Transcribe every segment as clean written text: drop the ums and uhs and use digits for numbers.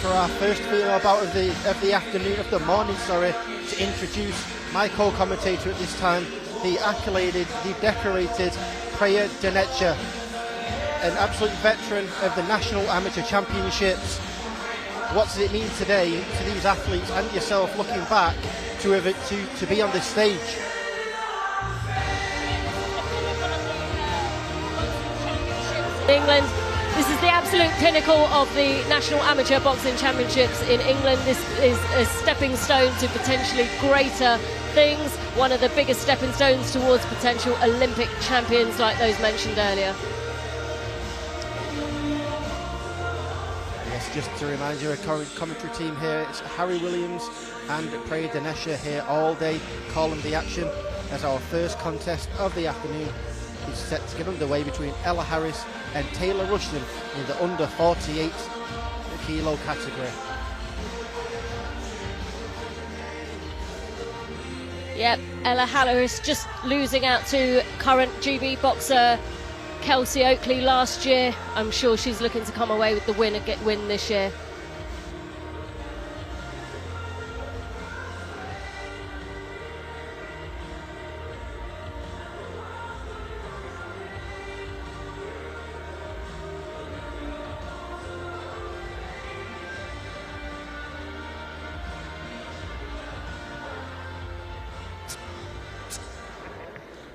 for our first female bout of the afternoon, of the morning, sorry, to introduce my co-commentator at this time, the accoladed, the decorated Rhea Denecha, an absolute veteran of the National Amateur Championships. What does it mean today to these athletes and yourself looking back to be on this stage? England. This is the absolute pinnacle of the National Amateur Boxing Championships in England. This is a stepping stone to potentially greater things, one of the biggest stepping stones towards potential Olympic champions like those mentioned earlier. Yes, just to remind you, our current commentary team here, it's Harry Williams and Rhea Denecha here all day calling the action as our first contest of the afternoon is set to get underway between Ella Harris and Tayla Rushton in the under 48 kilo category. Yep, Ella Harris just losing out to current GB boxer Kelsey Oakley last year. I'm sure she's looking to come away with the win this year.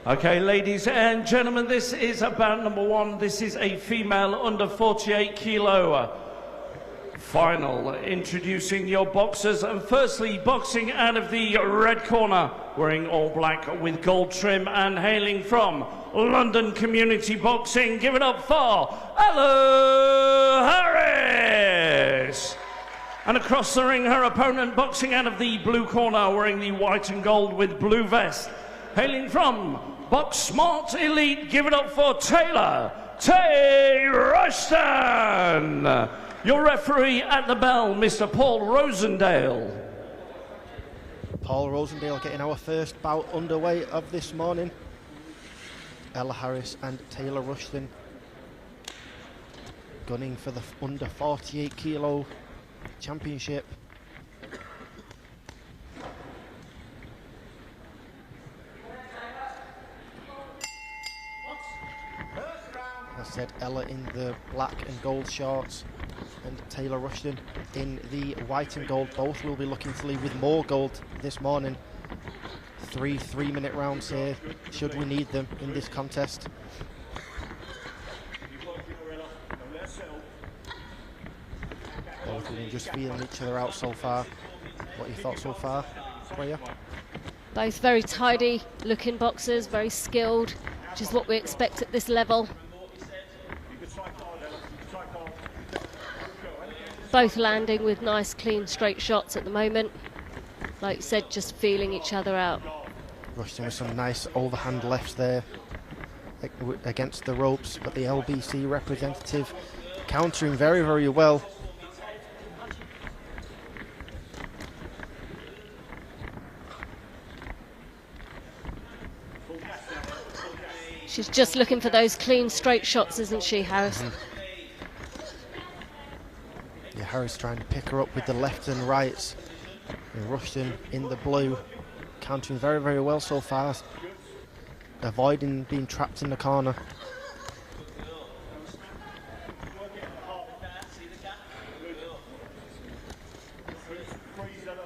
Okay, ladies and gentlemen, this is bout number one. This is a female under 48 kilo final. Introducing your boxers, and firstly, boxing out of the red corner, wearing all black with gold trim and hailing from London Community Boxing. Give it up for Ella Harris. And across the ring, her opponent, boxing out of the blue corner, wearing the white and gold with blue vest, hailing from Box Smart Elite. Give it up for Tayla Rushton. Your referee at the bell, Mr. Paul Rosendale. Paul Rosendale getting our first bout underway of this morning. Ella Harris and Tayla Rushton gunning for the under 48 kilo championship. As I said, Ella in the black and gold shorts and Tayla Rushton in the white and gold. Both will be looking to leave with more gold this morning. Three 3-minute rounds here, should we need them in this contest. Both of them just feeling each other out so far. What are your thoughts so far, Rhea? Both very tidy looking boxers, very skilled, which is what we expect at this level. Both landing with nice, clean, straight shots at the moment. Like you said, just feeling each other out. Rushton with some nice overhand lefts there against the ropes, but the LBC representative countering very, very well. She's just looking for those clean, straight shots, isn't she, Harris? Yeah, Harris trying to pick her up with the left and rights. And Rushton in the blue, countering very, very well so far, avoiding being trapped in the corner.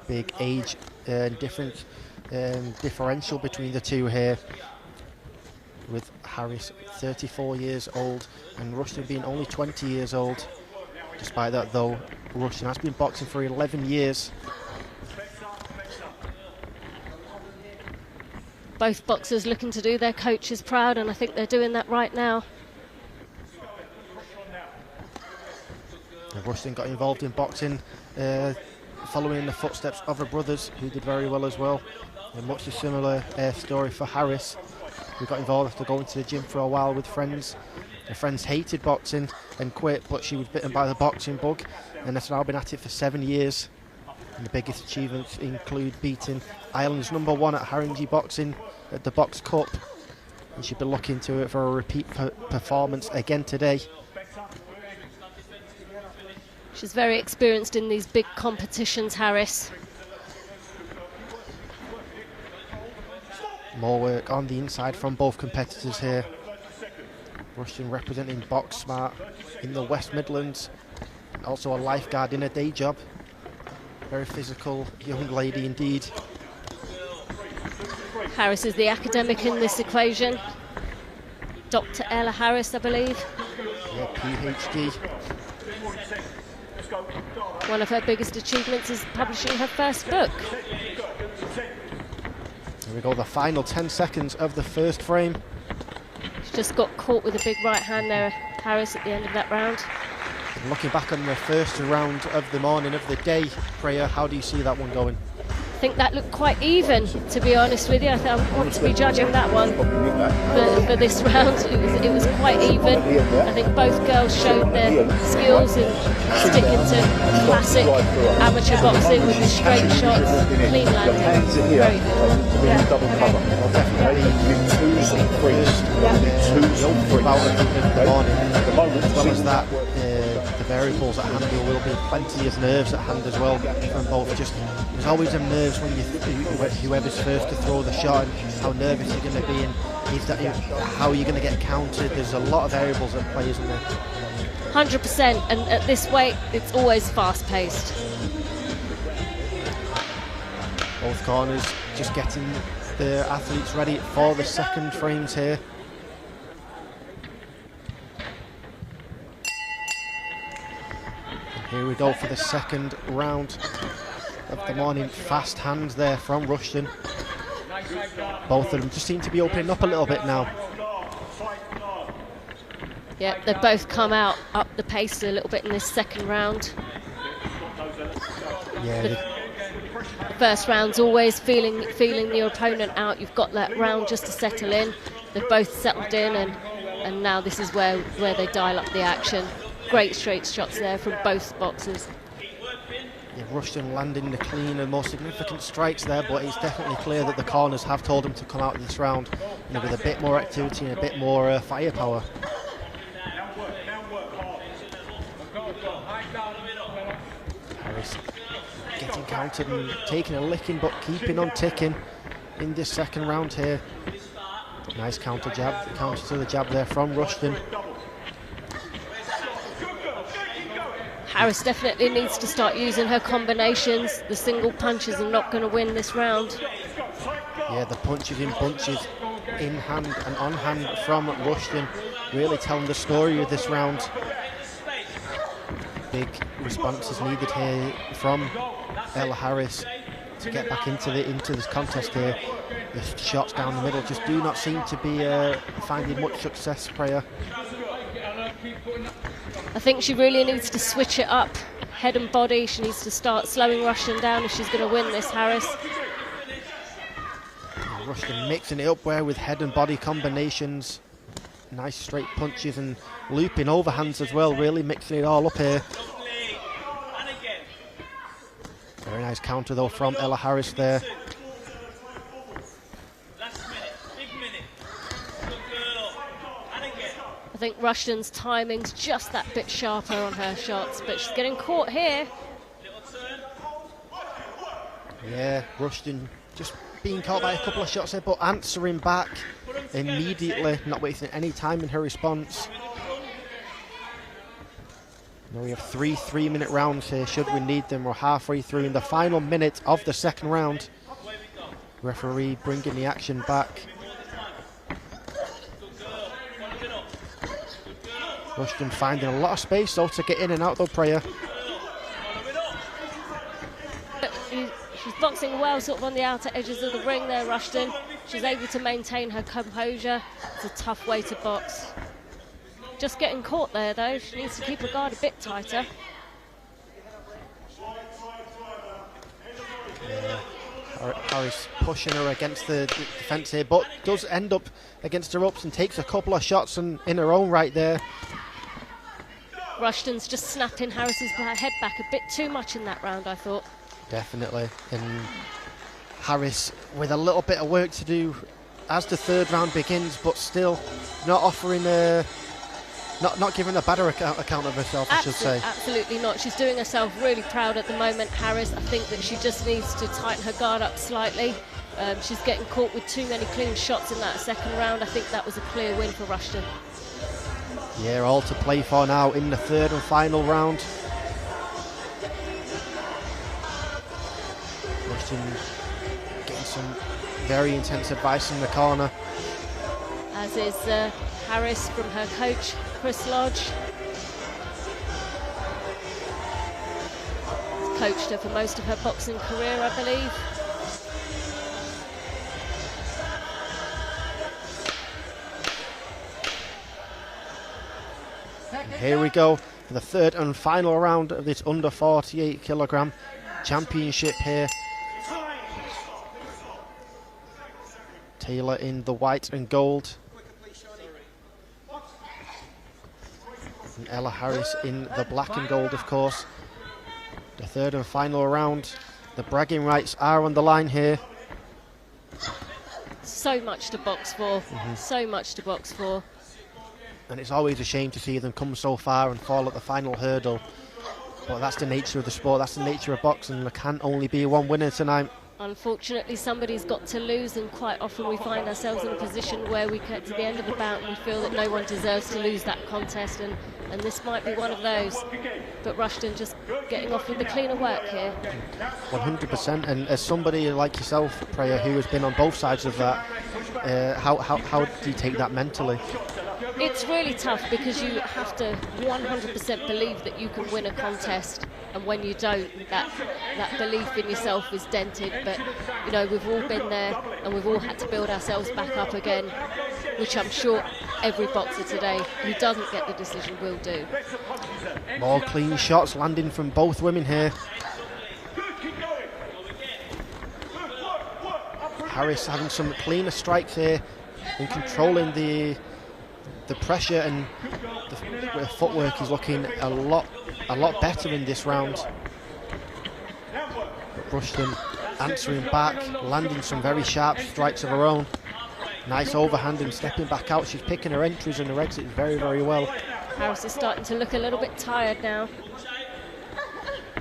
Big age differential between the two here, with Harris 34 years old and Rushton being only 20 years old. Despite that though, Rushton has been boxing for 11 years. Both boxers looking to do their coaches proud, and I think they're doing that right now. Rushton got involved in boxing following in the footsteps of her brothers, who did very well as well. And much a similar story for Harris, who got involved after going to the gym for a while with friends. Her friends hated boxing and quit, but she was bitten by the boxing bug and has now been at it for 7 years. And the biggest achievements include beating Ireland's #1 at Haringey Boxing at the Box Cup. And she'll be looking to it for a repeat performance again today. She's very experienced in these big competitions, Harris. More work on the inside from both competitors here. Rushton representing box smart in the West Midlands. Also a lifeguard in a day job. Very physical young lady indeed. Harris is the academic in this equation. Dr. Ella Harris, I believe. Yeah, PhD. One of her biggest achievements is publishing her first book. Here we go, the final 10 seconds of the first frame. She just got caught with a big right hand there, Harris, at the end of that round. And looking back on the first round of the morning of the day, Rhea, how do you see that one going? I think that looked quite even, to be honest with you. I want to be judging that one for this round. It was quite even. I think both girls showed their skills in sticking to classic amateur boxing with the straight shots, clean landing. Very good. Yeah. As well as that, the variables at hand, there will be plenty of nerves at hand as well from both. Just there's always a nerves when whoever's first to throw the shot and how nervous you're going to be and how you're going to get counted. There's a lot of variables at play, isn't there? 100%, and at this weight, it's always fast-paced. Both corners just getting the athletes ready for the second frames here. Here we go for the second round of the morning. Fast hands there from Rushton. Both of them just seem to be opening up a little bit now. Yeah, they've both come out up the pace a little bit in this second round. Yeah. The first round's always feeling your opponent out. You've got that round just to settle in. They've both settled in, and now this is where they dial up the action. Great straight shots there from both boxers. Yeah, Rushton landing the clean and more significant strikes there, but it's definitely clear that the corners have told him to come out of this round, you know, with a bit more activity and a bit more firepower. Harris getting counted and taking a licking, but keeping on ticking in this second round here. Nice counter to the jab there from Rushton. Harris definitely needs to start using her combinations. The single punches are not going to win this round. Yeah, the punches in bunches, in hand and on hand from Rushton, really telling the story of this round. Big responses needed here from Ella Harris to get back into this contest here. The shots down the middle just do not seem to be finding much success, Rhea. I think she really needs to switch it up, head and body. She needs to start slowing Rushton down if she's going to win this, Harris. Rushton mixing it up there with head and body combinations. Nice straight punches and looping overhands as well, really mixing it all up here. Very nice counter though from Ella Harris there. I think Rushton's timing's just that bit sharper on her shots, but she's getting caught here. Yeah, Rushton just being caught by a couple of shots here, but answering back immediately, not wasting any time in her response. Now we have 3 3-minute rounds here, should we need them. We're halfway through in the final minute of the second round. Referee bringing the action back. Rushton finding a lot of space though to get in and out though, Rhea. She's boxing well sort of on the outer edges of the ring there, Rushton. She's able to maintain her composure. It's a tough way to box. Just getting caught there though. She needs to keep her guard a bit tighter. Yeah. Harris pushing her against the defence here, but does end up against the ropes and takes a couple of shots in her own right there. Rushton's just snapping Harris's head back a bit too much in that round, I thought. Definitely. And Harris with a little bit of work to do as the third round begins, but still not offering not giving a better account of herself, I should say. Absolutely not. She's doing herself really proud at the moment, Harris. I think that she just needs to tighten her guard up slightly. She's getting caught with too many clean shots in that second round. I think that was a clear win for Rushton. Yeah, all to play for now in the third and final round. Rushton getting some very intense advice in the corner. As is Harris from her coach, Chris Lodge. He's coached her for most of her boxing career, I believe. Here we go for the third and final round of this under 48 kilogram championship here. Tayla in the white and gold. And Ella Harris in the black and gold, of course. The third and final round. The bragging rights are on the line here. So much to box for, so much to box for. And it's always a shame to see them come so far and fall at the final hurdle. But that's the nature of the sport, that's the nature of boxing. There can only be one winner tonight. Unfortunately, somebody's got to lose, and quite often we find ourselves in a position where we get to the end of the bout and we feel that no one deserves to lose that contest, and this might be one of those. But Rushton just getting off with the cleaner work here. 100%, and as somebody like yourself, Priya, who has been on both sides of that, how do you take that mentally? It's really tough because you have to 100% believe that you can win a contest, and when you don't, that belief in yourself is dented. But you know, we've all been there and we've all had to build ourselves back up again, which I'm sure every boxer today who doesn't get the decision will do. More clean shots landing from both women here. Harris having some cleaner strikes here and controlling the pressure, and the footwork is looking a lot better in this round. Rushton answering back, landing some very sharp strikes of her own. Nice overhand and stepping back out. She's picking her entries and her exits very, very well. Harris is starting to look a little bit tired now,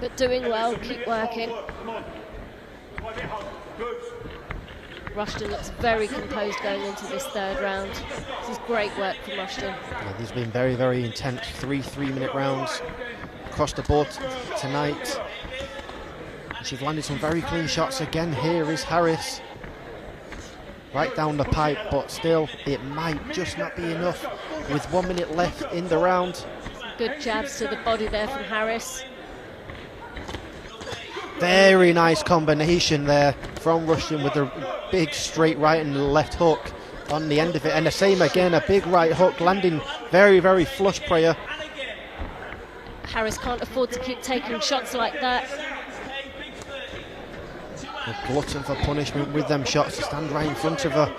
but doing well, keep working. Rushton looks very composed going into this third round. This is great work from Rushton. Yeah, these have been very, very intense 3-3-minute rounds across the board tonight. She's landed some very clean shots again. Here is Harris. Right down the pipe, but still it might just not be enough with 1 minute left in the round. Good jabs to the body there from Harris. Very nice combination there from Rushton with the big straight right and left hook on the end of it, and the same again, a big right hook landing very, very flush, Priya. Harris can't afford to keep taking shots like that. A glutton for punishment with them shots to stand right in front of her.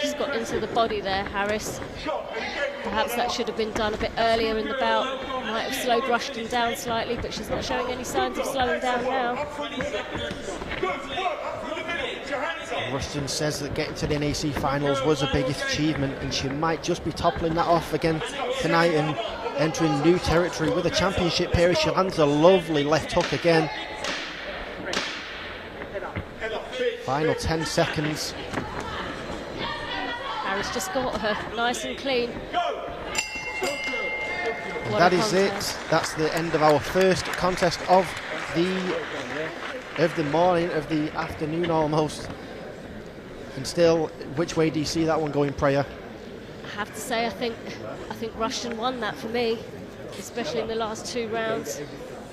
Just got into the body there, Harris. Perhaps that should have been done a bit earlier in the bout. Might have slowed Rushton down slightly, but she's not showing any signs of slowing down now. Rushton says that getting to the NAC finals was her biggest achievement, and she might just be toppling that off again tonight and entering new territory with a championship here. She lands a lovely left hook again. Final 10 seconds. Harris just got her nice and clean. And that is it. That's the end of our first contest of the morning, of the afternoon almost. And still, which way do you see that one going, Priya? I have to say, I think Rushton won that for me, especially in the last two rounds.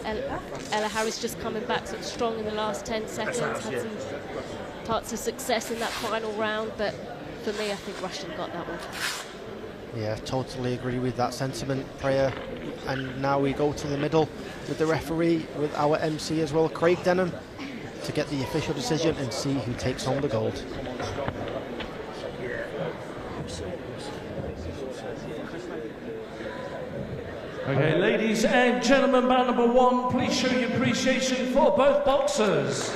Ella Harris just coming back sort of strong in the last 10 seconds, had some parts of success in that final round, but for me, I think Rushton got that one. Yeah, totally agree with that sentiment, Priya. And now we go to the middle with the referee, with our MC as well, Craig Denham, to get the official decision and see who takes home the gold. Okay, ladies and gentlemen, bout number one, please show your appreciation for both boxers.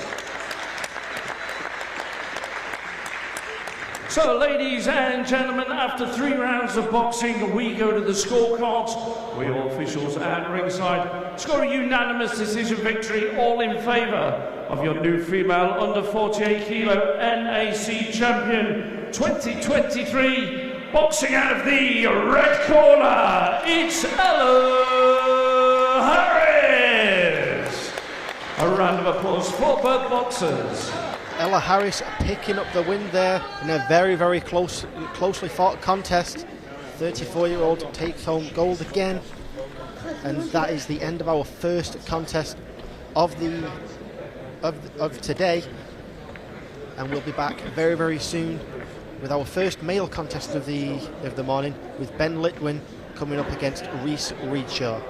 So, ladies and gentlemen, after 3 rounds of boxing, we go to the scorecards. We all officials at ringside score a unanimous decision victory, all in favour of your new female under 48 kilo NAC champion 2023. Boxing out of the red corner, it's Ella Harris. A round of applause for both boxers. Ella Harris picking up the win there in a very, very closely fought contest. 34-year-old takes home gold again, and that is the end of our first contest of today. And we'll be back very, very soon with our first male contest of the morning, with Ben Litwin coming up against Reece Readshaw.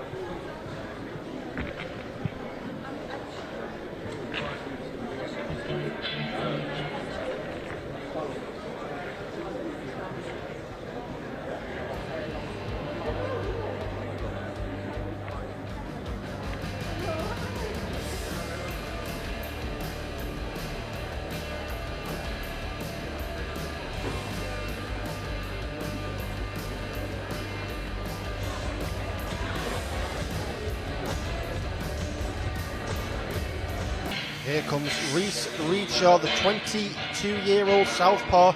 Here comes Reece Readshaw, the 22-year-old southpaw,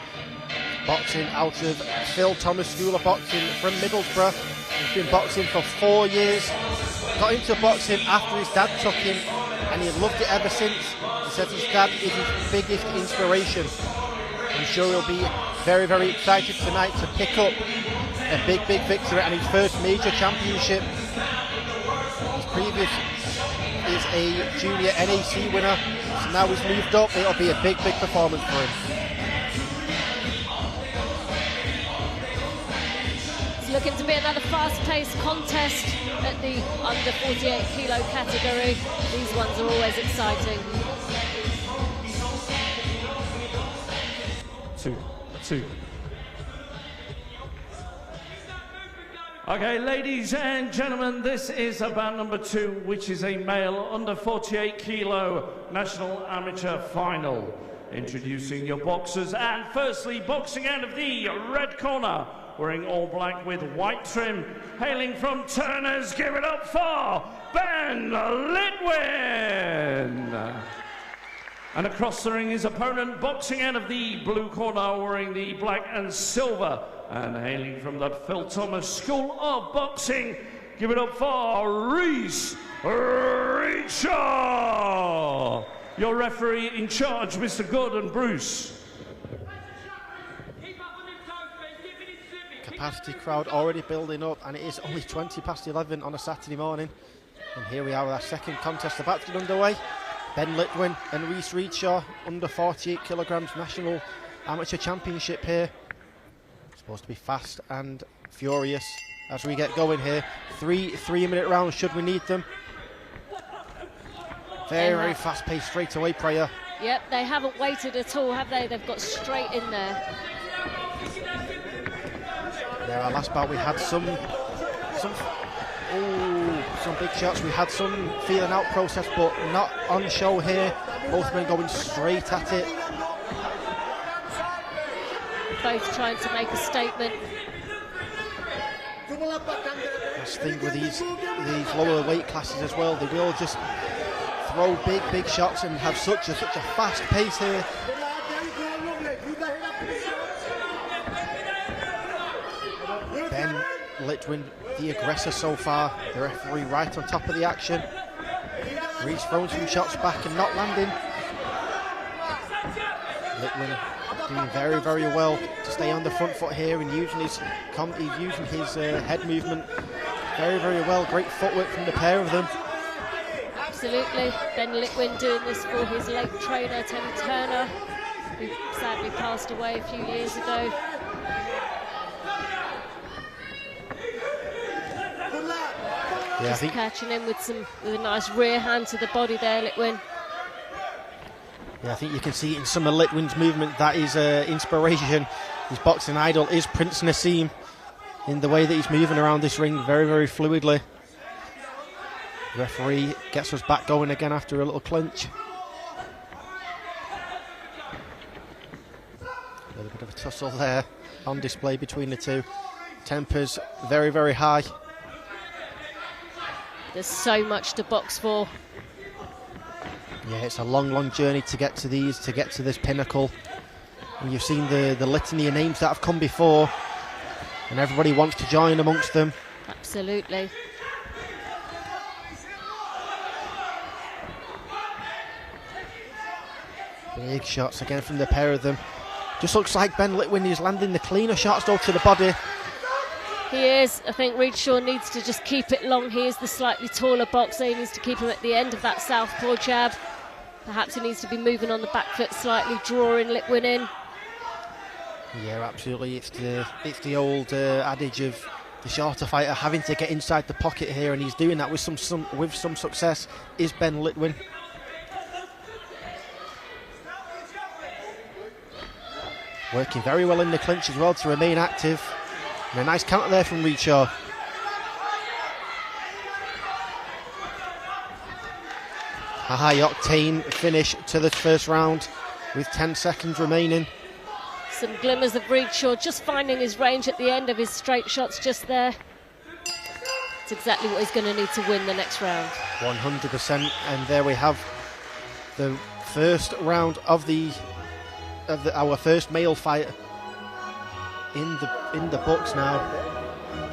boxing out of Phil Thomas School of Boxing from Middlesbrough. He's been boxing for 4 years. Got into boxing after his dad took him, and he loved it ever since. He says his dad is his biggest inspiration. I'm sure he'll be very, very excited tonight to pick up a big, big victory and his first major championship. His previous is a junior NAC winner, so now he's moved up. It'll be a big, big performance for him. It's looking to be another fast-paced contest at the under 48 kilo category. These ones are always exciting. Two. Okay, ladies and gentlemen, this is bout number 2, which is a male under 48 kilo national amateur final. Introducing your boxers, and firstly, boxing out of the red corner, wearing all black with white trim, hailing from Turners, give it up for Ben Litwin. And across the ring, his opponent, boxing out of the blue corner, wearing the black and silver, and hailing from the Phil Thomas School of Boxing, give it up for Reece Readshaw. Your referee in charge, Mr. Gordon Bruce. Capacity crowd already building up, and it is only 20 past 11 on a Saturday morning. And here we are with our second contest about to get underway. Ben Litwin and Reece Readshaw, under 48 kilograms national amateur championship here. Supposed to be fast and furious as we get going here. Three-minute rounds should we need them. Very, very fast-paced straight away, Priya. Yep, they haven't waited at all, have they? They've got straight in there. Yeah, our last bout we had some big shots. We had some feeling out process, but not on show here. Both men going straight at it. Both trying to make a statement. That's the thing with these lower weight classes as well. They will just throw big shots and have such a fast pace here. Ben Litwin, the aggressor so far. The referee right on top of the action. Reece throwing some shots back and not landing. Litwin doing very, very well to stay on the front foot here and using his head movement very, very well. Great footwork from the pair of them. Absolutely. Ben Litwin doing this for his late trainer, Terri Turner, who sadly passed away a few years ago. Yeah, Just catching him with a nice rear hand to the body there, Litwin. Yeah, I think you can see in some of Litwin's movement that is inspiration. His boxing idol is Prince Nassim in the way that he's moving around this ring very, very fluidly. The referee gets us back going again after a little clinch. A little bit Bit of a tussle there on display between the two. Tempers very, very high. There's so much to box for. Yeah, it's a long, long journey to get to these, to get to this pinnacle. And you've seen the litany of names that have come before, and everybody wants to join amongst them. Absolutely. Big shots again from the pair of them. Just looks like Ben Litwin is landing the cleaner shots though to the body. He is. I think Readshaw needs to just keep it long. He is the slightly taller boxer. He needs to keep him at the end of that southpaw jab. Perhaps he needs to be moving on the back foot slightly, drawing Litwin in. Yeah, absolutely. It's the old adage of the shorter fighter having to get inside the pocket here, and he's doing that with some success. Is Ben Litwin. Working very well in the clinch as well to remain active. And a nice counter there from Readshaw. A high-octane finish to the first round with 10 seconds remaining. Some glimmers of Readshaw just finding his range at the end of his straight shots just there. It's exactly what he's going to need to win the next round. 100%, and there we have the first round of our first male fight in the books now.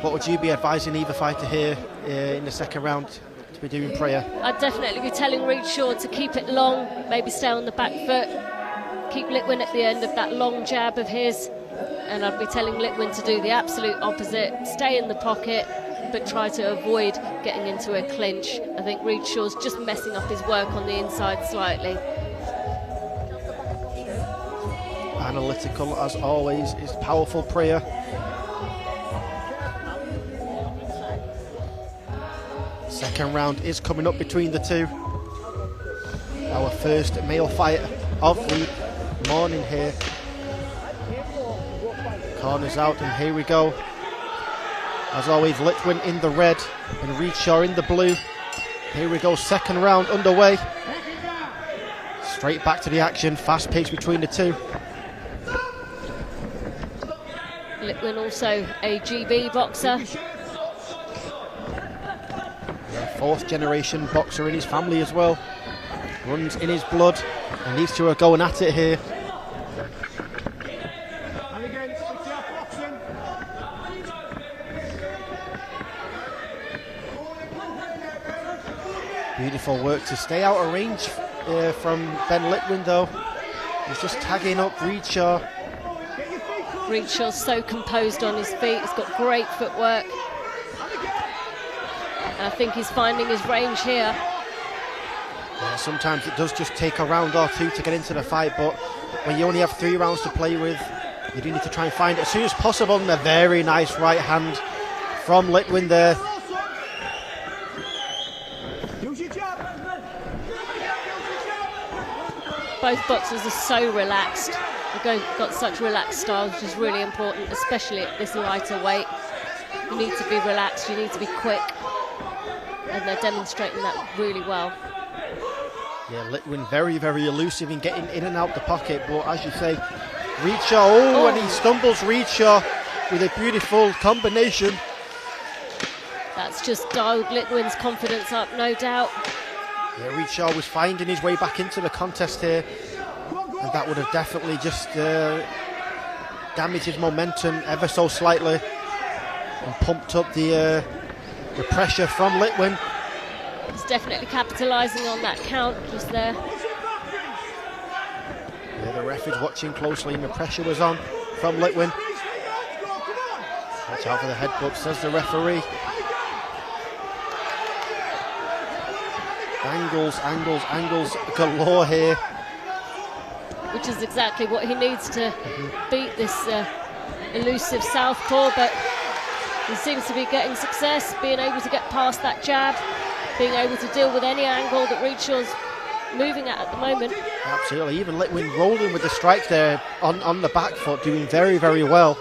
What would you be advising either fighter here in the second round to be doing, Priya? I'd definitely be telling Readshaw to keep it long, maybe stay on the back foot, keep Litwin at the end of that long jab of his, and I'd be telling Litwin to do the absolute opposite, stay in the pocket, but try to avoid getting into a clinch. I think Readshaw's just messing up his work on the inside slightly. Analytical as always is powerful, Priya. Second round is coming up between the two. Our first male fight of the morning here. Corners out, and here we go. As always, Litwin in the red and Readshaw in the blue. Here we go, second round underway. Straight back to the action, fast pace between the two. Litwin also a GB boxer. Fourth generation boxer in his family as well. Runs in his blood, and these two are going at it here. Beautiful work to stay out of range from Ben Litwin though. He's just tagging up Readshaw. Readshaw's so composed on his feet, he's got great footwork. And I think he's finding his range here. Yeah, sometimes it does just take a round or two to get into the fight, but when you only have 3 rounds to play with, you do need to try and find it as soon as possible. And a very nice right hand from Litwin there. Both boxers are so relaxed. They've got such relaxed styles, which is really important, especially at this lighter weight. You need to be relaxed, you need to be quick, and they're demonstrating that really well. Yeah, Litwin very, very elusive in getting in and out the pocket, but as you say, Readshaw, and he stumbles Readshaw with a beautiful combination. That's just dialed Litwin's confidence up, no doubt. Yeah, Readshaw was finding his way back into the contest here, and that would have definitely just damaged his momentum ever so slightly and pumped up the pressure from Litwin. He's definitely capitalising on that count just there. Yeah, the ref is watching closely and the pressure was on from Litwin. Watch out for the headbutt, says the referee. Angles, angles, angles galore here. Which is exactly what he needs to beat this elusive southpaw, but he seems to be getting success, being able to get past that jab, being able to deal with any angle that Readshaw's moving at the moment. Absolutely, even Litwin rolling with the strikes there on the back foot, doing very, very well.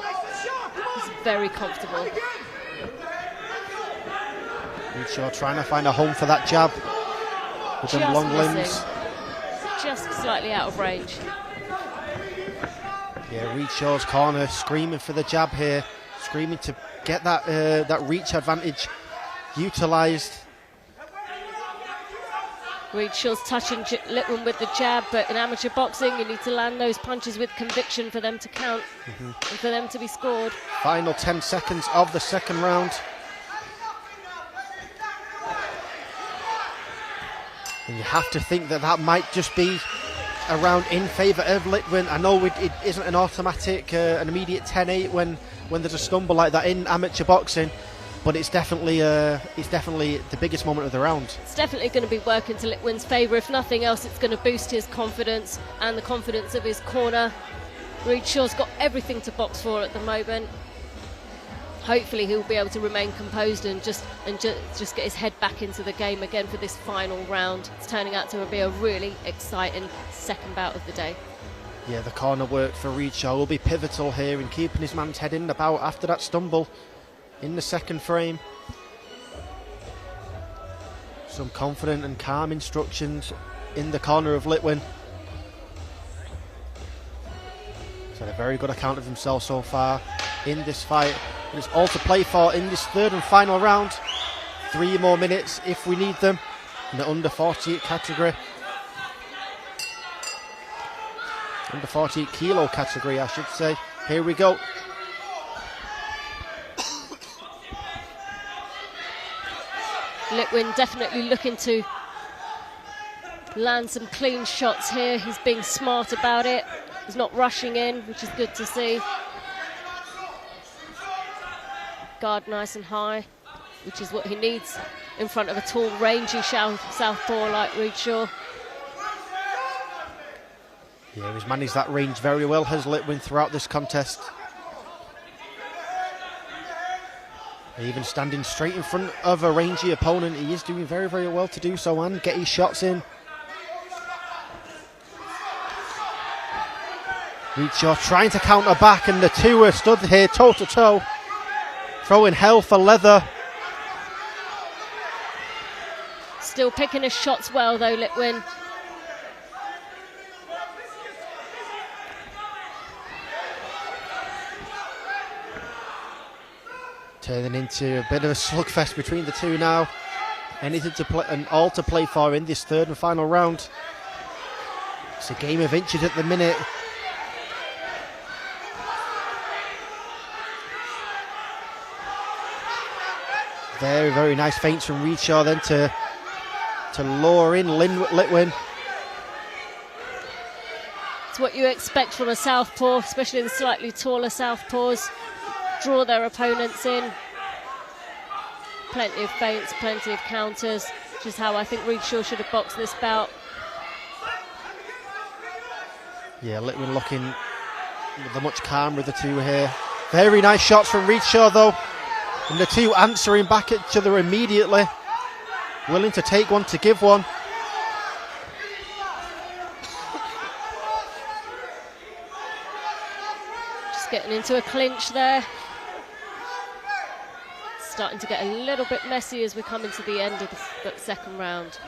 He's very comfortable. Readshaw trying to find a home for that jab with them long limbs. Just slightly out of range. Yeah, Readshaw's corner screaming for the jab here, screaming to get that reach advantage utilised. Readshaw's touching Litwin with the jab, but in amateur boxing you need to land those punches with conviction for them to count and for them to be scored. Final 10 seconds of the second round. And you have to think that that might just be a round in favour of Litwin. I know it isn't an automatic, an immediate 10-8 when there's a stumble like that in amateur boxing, but it's definitely the biggest moment of the round. It's definitely going to be working to Litwin's favour. If nothing else, it's going to boost his confidence and the confidence of his corner. Readshaw's got everything to box for at the moment. Hopefully he'll be able to remain composed and just get his head back into the game again for this final round. It's turning out to be a really exciting second bout of the day. Yeah, the corner work for Readshaw will be pivotal here in keeping his man's head in the bout after that stumble in the second frame. Some confident and calm instructions in the corner of Litwin. He's had a very good account of himself so far in this fight. And it's all to play for in this third and final round. 3 more minutes if we need them in the under 48 category. Under 48 kilo category, I should say. Here we go. Litwin definitely looking to land some clean shots here. He's being smart about it. He's not rushing in, which is good to see. Guard nice and high, which is what he needs in front of a tall, rangy southpaw like Readshaw. Yeah, he's managed that range very well, has Litwin, throughout this contest. Even standing straight in front of a rangy opponent, he is doing very, very well to do so and get his shots in. Readshaw trying to counter back, and the two are stood here toe to toe, throwing hell for leather. Still picking his shots well though, Litwin. Turning into a bit of a slugfest between the two now. Anything to play, and all to play for in this third and final round. It's a game of inches at the minute. Very, very nice feints from Readshaw then to lure in Litwin. It's what you expect from a southpaw, especially the slightly taller southpaws. Draw their opponents in. Plenty of feints, plenty of counters, which is how I think Readshaw should have boxed this bout. Yeah, Litwin looking the much calmer of the two here. Very nice shots from Readshaw though. And the two answering back at each other immediately. Willing to take one to give one. Just getting into a clinch there. Starting to get a little bit messy as we come into the end of the second round.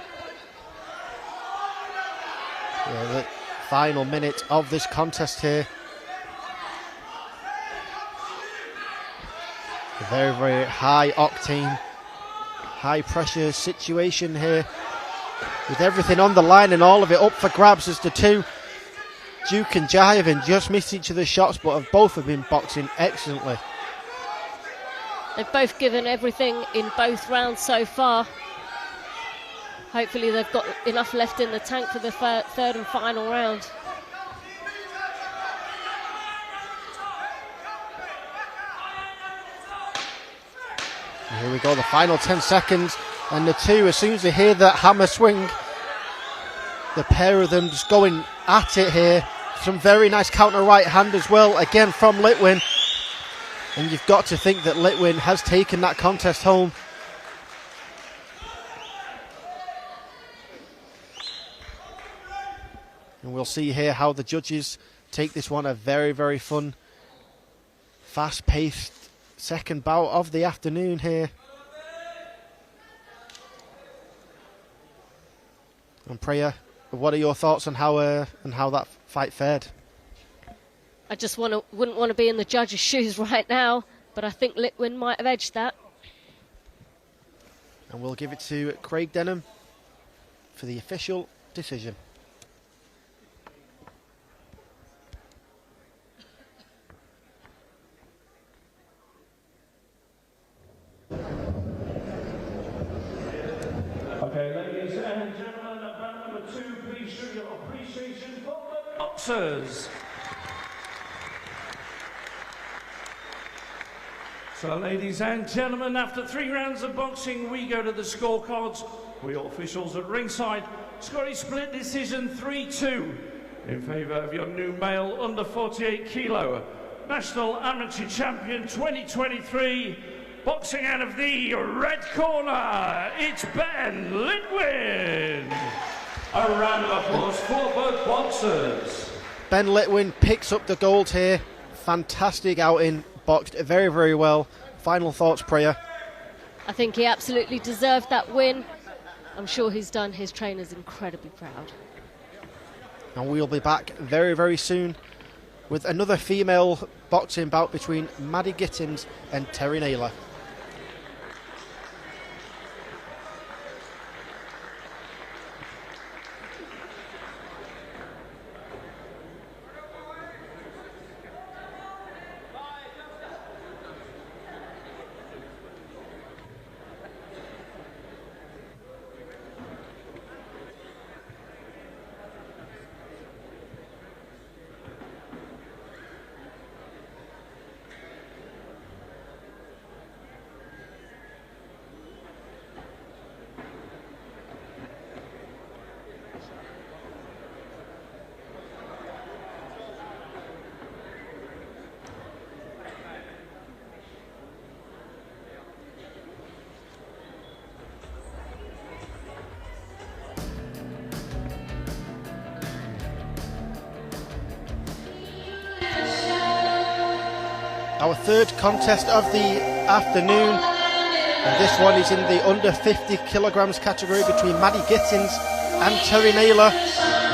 Yeah, the final minute of this contest here. A very, very high octane, high pressure situation here, with everything on the line and all of it up for grabs as the two duke and jive and just miss each other's shots, but both have been boxing excellently. They've both given everything in both rounds so far. Hopefully they've got enough left in the tank for the third and final round. And here we go, the final 10 seconds, and the two, as soon as they hear that hammer swing, the pair of them just going at it here. Some very nice counter right hand as well, again from Litwin. And you've got to think that Litwin has taken that contest home. And we'll see here how the judges take this one. A very, very fun, fast-paced second bout of the afternoon here. And Priya, what are your thoughts on how that fight fared? I just wouldn't want to be in the judge's shoes right now, but I think Litwin might have edged that. And we'll give it to Craig Denham for the official decision. Okay, ladies and gentlemen, bout number 2, please show your appreciation for the boxers. So, ladies and gentlemen, after 3 rounds of boxing, we go to the scorecards. We all officials at ringside. Score a split decision 3-2 in favour of your new male under 48 kilo national amateur champion 2023. Boxing out of the red corner, it's Ben Litwin. A round of applause for both boxers. Ben Litwin picks up the gold here. Fantastic outing. Boxed very, very well. Final thoughts, Priya? I think he absolutely deserved that win. I'm sure he's done his trainers incredibly proud. And we'll be back very, very soon with another female boxing bout between Maddie Gittins and Terri Naylor. Our third contest of the afternoon, and this one is in the under 50 kilograms category between Maddie Gittins and Terri Naylor.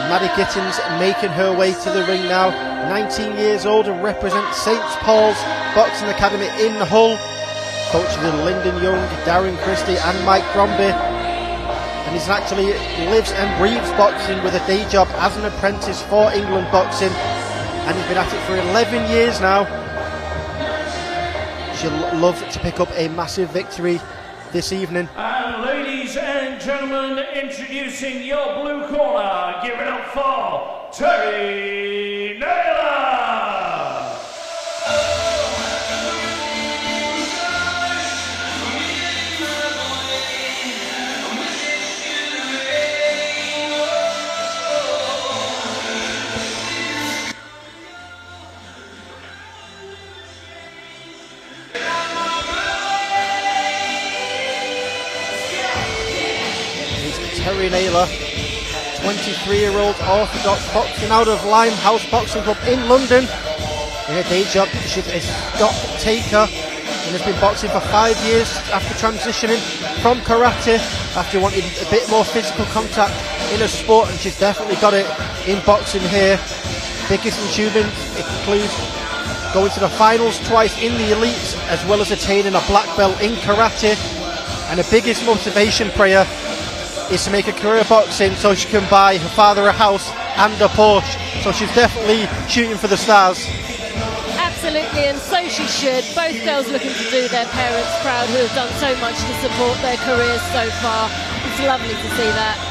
Maddie Gittins making her way to the ring now, 19 years old, and represents St Paul's Boxing Academy in Hull, coached with Lyndon Young, Darren Christie and Mike Bromby, and he actually lives and breathes boxing with a day job as an apprentice for England Boxing, and he's been at it for 11 years now. She'll love to pick up a massive victory this evening. And ladies and gentlemen, introducing your blue corner, give it up for Terri Naylor. Terri Naylor, 23-year-old orthodox boxing out of Limehouse Boxing Club in London. In her day job, she's a stock taker and has been boxing for 5 years after transitioning from karate, after wanting a bit more physical contact in her sport, and she's definitely got it in boxing here. Biggest achievements include going to the finals twice in the elites, as well as attaining a black belt in karate. And the biggest motivation, Priya, is to make a career boxing so she can buy her father a house and a Porsche. So she's definitely shooting for the stars. Absolutely, and so she should. Both girls looking to do their parents proud, who have done so much to support their careers so far. It's lovely to see that.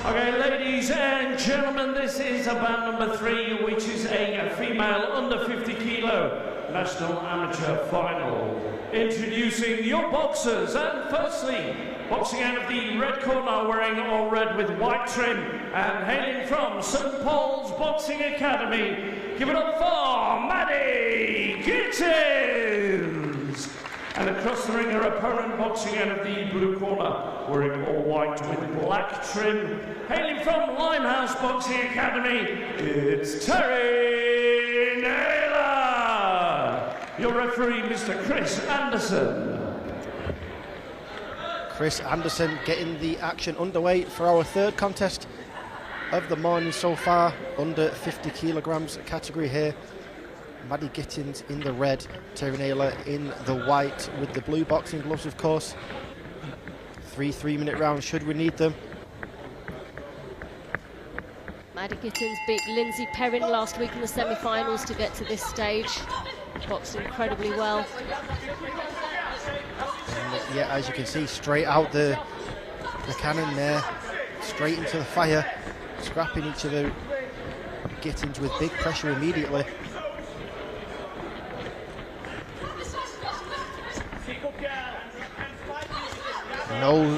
Okay, ladies and gentlemen, this is bout number 3, which is a female under 50 kilo national amateur final. Introducing your boxers, and firstly, boxing out of the red corner, wearing all red with white trim, and hailing from St Paul's Boxing Academy, give it up for Maddie Gittins! And across the ring, her opponent boxing out of the blue corner, wearing all white with black trim, hailing from Limehouse Boxing Academy, it's Terri Naylor! Your referee, Mr. Chris Anderson. Chris Anderson getting the action underway for our third contest of the morning so far, under 50 kilograms category here. Maddie Gittins in the red, Terri Naylor in the white with the blue boxing gloves, of course. 3 3-minute rounds should we need them. Maddie Gittins beat Lindsay Perrin last week in the semi-finals to get to this stage. Boxed incredibly well. And yeah, as you can see, straight out the cannon there, straight into the fire, scrapping each other. Gittins with big pressure immediately. No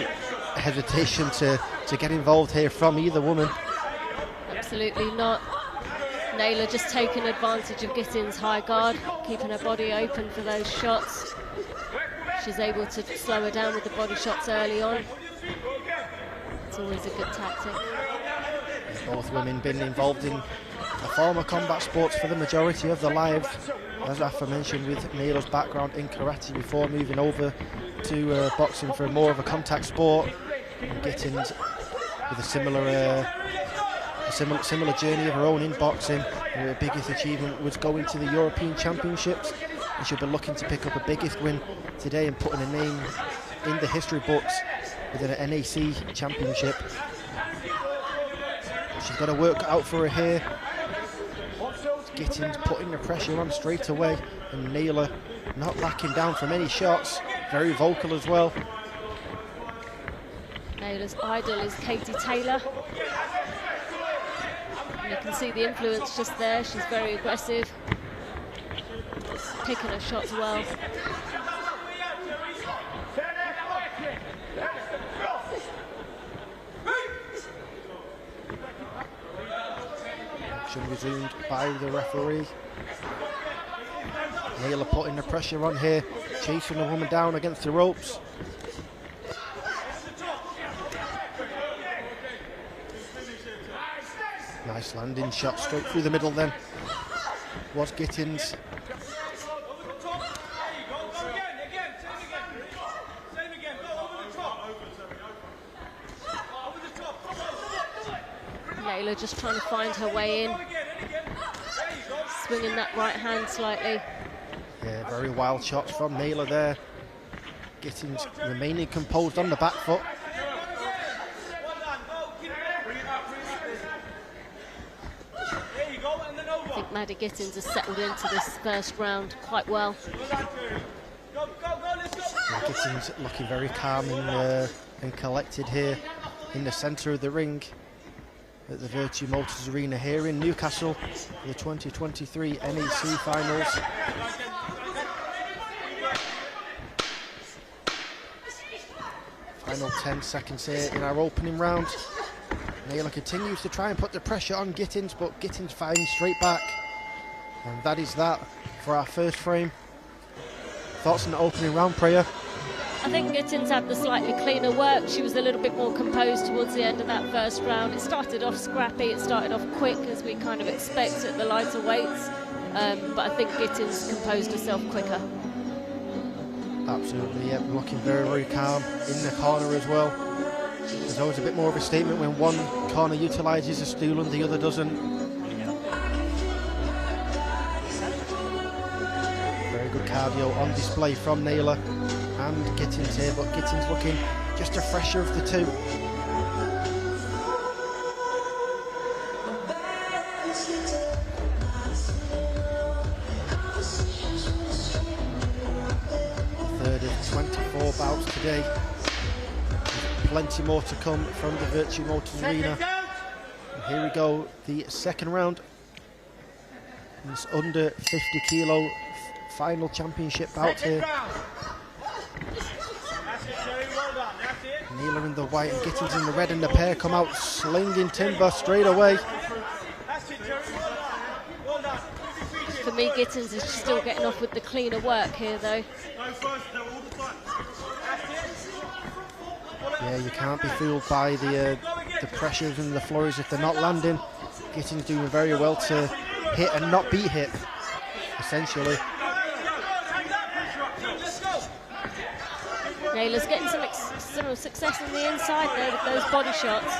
hesitation to get involved here from either woman. Absolutely not. Naylor just taking advantage of Gittins' high guard, keeping her body open for those shots. She's able to slow her down with the body shots early on. It's always a good tactic. Both women been involved in the former combat sports for the majority of their lives. As aforementioned, with Naylor's background in karate before moving over to boxing for more of a contact sport. And Gittins with a similar journey of her own in boxing. Her biggest achievement was going to the European Championships, and she'll be looking to pick up a biggest win today and putting a name in the history books with an NAC championship. She's got to work out for her here. Gittins putting the pressure on straight away, and Naylor not backing down from any shots, very vocal as well. Naylor's idol is Katie Tayla. And you can see the influence just there. She's very aggressive, picking her shots well. Action resumed by the referee. Naylor putting the pressure on here, chasing the woman down against the ropes. Nice landing shot straight through the middle then. Was Gittins. Naylor just trying to find her way in. Swinging that right hand slightly. Yeah, very wild shots from Naylor there. Gittins remaining composed on the back foot. I think Maddie Gittins has settled into this first round quite well. And Gittins looking very calm and collected here in the centre of the ring at the Virtue Motors Arena here in Newcastle for the 2023 NAC Finals. Final 10 seconds here in our opening round. Naylor continues to try and put the pressure on Gittins, but Gittins firing straight back. And that is that for our first frame. Thoughts on the opening round, Priya? I think Gittins had the slightly cleaner work. She was a little bit more composed towards the end of that first round. It started off scrappy, it started off quick, as we kind of expect at the lighter weights. But I think Gittins composed herself quicker. Absolutely, yeah, looking very, very calm in the corner as well. There's always a bit more of a statement when one corner utilises a stool and the other doesn't. Very good cardio on display from Naylor and Gittins here, but Gittins looking just a fresher of the two. Third of 24 bouts today. plenty more to come from the Virtue Motors Arena. And here we go, the second round. This under 50 kilo final championship bout here. Naylor in the white and Gittins in the red, and the pair come out slinging timber straight away. For me, Gittins is still getting off with the cleaner work here, though. Yeah, you can't be fooled by the pressures and the flurries if they're not landing. Gittins doing very well to hit and not be hit, essentially. Naylor's getting some success on the inside there with those body shots.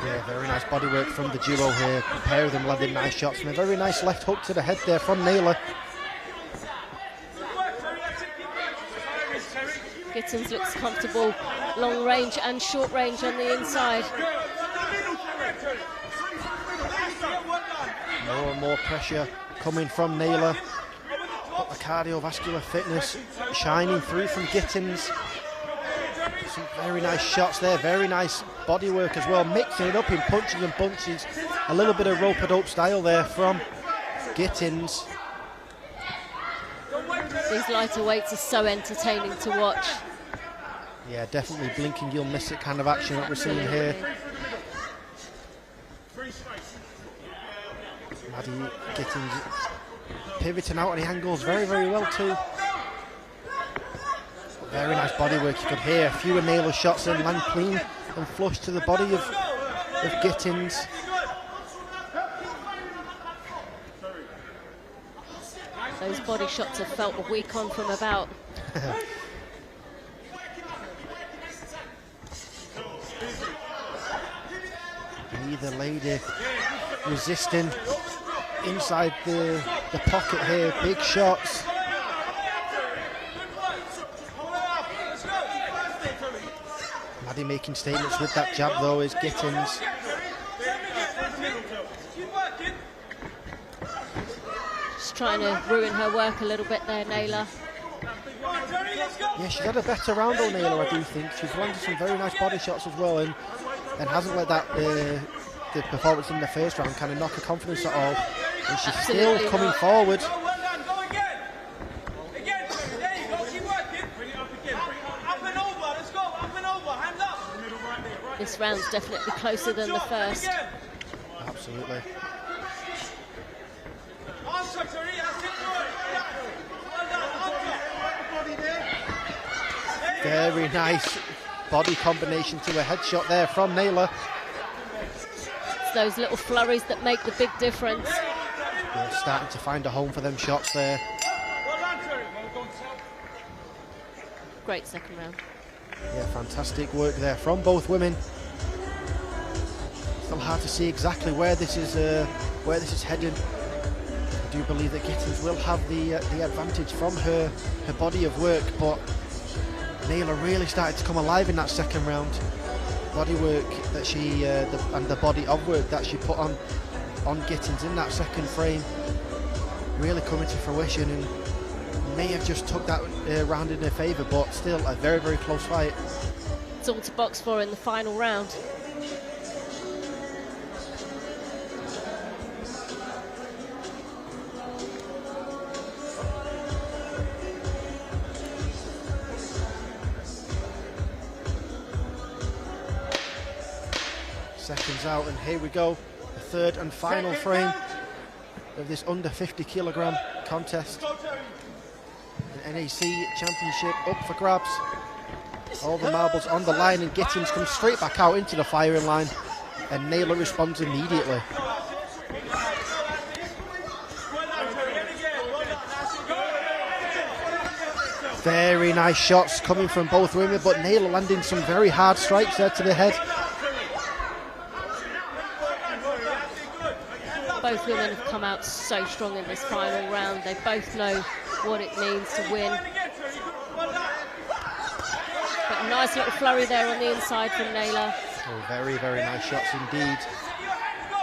Yeah, very nice body work from the duo here. A pair of them landing nice shots, and a very nice left hook to the head there from Naylor. Gittins looks comfortable, long range and short range on the inside. More and more pressure coming from Naylor. But the cardiovascular fitness shining through from Gittins. Some very nice shots there, very nice body work as well, mixing it up in punches and bunches. A little bit of rope-a-dope style there from Gittins. These lighter weights are so entertaining to watch. Yeah, definitely blinking you'll miss it kind of action that we're seeing here. Maddie Gittins pivoting out on the angles very, very well too. Very nice body work. You could hear a few of Naylor's shots and land clean and flush to the body of Gittins. Those body shots have felt a week on from about. Either lady resisting inside the pocket here. Big shots. Maddie making statements with that jab though is Gittins. Just trying to ruin her work a little bit there, Naylor. Yeah, she's had a better round on Naylor, I do think. She's landed some very nice body shots as well, and hasn't let that the performance in the first round kind of knock her confidence at all. And she's Absolutely still coming not. forward. This round's definitely closer than the first. Absolutely. Very nice body combination to a headshot there from Naylor. It's those little flurries that make the big difference. Yeah, starting to find a home for them shots there. Great second round. Yeah, fantastic work there from both women. Still hard to see exactly where this is heading. I do believe that Gittins will have the advantage from her body of work, but Naylor really started to come alive in that second round. Body work that she and the body of work that she put on Gittins in that second frame really coming to fruition, and may have just took that round in her favour, but still a very, very close fight. It's all to box for in the final round. Seconds out, and here we go, the third and final frame of this under 50 kilogram contest. The NAC Championship up for grabs. All the marbles on the line, and Gittins comes straight back out into the firing line, and Naylor responds immediately. Very nice shots coming from both women, but Naylor landing some very hard strikes there to the head. Both women have come out so strong in this final round. They both know what it means to win. But a nice little flurry there on the inside from Naylor. Oh, very, very nice shots indeed.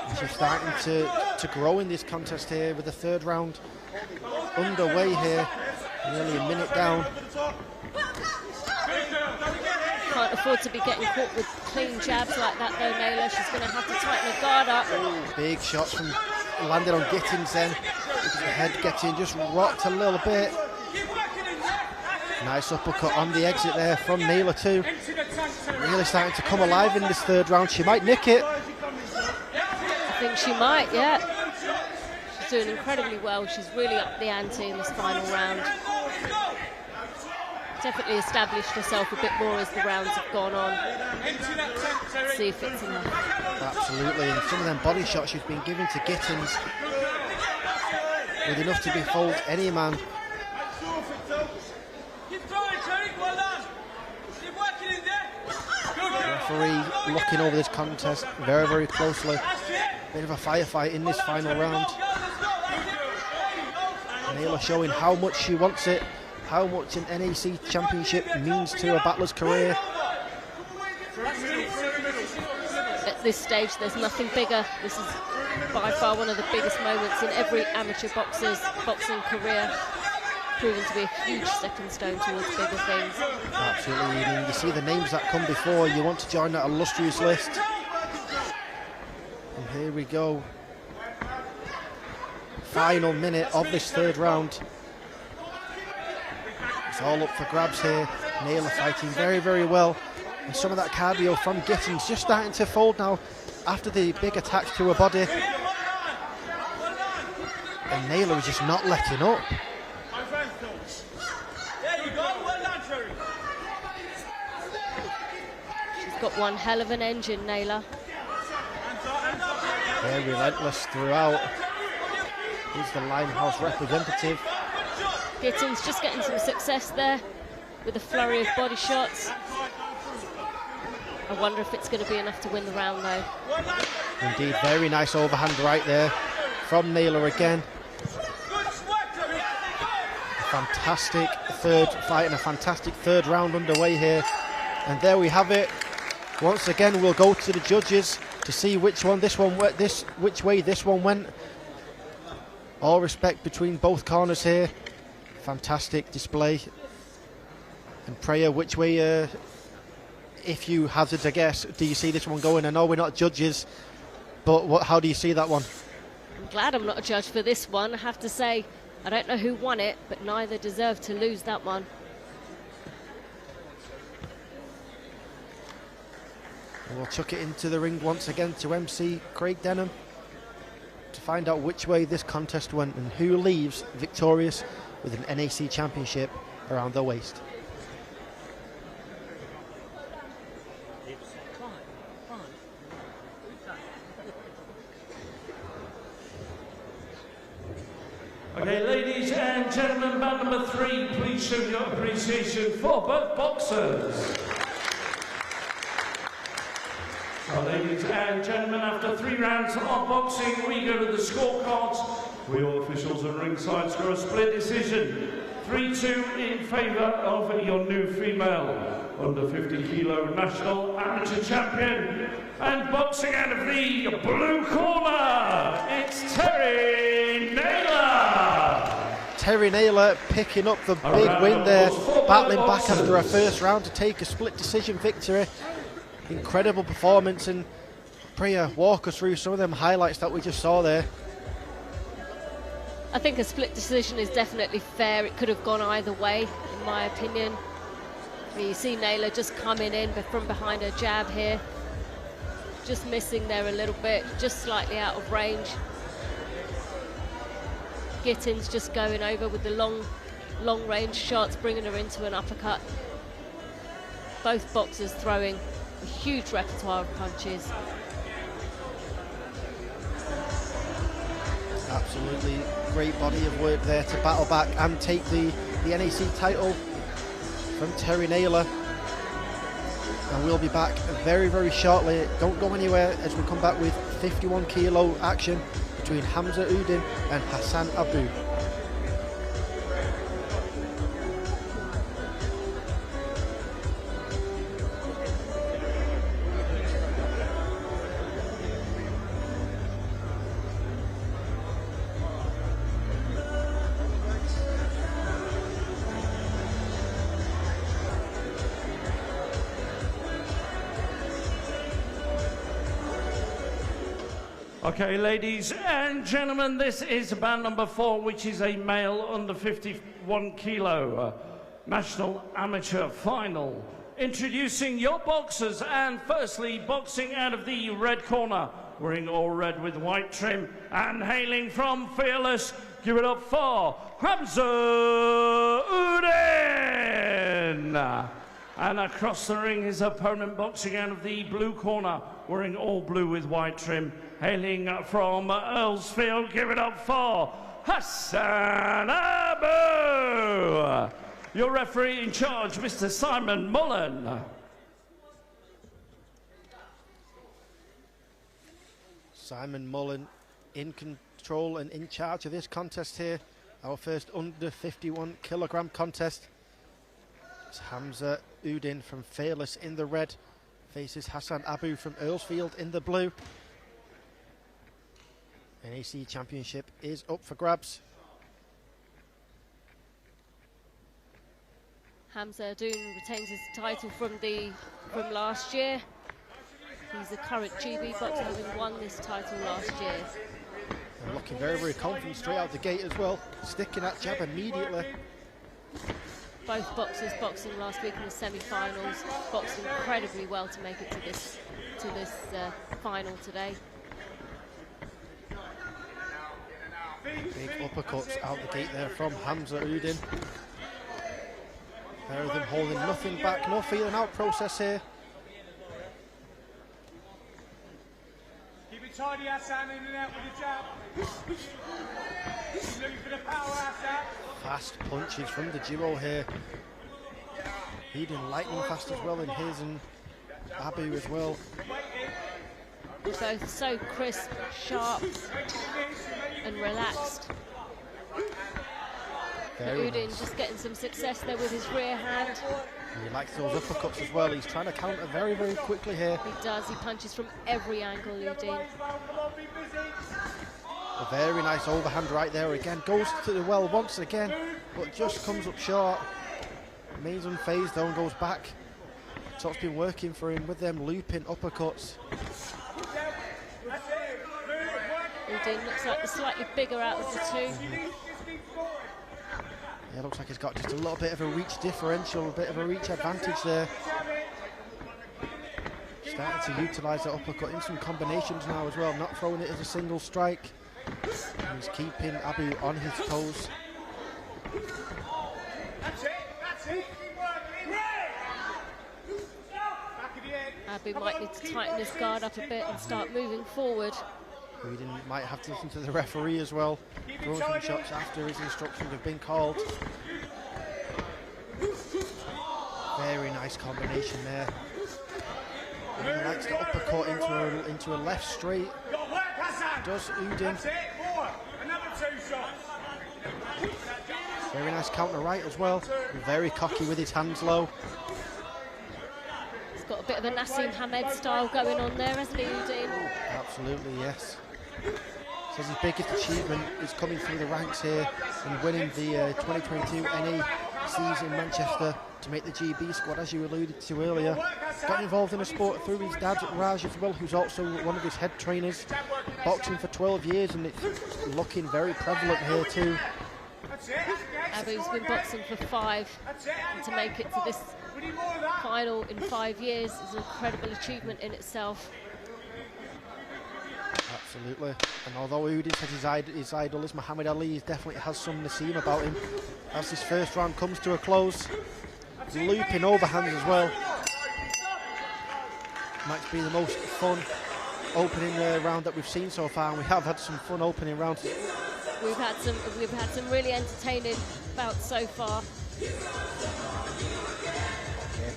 And she's starting to grow in this contest here with the third round underway here. Nearly a minute down. afford to be getting caught with clean jabs like that though, Naylor. She's going to have to tighten her guard up. Big shots from landed on Gittins then. The head getting just rocked a little bit. Nice uppercut on the exit there from Naylor too. Really starting to come alive in this third round. She might nick it. I think she might, yeah. She's doing incredibly well. She's really up the ante in this final round. Definitely established herself a bit more as the rounds have gone on. Let's see if it's enough. Absolutely, and some of them body shots she's been giving to Gittins with enough to befold any man. Referee looking over this contest very, very closely. Bit of a firefight in this final round. Naylor showing how much she wants it, how much an NAC championship means to a battler's career. At this stage, there's nothing bigger. This is by far one of the biggest moments in every amateur boxer's boxing career. Proven to be a huge stepping stone towards bigger things. Absolutely, I mean, you see the names that come before, you want to join that illustrious list. And here we go. Final minute of this third round. It's all up for grabs here. Naylor fighting very, very well. And some of that cardio from Gittins just starting to fold now after the big attacks to her body. And Naylor is just not letting up. Got one hell of an engine, Naylor. Yeah, relentless throughout. He's the Limehouse representative. Gittins just getting some success there with a flurry of body shots. I wonder if it's going to be enough to win the round though. Indeed, very nice overhand right there from Naylor again. A fantastic third fight and a fantastic third round underway here. And there we have it. Once again, we'll go to the judges to see which way this one went. All respect between both corners here. Fantastic display. And Priya, which way, if you hazard a guess, do you see this one going? I know we're not judges, but how do you see that one? I'm glad I'm not a judge for this one. I have to say, I don't know who won it, but neither deserved to lose that one. We'll chuck it into the ring once again to MC Craig Denham to find out which way this contest went and who leaves victorious with an NAC championship around their waist. Okay, ladies and gentlemen, bout number 3, please show your appreciation for both boxers. Well, ladies and gentlemen, after 3 rounds of boxing, we go to the scorecards. We all officials and ringside score a split decision. 3-2 in favour of your new female under 50 kilo national amateur champion. And boxing out of the blue corner, it's Terri Naylor. Terri Naylor picking up the big win there, battling back after her first round to take a split decision victory. Incredible performance, and Priya, walk us through some of them highlights that we just saw there. I think a split decision is definitely fair. It could have gone either way, in my opinion. You see Naylor just coming in from behind her jab here. Just missing there a little bit, just slightly out of range. Gittins just going over with the long range shots, bringing her into an uppercut. Both boxers throwing a huge repertoire of punches. Absolutely great body of work there to battle back and take the NAC title from Terri Naylor. And we'll be back very, very shortly. Don't go anywhere as we come back with 51 kilo action between Hamza Uddin and Hassan Abu. Okay, ladies and gentlemen, this is bout number 4, which is a male under 51 kilo national amateur final. Introducing your boxers, and firstly, boxing out of the red corner, wearing all red with white trim, and hailing from Fearless, give it up for Hamza Uddin. And across the ring, his opponent boxing out of the blue corner, wearing all blue with white trim, hailing from Earlsfield, give it up for Hassan Abu. Your referee in charge, Mr. Simon Mullen. Simon Mullen in control and in charge of this contest here. Our first under 51 kilogram contest. It's Hamza Uddin from Fearless in the red, faces Hassan Abu from Earlsfield in the blue. NAC Championship is up for grabs. Hamza Uddin retains his title from last year. He's the current GB boxer, having won this title last year. And looking very, very confident straight out the gate as well, sticking that jab immediately. Both boxers boxing last week in the semi-finals, boxed incredibly well to make it to this final today. Big uppercuts out the gate there from Hamza Uddin. Pair of them holding nothing back, no feeling out process here. Keep it tidy, Hassan, in and out with the jab. He's looking for the power, Hassan. Fast punches from the duo here. Uddin lightning fast as well in his, and Abu as well. They're both so crisp, sharp and relaxed. Uddin just getting some success there with his rear hand. And he likes those uppercuts as well. He's trying to counter very, very quickly here. He does, he punches from every angle, Uddin. A very nice overhand right there again. Goes to the well once again, but just comes up short. Remains unfazed though and goes back. So it's been working for him with them looping uppercuts. Uddin looks like the slightly bigger out of the two. Yeah, looks like he's got just a little bit of a reach differential, a bit of a reach advantage there. Starting to utilise that uppercut in some combinations now as well, not throwing it as a single strike. And he's keeping Abu on his toes. That's it. Abu might need to tighten his guard up a bit and start moving forward. Uddin might have to listen to the referee as well. Throw some shots after his instructions have been called. Very nice combination there. And he likes to uppercut into a left straight. Does Uddin. Another 2 shots. Very nice counter right as well. Very cocky with his hands low. He's got a bit of a Nassim Hamed style going on there, hasn't he, Uddin? Absolutely, yes. Says his biggest achievement is coming through the ranks here and winning the 2022 NACs in Manchester to make the GB squad, as you alluded to earlier. Got involved in the sport through his dad, Raj, as well, who's also one of his head trainers. Boxing for 12 years, and it's looking very prevalent here too. Abu's been boxing for 5, and to make it to this final in 5 years is an incredible achievement in itself. Absolutely. And although Uddin said his idol is Muhammad Ali, he definitely has some Nassim about him. As this first round comes to a close, looping overhands as well. Might be the most fun opening round that we've seen so far, and we have had some fun opening rounds. We've had some really entertaining bouts so far. Yeah,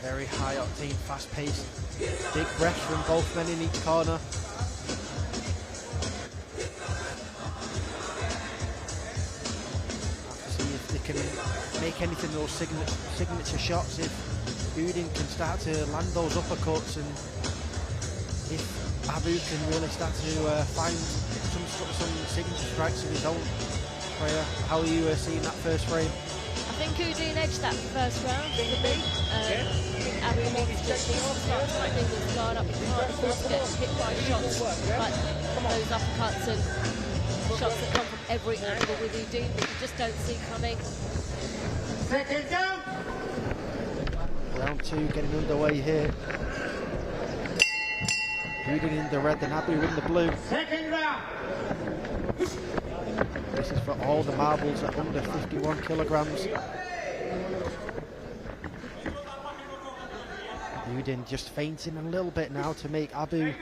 very high octane, fast paced. Big breaths from both men in each corner. Can make anything of those signature shots if Uddin can start to land those uppercuts, and if Abu can really start to find some signature strikes of his own. Rhea, how are you seeing that first frame? think Uddin edged that first round for me. I think Abby needs to start tightening his guard up. He can't afford to get hit by shots like those uppercuts and shots that come from every angle with Uddin that you just don't see coming. Second down. Round 2 getting underway here. Uddin in the red and Abu in the blue. Second round. This is for all the marbles at under 51 kilograms. Uddin just fainting a little bit now to make Abu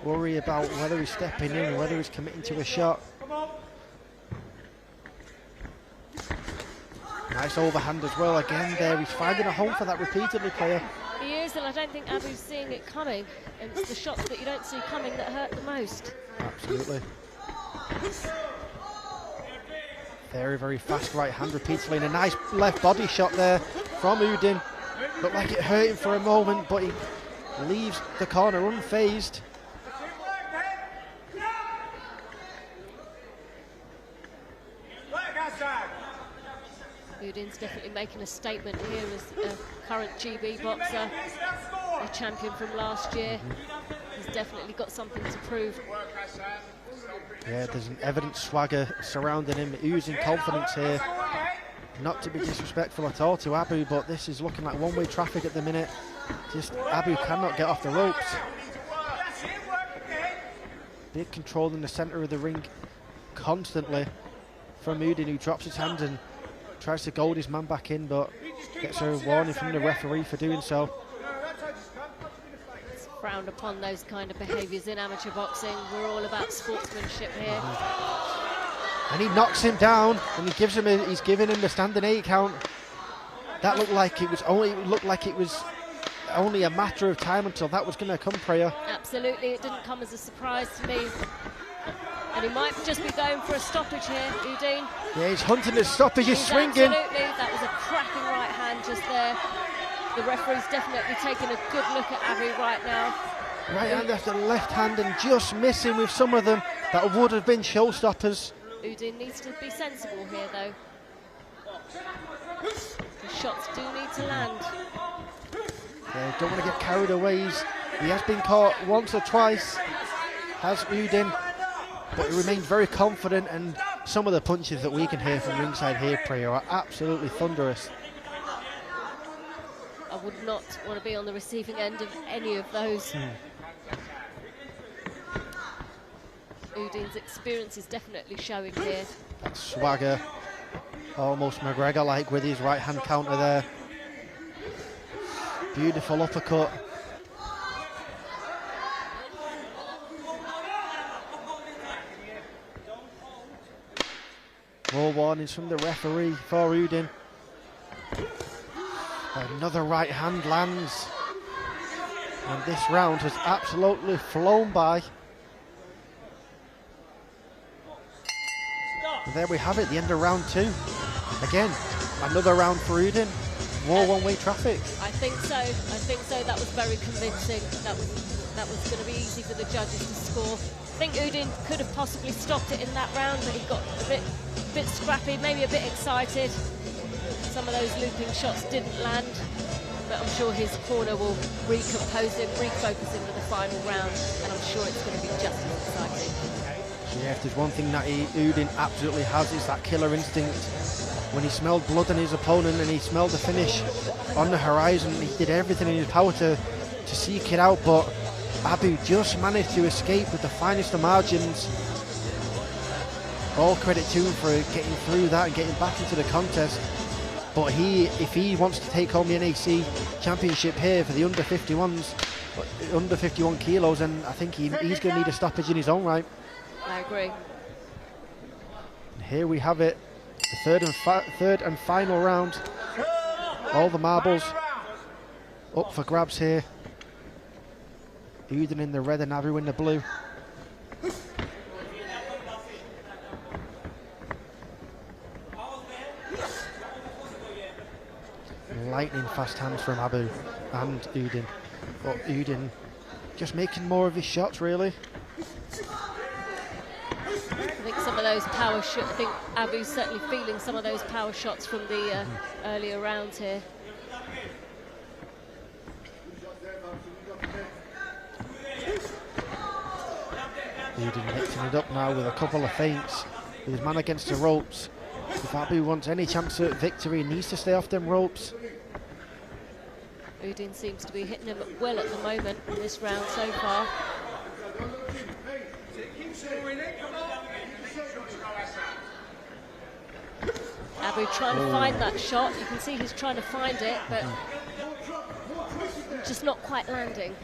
worry about whether he's stepping in or whether he's committing to a shot. Nice overhand as well again there. He's finding a home for that repeatedly, player. He is, and I don't think Abu's seeing it coming. And it's the shots that you don't see coming that hurt the most. Absolutely. Very, very fast right hand repeatedly, and a nice left body shot there from Uddin. Looked like it hurt him for a moment, but he leaves the corner unfazed. Uddin's definitely making a statement here as a current GB boxer, a champion from last year. He's definitely got something to prove. Yeah, there's an evident swagger surrounding him, oozing confidence here. Not to be disrespectful at all to Abu, but this is looking like one-way traffic at the minute. Just Abu cannot get off the ropes. Big control in the centre of the ring constantly from Uddin, who drops his hand and tries to goad his man back in, but gets a warning from the referee for doing so. It's frowned upon, those kind of behaviours in amateur boxing. We're all about sportsmanship here. And he knocks him down, and he gives him he's giving him the standing 8 count. That looked like it was only a matter of time until that was going to come, Priya. Absolutely, it didn't come as a surprise to me. And he might just be going for a stoppage here, Uddin. Yeah, he's hunting his stoppage, he's swinging. Absolutely, that was a cracking right hand just there. The referee's definitely taking a good look at Abu right now. Right hand after left hand and just missing with some of them that would have been showstoppers. Uddin needs to be sensible here though. The shots do need to land. Yeah, don't want to get carried away. He has been caught once or twice, has Uddin. But he remains very confident, and some of the punches that we can hear from ringside here, Priya, are absolutely thunderous. I would not want to be on the receiving end of any of those. Uddin's experience is definitely showing here. That swagger, almost McGregor-like with his right-hand counter there. Beautiful uppercut. More warnings from the referee for Uddin. Another right hand lands. And this round has absolutely flown by. And there we have it, the end of round 2. Again, another round for Uddin. More one-way traffic. I think so. That was very convincing. That was going to be easy for the judges to score. I think Uddin could have possibly stopped it in that round, but he got a bit scrappy, maybe a bit excited. Some of those looping shots didn't land, but I'm sure his corner will recompose him, refocus him for the final round, and I'm sure it's going to be just as exciting. Yeah, if there's one thing that Uddin absolutely has, is that killer instinct. When he smelled blood on his opponent and he smelled the finish on the horizon, he did everything in his power to seek it out, but Abu just managed to escape with the finest of margins. All credit to him for getting through that and getting back into the contest. But if he wants to take home the NAC championship here for the under 51s, under 51 kilos, then I think he's going to need a stoppage in his own right. I agree. And here we have it, the third and final round. All the marbles up for grabs here. Uddin in the red and Abu in the blue. Lightning fast hands from Abu and Uddin. But Uddin just making more of his shots, really. I think some of of those power shots. I think Abu's certainly feeling some of those power shots from the earlier rounds here. Uddin mixing it up now with a couple of feints. With his man against the ropes. If Abu wants any chance at victory, he needs to stay off them ropes. Uddin seems to be hitting him well at the moment in this round so far. Abu trying to find that shot. You can see he's trying to find it, but just not quite landing.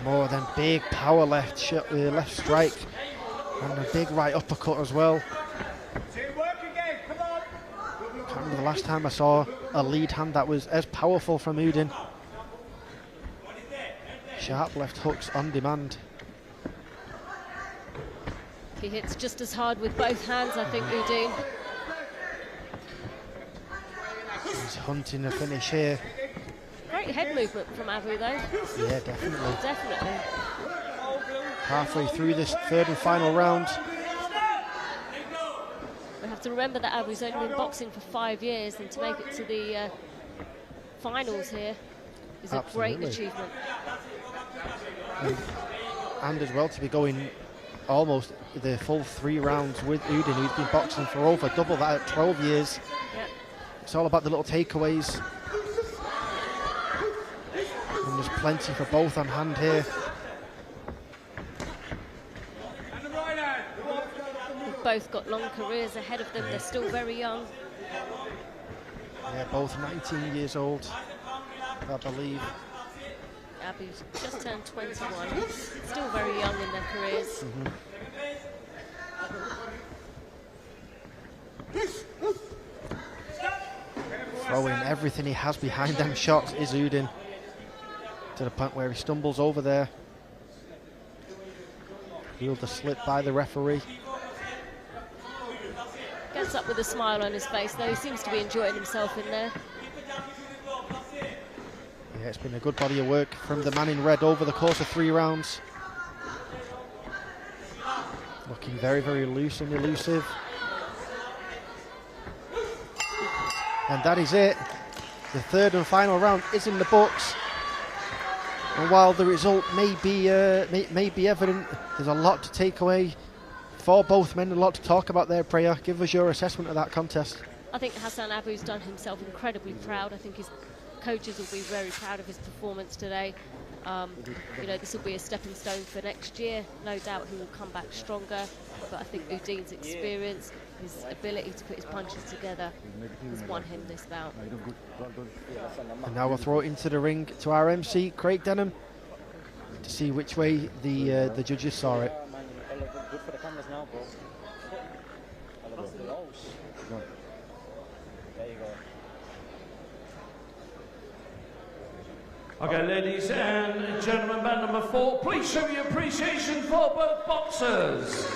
More than big power left strike, and a big right uppercut as well. Can't remember the last time I saw a lead hand that was as powerful from Uddin. Sharp left hooks on demand. He hits just as hard with both hands, I think, Uddin. He's hunting a finish here. Great head movement from Abu, though. Yeah, definitely. Definitely. Halfway through this third and final round. We have to remember that Abu's only been boxing for 5 years, and to make it to the finals here is a great achievement. And as well, to be going almost the full 3 rounds with Uddin, who's been boxing for over double that at 12 years. Yep. It's all about the little takeaways. And there's plenty for both on hand here. They've both got long careers ahead of them. They're still very young. Yeah, both 19 years old, I believe. Abu's just turned 21. Still very young in their careers. Throwing everything he has behind them shots is Uddin, to the point where he stumbles over there. Healed a slip by the referee. Gets up with a smile on his face, though. He seems to be enjoying himself in there. Yeah, it's been a good body of work from the man in red over the course of 3 rounds. Looking very, very loose and elusive. And that is it. The third and final round is in the books. And while the result may be evident, there's a lot to take away for both men, a lot to talk about there. Priya, give us your assessment of that contest. I think Hassan Abu's done himself incredibly proud. I think his coaches will be very proud of his performance today. You know, this will be a stepping stone for next year. No doubt he will come back stronger, but I think Uddin's experience, his ability to put his punches together has won him this bout. And now we'll throw it into the ring to our MC, Craig Denham, to see which way the judges saw it. Okay, ladies and gentlemen, bout number 4, please show your appreciation for both boxers.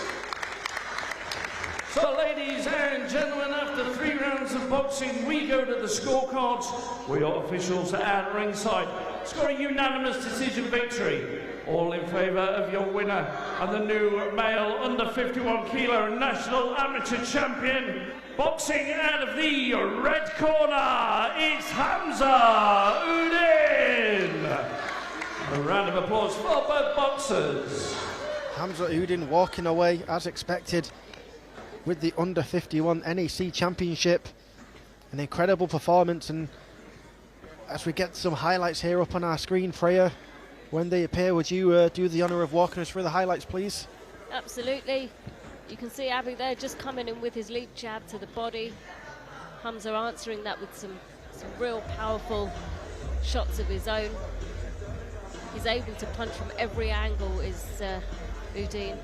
So, ladies and gentlemen, after 3 rounds of boxing, we go to the scorecards. We got officials at ringside, scoring unanimous decision victory. All in favour of your winner and the new male under 51 kilo national amateur champion. Boxing out of the red corner, it's Hamza Uddin. A round of applause for both boxers. Hamza Uddin walking away as expected with the under 51 NAC championship. An incredible performance, and as we get some highlights here up on our screen, Freya, when they appear, would you do the honour of walking us through the highlights, please? Absolutely. You can see Abu there just coming in with his lead jab to the body. Hamza answering that with some real powerful shots of his own. He's able to punch from every angle, is Uddin.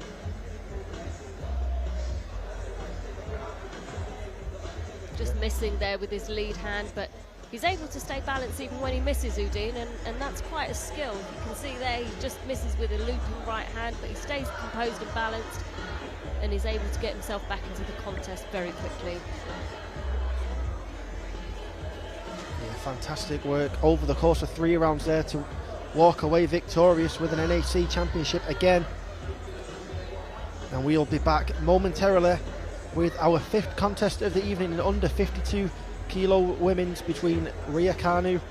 Just missing there with his lead hand, but he's able to stay balanced even when he misses Uddin, and that's quite a skill. You can see there he just misses with a looping right hand, but he stays composed and balanced, and he's able to get himself back into the contest very quickly. Yeah, fantastic work over the course of 3 rounds there to walk away victorious with an NAC championship again. Now and we'll be back momentarily with our 5th contest of the evening in under 52 kilo women's between Rhea Kanu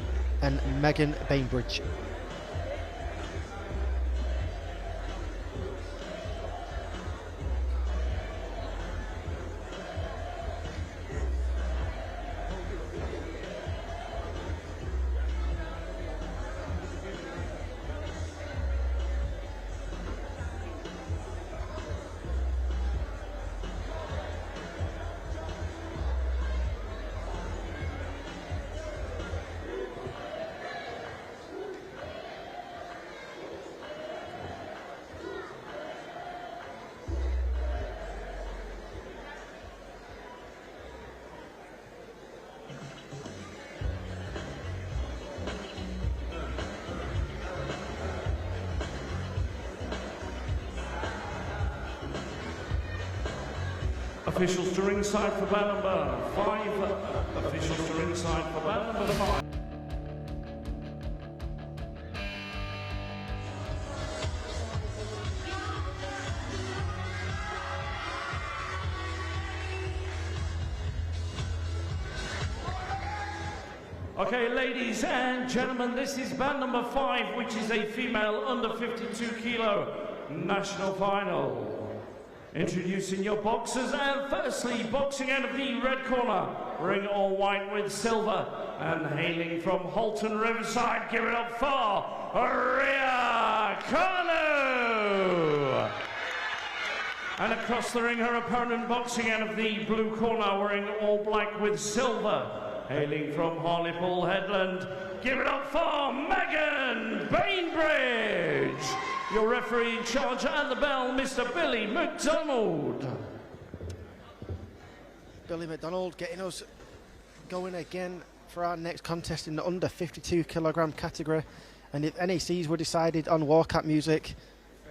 and Megan Bainbridge. Officials to ringside for bout number 5. Officials to ringside for bout number 5. Okay, ladies and gentlemen, this is bout number 5, which is a female under 52 kilo national final. Introducing your boxers, and firstly, boxing out of the red corner, ring all white with silver, and hailing from Halton, Riverside, give it up for Rhea Kanu! And across the ring, her opponent boxing out of the blue corner, wearing all black with silver, hailing from Hartlepool, Headland, give it up for Megan Bainbridge! Your referee in charge at the bell, Mr. Billy McDonald. Billy McDonald getting us going again for our next contest in the under 52 kilogram category. And if NACs were decided on walkout music,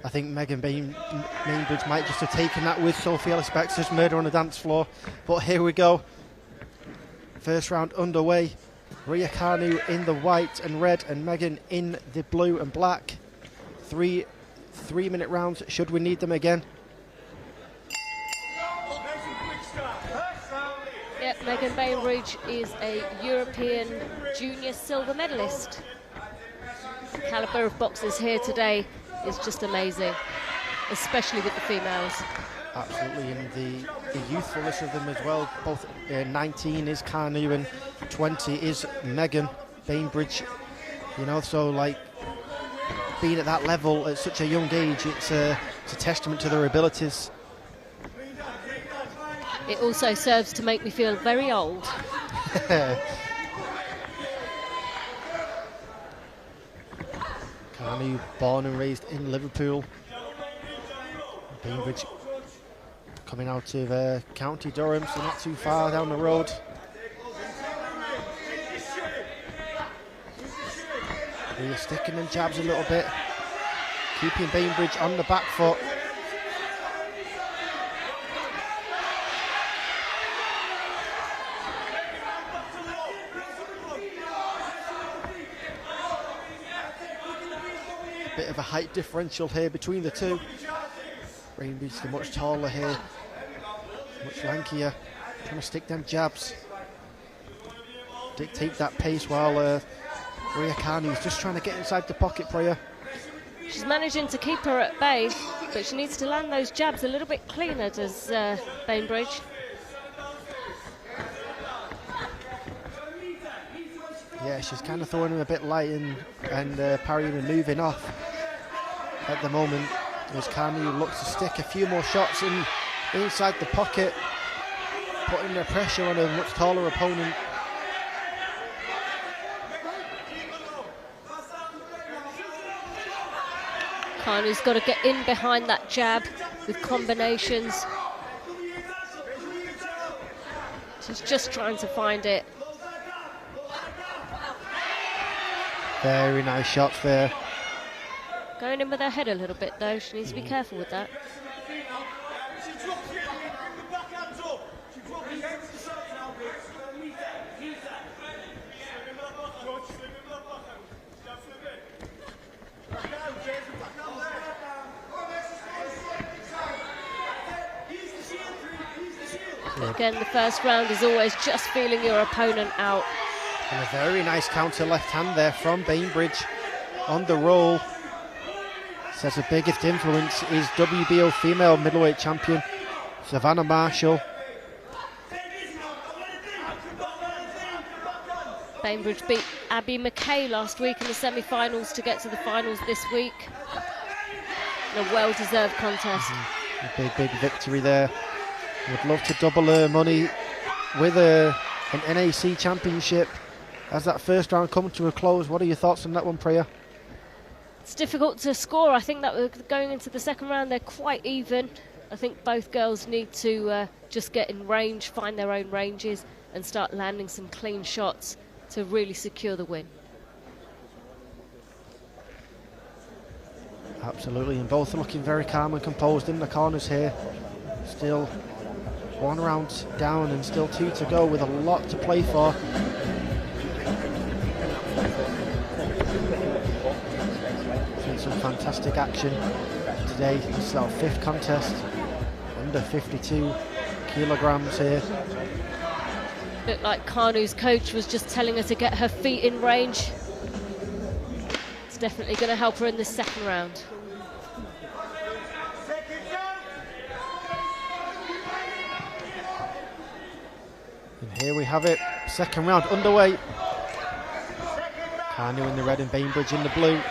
I think Megan Bainbridge might just have taken that with Sophie Ellis-Bextor's Murder on the Dance Floor. But here we go. First round underway. Rhea Kanu in the white and red, and Megan in the blue and black. 3 3-minute rounds should we need them again. Yep, Megan Bainbridge is a European junior silver medalist. The calibre of boxers here today is just amazing, especially with the females. Absolutely, and the youthfulness of them as well. Both 19 is Kanu and 20 is Megan Bainbridge. You know, so like being at that level at such a young age, it's a testament to their abilities. It also serves to make me feel very old. Kanu, born and raised in Liverpool. Bainbridge coming out of County Durham, so not too far down the road. Rhea sticking them jabs a little bit, keeping Bainbridge on the back foot. A bit of a height differential here between the two. Bainbridge is much taller here, much lankier, trying to stick them jabs, dictate that pace, while Rhea Kanu is just trying to get inside the pocket for you. She's managing to keep her at bay, but she needs to land those jabs a little bit cleaner, does Bainbridge. Yeah, she's kind of throwing him a bit light and parrying and moving off at the moment, as Kanu looks to stick a few more shots inside the pocket, putting the pressure on a much taller opponent. Kanu's got to get in behind that jab with combinations. She's just trying to find it. Very nice shots there. Going in with her head a little bit though, she needs to be careful with that. Again, the first round is always just feeling your opponent out. And a very nice counter left hand there from Bainbridge on the roll. Says the biggest influence is WBO female middleweight champion Savannah Marshall. Bainbridge beat Abby McKay last week in the semi-finals to get to the finals this week. A well-deserved contest. A big victory there. Would love to double her money with an NAC championship. As that first round comes to a close, what are your thoughts on that one, Priya? It's difficult to score. I think that we're going into the second round, they're quite even. I think both girls need to just get in range, find their own ranges, and start landing some clean shots to really secure the win. Absolutely, and both are looking very calm and composed in the corners here. Still one round down and still 2 to go with a lot to play for. Seen some fantastic action today. This is our 5th contest, under 52 kilograms here. Looked like Kanu's coach was just telling her to get her feet in range. It's definitely going to help her in the second round. And here we have it, second round underway. Kanu in the red and Bainbridge in the blue.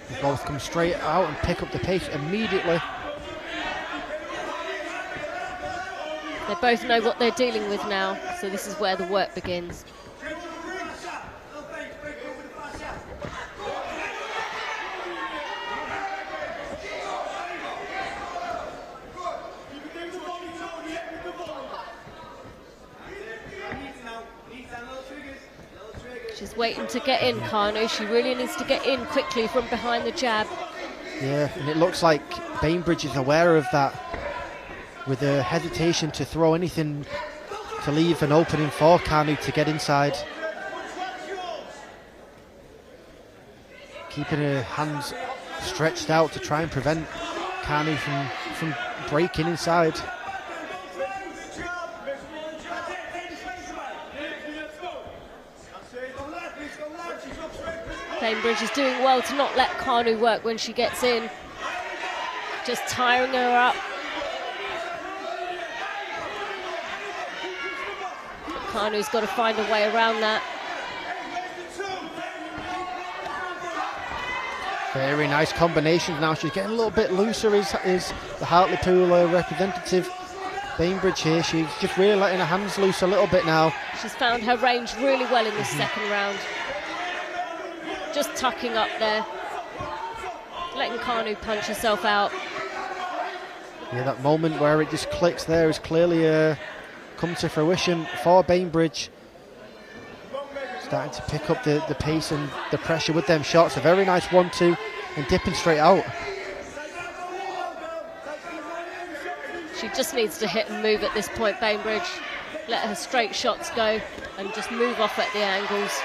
They both come straight out and pick up the pace immediately. They both know what they're dealing with now, so this is where the work begins. She's waiting to get in, Kanu. She really needs to get in quickly from behind the jab. Yeah, and it looks like Bainbridge is aware of that, with a hesitation to throw anything to leave an opening for Kanu to get inside. Keeping her hands stretched out to try and prevent Kanu from breaking inside. Bainbridge is doing well to not let Kanu work when she gets in. Just tiring her up. Kanu's got to find a way around that. Very nice combinations now. She's getting a little bit looser, is the Hartlepool representative. Bainbridge here, she's just really letting her hands loose a little bit now. She's found her range really well in this second round. Just tucking up there. Letting Kanu punch herself out. Yeah, that moment where it just clicks there is clearly come to fruition for Bainbridge. Starting to pick up the pace and the pressure with them shots. A very nice 1-2 and dipping straight out. She just needs to hit and move at this point, Bainbridge. Let her straight shots go and just move off at the angles.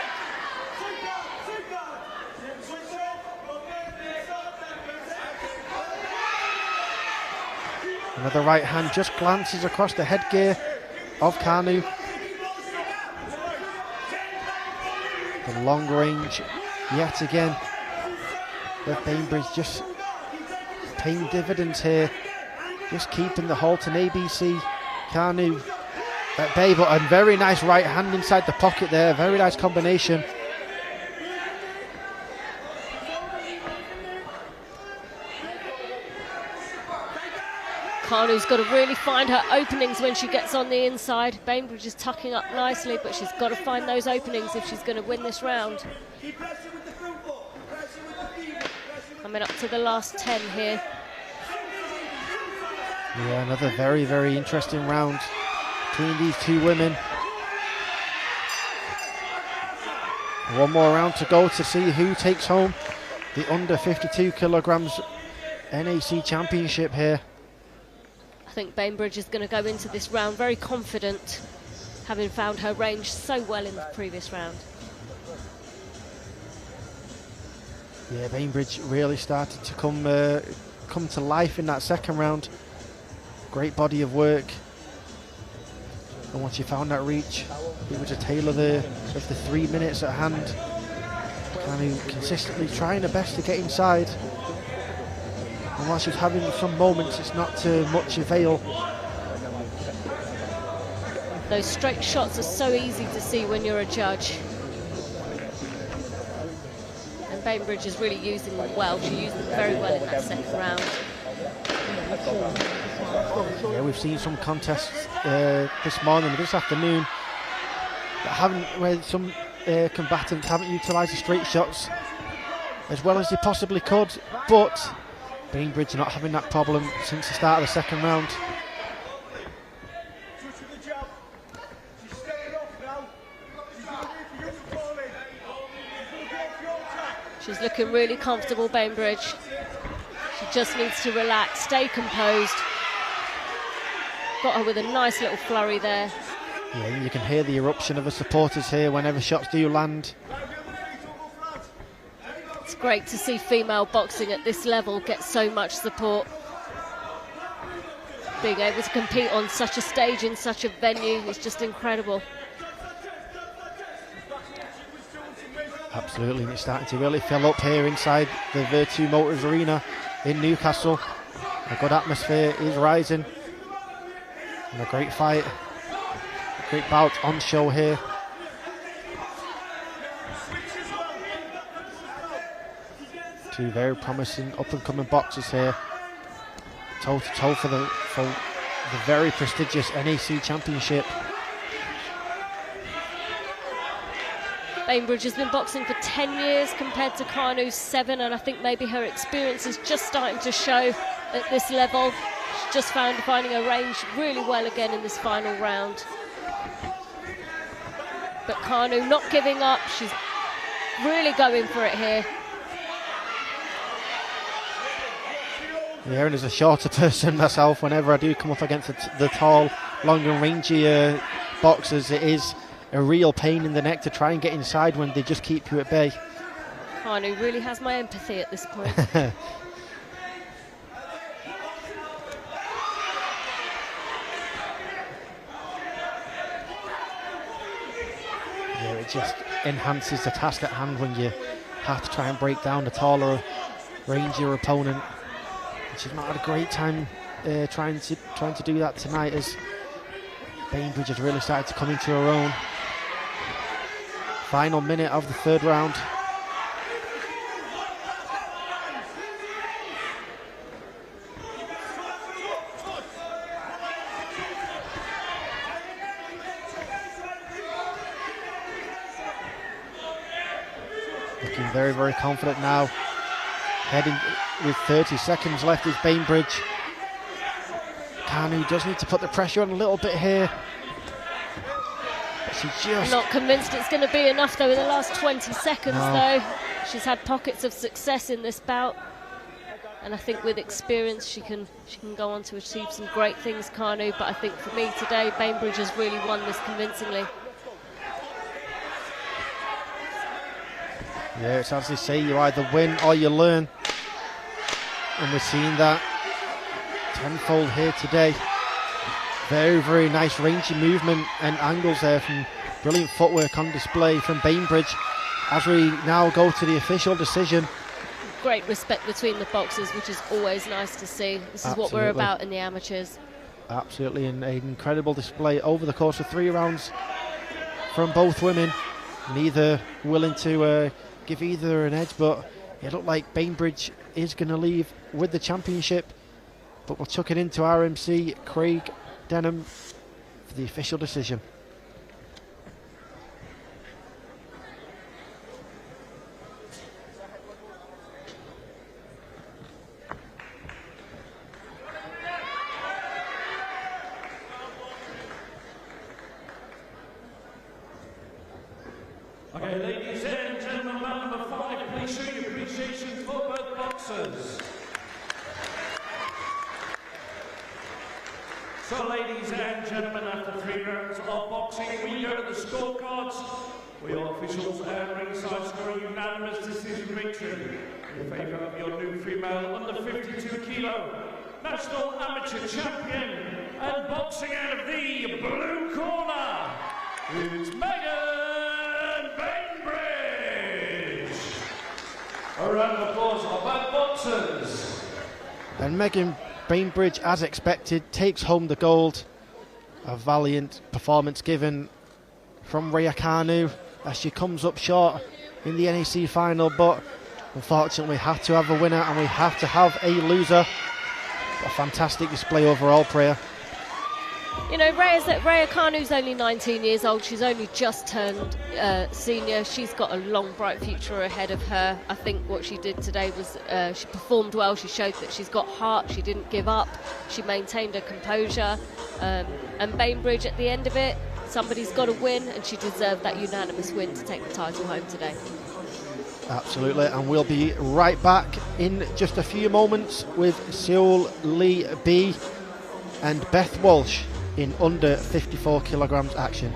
Another right hand just glances across the headgear of Kanu. The long range yet again. But Bainbridge just paying dividends here. Just keeping the Halton ABC. Kanu at bay, but a very nice right hand inside the pocket there. Very nice combination. Kanu's got to really find her openings when she gets on the inside. Bainbridge is tucking up nicely, but she's got to find those openings if she's going to win this round. Coming up to the last 10 here. Yeah, another very, very interesting round between these two women. One more round to go to see who takes home the under 52 kilograms NAC championship here. I think Bainbridge is going to go into this round very confident, having found her range so well in the previous round. Yeah, Bainbridge really started to come to life in that second round. Great body of work And once you found that reach, it was a Tayla there of the 3 minutes at hand. Kanu consistently trying her best to get inside. And while she's having some moments, it's not to much avail. Those straight shots are so easy to see when you're a judge. And Bainbridge is really using them well. She used them very well in that second round. Yeah, we've seen some contests this morning, this afternoon, where some combatants haven't utilised the straight shots as well as they possibly could, but Bainbridge not having that problem since the start of the second round. She's looking really comfortable, Bainbridge. She just needs to relax, stay composed. Got her with a nice little flurry there. Yeah, you can hear the eruption of the supporters here whenever shots do land. It's great to see female boxing at this level get so much support. Being able to compete on such a stage in such a venue is just incredible. Absolutely, and it's starting to really fill up here inside the Virtu Motors Arena in Newcastle. A good atmosphere is rising. And a great fight, a great bout on show here. Two very promising up-and-coming boxers here, toe-to-toe for the very prestigious NAC Championship. Bainbridge has been boxing for 10 years compared to Kanu's 7, and I think maybe her experience is just starting to show at this level. She's just finding her range really well again in this final round. But Kanu not giving up, she's really going for it here. Yeah, and as a shorter person myself, whenever I do come up against the tall, long and rangy boxers, it is a real pain in the neck to try and get inside when they just keep you at bay. Kanu really has my empathy at this point. Yeah, it just enhances the task at hand when you have to try and break down the taller, rangier opponent. She's not had a great time trying to do that tonight, as Bainbridge has really started to come into her own. Final minute of the third round. Looking very, very confident now. Heading with 30 seconds left is Bainbridge. Kanu does need to put the pressure on a little bit here. But she just... Not convinced it's going to be enough though in the last 20 seconds though. She's had pockets of success in this bout. And I think with experience she can go on to achieve some great things, Kanu. But I think for me today, Bainbridge has really won this convincingly. Yeah, it's as they say, you either win or you learn. And we're seeing that tenfold here today. Very, very nice rangy movement and angles there from brilliant footwork on display from Bainbridge. As we now go to the official decision. Great respect between the boxers, which is always nice to see. This is what we're about in the amateurs. Absolutely, and an incredible display over the course of 3 rounds from both women. Neither willing to give either an edge, but it looked like Bainbridge is going to leave with the championship. But we'll chuck it into RMC Craig Denham for the official decision. Okay, ladies and gentlemen, round number 5, please show your appreciation for both boxers. So, ladies and gentlemen, after 3 rounds of boxing, we go to the scorecards. We all officials and ringside score a unanimous decision victory in favour of your new female under 52 kilo national amateur champion, And boxing out of the blue corner, it's Megan Bainbridge. A round of applause for both boxers. And Megan Bainbridge, as expected, takes home the gold. A valiant performance given from Rhea Kanu as she comes up short in the NEC final, but unfortunately we have to have a winner and we have to have a loser. A fantastic display overall, Priya. You know, Rhea Kanu's only 19 years old. She's only just turned senior. She's got a long, bright future ahead of her. I think what she did today was she performed well. She showed that she's got heart. She didn't give up. She maintained her composure. And Bainbridge, at the end of it, somebody's got to win, and she deserved that unanimous win to take the title home today. Absolutely, and we'll be right back in just a few moments with Seul Lee B and Beth Walsh in under 54 kilograms action.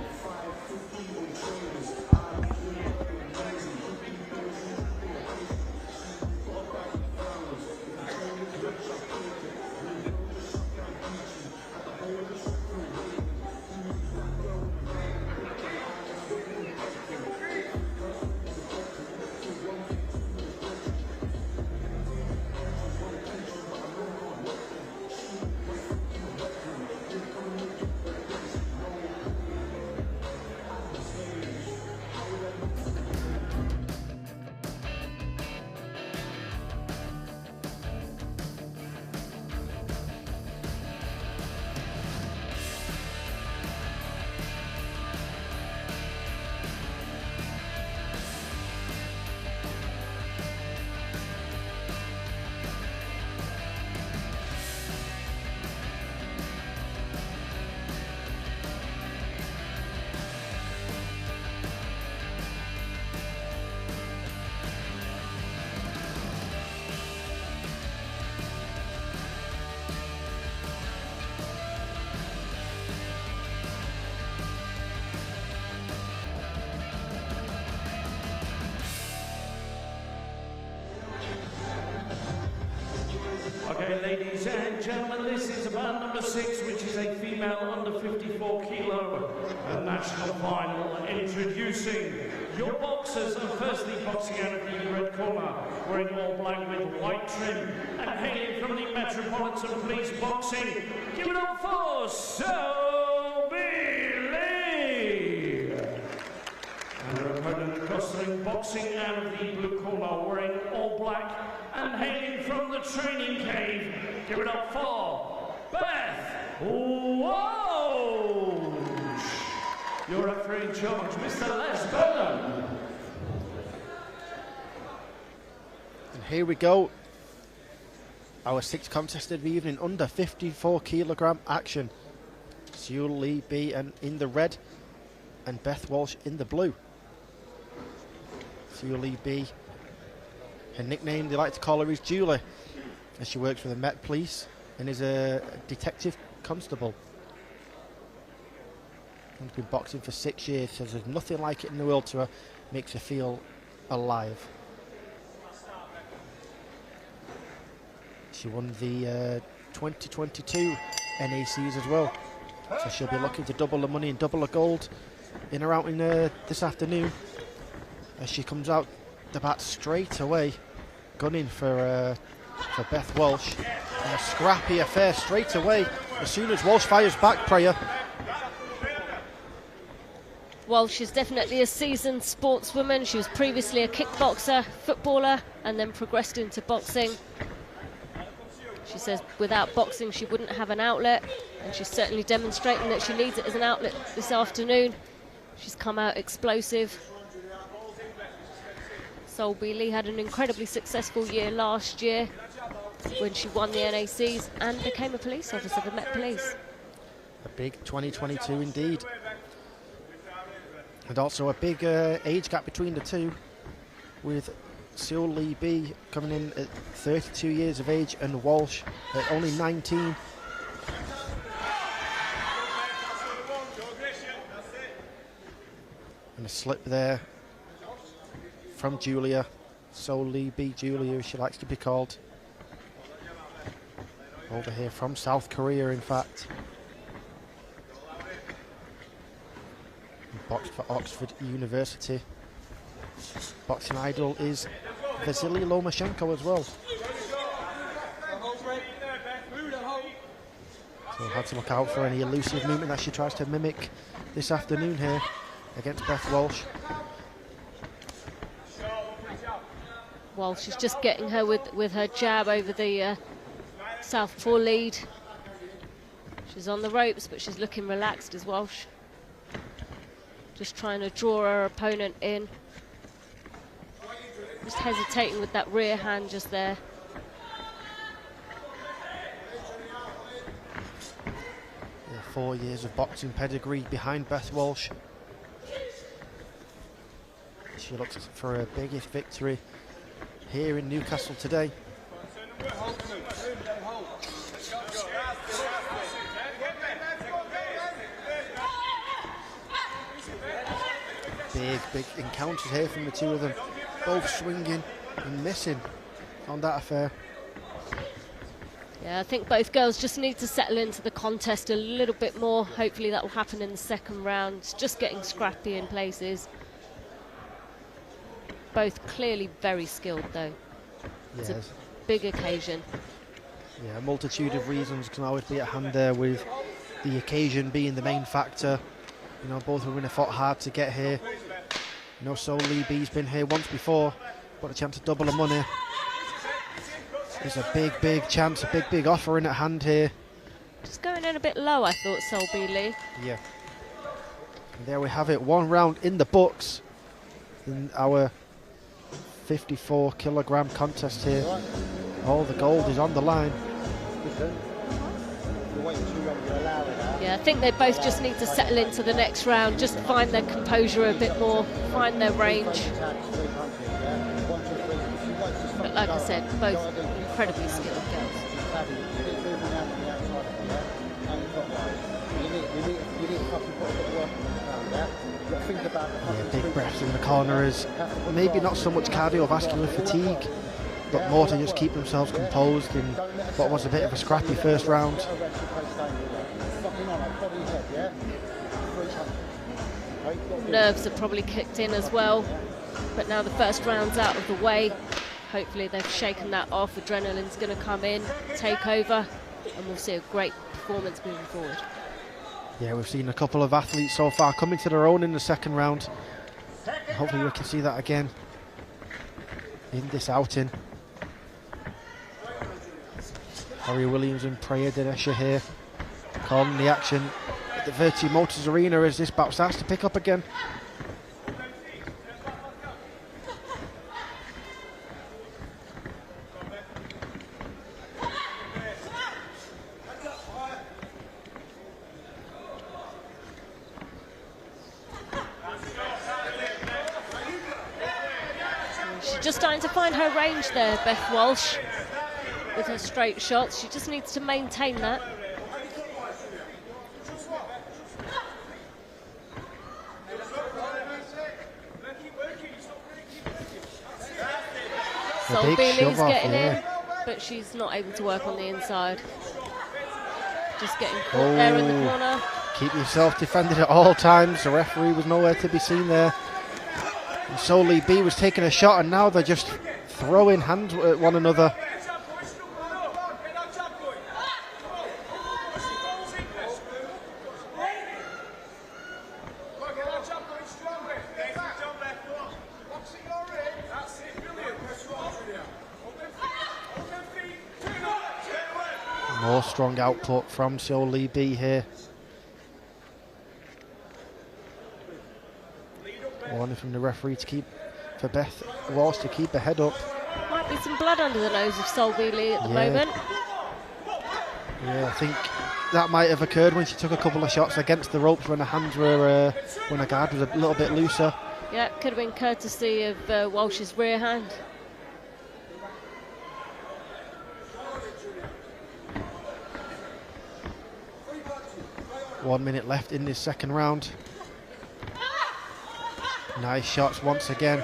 Okay, ladies and gentlemen, this is bout number 6, which is a female under 54 kilo national final. Introducing your boxers, and firstly boxing out of the red corner, wearing all black with white trim, and hailing from the Metropolitan Police Boxing, give it up for Seul. And her opponent across the ring, boxing out of the blue corner, wearing all black and hailing from the training cave. Give it up for Beth Walsh. Your referee in charge, Mr. Les Burnham. And here we go. Our 6th contest of the evening, under 54 kilogram action. Seul Lee B and in the red, and Beth Walsh in the blue. Seul Lee B, her nickname they like to call her is Julie, as she works for the Met Police and is a detective constable. She's been boxing for 6 years, so there's nothing like it in the world to her. Makes her feel alive. She won the 2022 NACs as well, so she'll be looking to double the money and double the gold in or out in this afternoon, as she comes out the bat straight away, gunning for Beth Walsh. And a scrappy affair straight away as soon as Walsh fires back, Priya. Walsh is definitely a seasoned sportswoman. She was previously a kickboxer, footballer, and then progressed into boxing. She says without boxing she wouldn't have an outlet, and she's certainly demonstrating that she needs it as an outlet this afternoon. She's come out explosive. Seul Lee had an incredibly successful year last year when she won the NACs and became a police officer for the Met Police. A big 2022 indeed. And also a big age gap between the two, with Seul Lee B coming in at 32 years of age and Walsh at only 19. And a slip there from Julia, Seul Lee B Julia, as she likes to be called. Over here from South Korea, in fact. Boxed for Oxford University. Boxing idol is Vasily Lomachenko as well. So we'll have to look out for any elusive movement that she tries to mimic this afternoon here against Beth Walsh. Walsh is just getting her with her jab over the southpaw lead. She's on the ropes, but she's looking relaxed as Walsh. Just trying to draw her opponent in. Just hesitating with that rear hand just there. Yeah, 4 years of boxing pedigree behind Beth Walsh. She looks for her biggest victory here in Newcastle today. Big encounters here from the two of them, both swinging and missing on that affair. Yeah, I think both girls just need to settle into the contest a little bit more. Hopefully that will happen in the second round. It's just getting scrappy in places. Both clearly very skilled though. It's a big occasion. Yeah, a multitude of reasons can always be at hand there, with the occasion being the main factor. You know, both women have fought hard to get here. You know, Seul Lee B's been here once before, got a chance to double the money. There's a big chance, a big offer in at hand here. Just going in a bit low, I thought, Seul B. Lee. Yeah. And there we have it, 1 round in the books in our 54 kilogram contest here. All the gold is on the line. Yeah, I think they both just need to settle into the next round, just find their composure a bit more, find their range. But like I said, both incredibly skilled girls. Yeah, big breaths in the corners. Maybe not so much cardiovascular fatigue, but more to just keep themselves composed in what was a bit of a scrappy first round. Nerves have probably kicked in as well, but now the first round's out of the way. Hopefully they've shaken that off. Adrenaline's going to come in, take over, and we'll see a great performance moving forward. Yeah, we've seen a couple of athletes so far coming to their own in the second round. And hopefully we can see that again in this outing. Harry Williams and Priya Dinesha here, calling the action at the Virtue Motors Arena as this bout starts to pick up again. She's just starting to find her range there, Beth Walsh, with her straight shots. She just needs to maintain that. Seul Beeley's getting in, but she's not able to work on the inside. Just getting caught there in the corner. Keep yourself defended at all times. The referee was nowhere to be seen there. And Seul Lee B was taking a shot, and now they're just throwing hands at one another. More strong output from Seul Lee B here. Warning from the referee to keep, for Beth Walsh to keep her head up. Might be some blood under the nose of Seul Lee at the moment. Yeah, I think that might have occurred when she took a couple of shots against the ropes when her hands were, when her guard was a little bit looser. Yeah, could have been courtesy of Walsh's rear hand. One minute left in this second round. Nice shots once again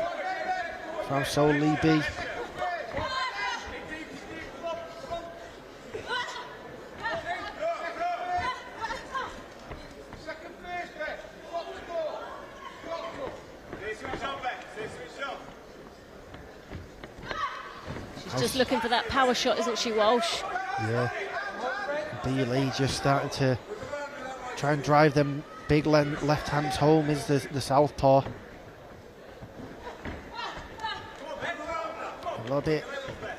from Seul Lee B. She's just looking for that power shot, isn't she, Walsh? Yeah. B. Lee just starting to try and drive them big left hands home is the southpaw. A little bit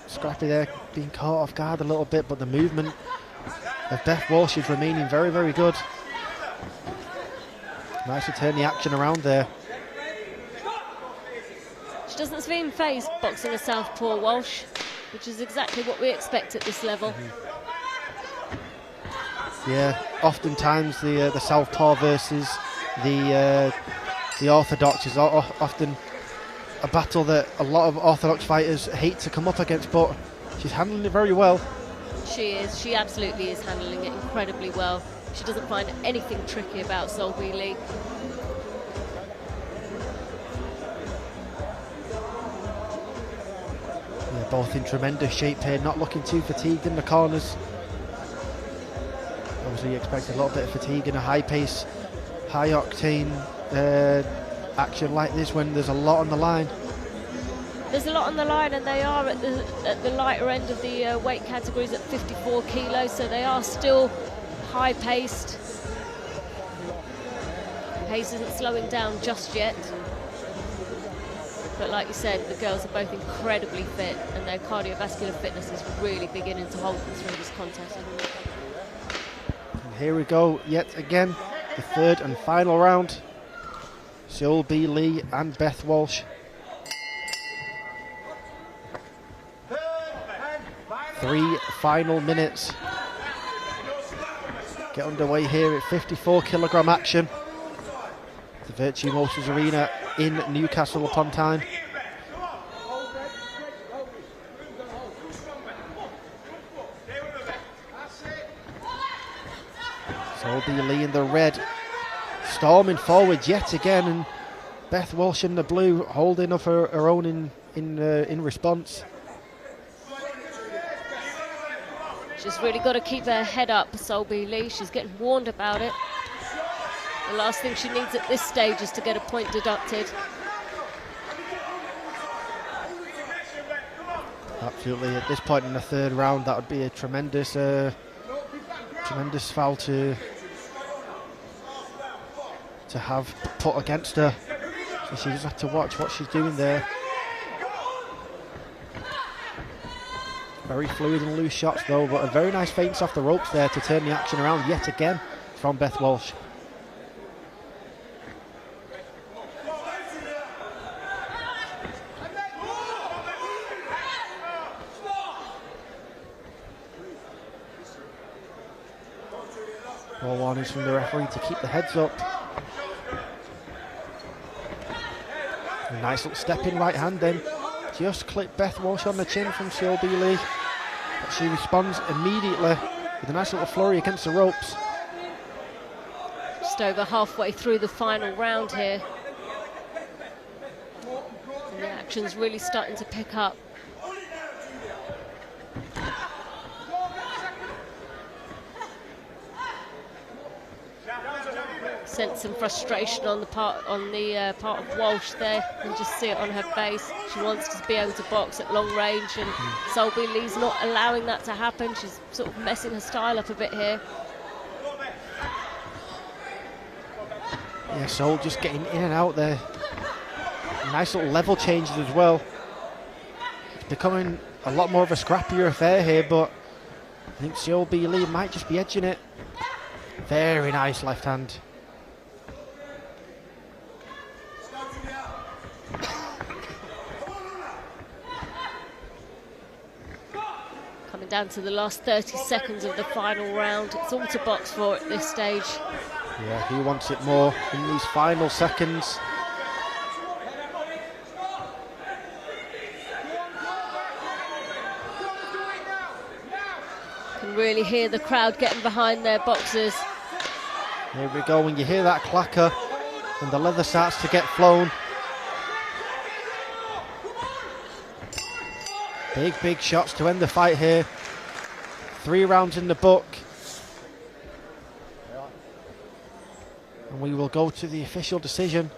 scrappy there, being caught off guard a little bit, but the movement of Beth Walsh is remaining very, very good. Nice to turn the action around there. She doesn't seem phased boxing a southpaw, Walsh, which is exactly what we expect at this level. Yeah, oftentimes the southpaw versus the orthodox is often a battle that a lot of orthodox fighters hate to come up against, but she's handling it very well. She is. She absolutely is handling it incredibly well. She doesn't find anything tricky about Seul Lee. Yeah, both in tremendous shape here, not looking too fatigued in the corners. Obviously you expect a little bit of fatigue in a high pace, high octane action like this when there's a lot on the line. There's a lot on the line, and they are at the lighter end of the weight categories at 54 kilos, so they are still high paced. Pace isn't slowing down just yet. But like you said, the girls are both incredibly fit, and their cardiovascular fitness is really beginning to hold them through this contest. And here we go, yet again, the third and final round. Seul B. Lee and Beth Walsh. 3 final minutes. Get underway here at 54 kilogram action. The Virtue Motors Arena in Newcastle upon Tyne. Seul B. Lee in the red, storming forward yet again, and Beth Walsh in the blue, holding up her own in response. She's really got to keep her head up, Seul B. Lee. She's getting warned about it. The last thing she needs at this stage is to get a point deducted. Absolutely, at this point in the third round, that would be a tremendous foul to have put against her. So she just has to watch what she's doing there. Very fluid and loose shots though, but a very nice feints off the ropes there to turn the action around yet again from Beth Walsh. More warnings from the referee to keep the heads up. A nice little step in right hand then. Just clipped Beth Walsh on the chin from Seul B. Lee. But she responds immediately with a nice little flurry against the ropes. Just over halfway through the final round here. And the action's really starting to pick up. Sense some frustration on the part of Walsh there. You can just see it on her face. She wants to be able to box at long range, and Seul B. Lee's not allowing that to happen. She's sort of messing her style up a bit here. Yeah, Seul just getting in and out there. Nice little level changes as well. It's becoming a lot more of a scrappier affair here, but I think Seul B. Lee might just be edging it. Very nice left hand. Coming down to the last 30 seconds of the final round. It's all to box for at this stage. Yeah, he wants it more in these final seconds. Can really hear the crowd getting behind their boxers. Here we go, when you hear that clacker and the leather starts to get flown. Big shots to end the fight here. 3 rounds in the book. And we will go to the official decision.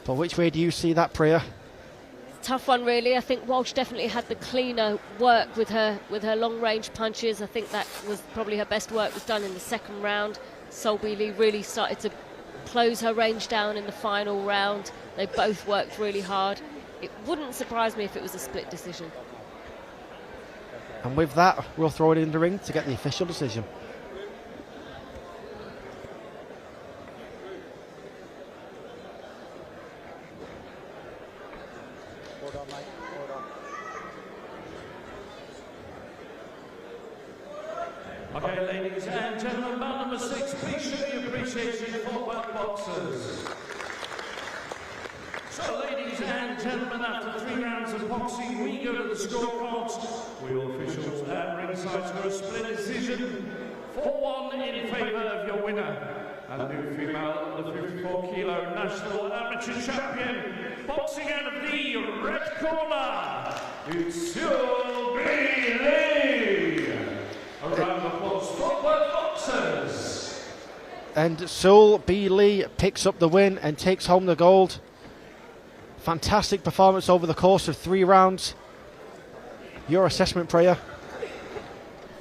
But which way do you see that, Priya? tough one, really. I think Walsh definitely had the cleaner work with her long range punches. I think that was probably her best work was done in the second round. Seul really started to close her range down in the final round. They both worked really hard. It wouldn't surprise me if it was a split decision. And with that, we'll throw it in the ring to get the official decision. Okay, ladies and gentlemen, bout number 6, please show your appreciation for both boxers. So, ladies and gentlemen, after 3 rounds of boxing, we go to the scorecards. We all officials at ringside for a split decision. 4-1 in favour of your winner, and new female, the 54-kilo national amateur champion, boxing out of the red corner, it's Seul. A round of applause for both boxers. And Seul B. Lee picks up the win and takes home the gold. Fantastic performance over the course of 3 rounds. Your assessment, Priya?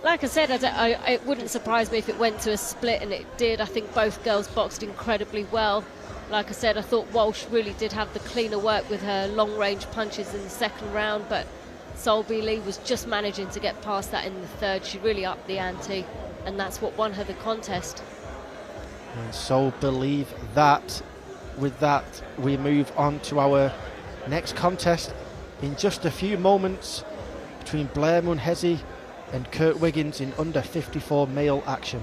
Like I said, it wouldn't surprise me if it went to a split, and it did. I think both girls boxed incredibly well. Like I said, I thought Walsh really did have the cleaner work with her long-range punches in the second round, but Seul B. Lee was just managing to get past that in the third. She really upped the ante, and that's what won her the contest. And so believe that. With that, we move on to our next contest in just a few moments between Blair Munhesi and Kurt Wiggins in under 54 male action.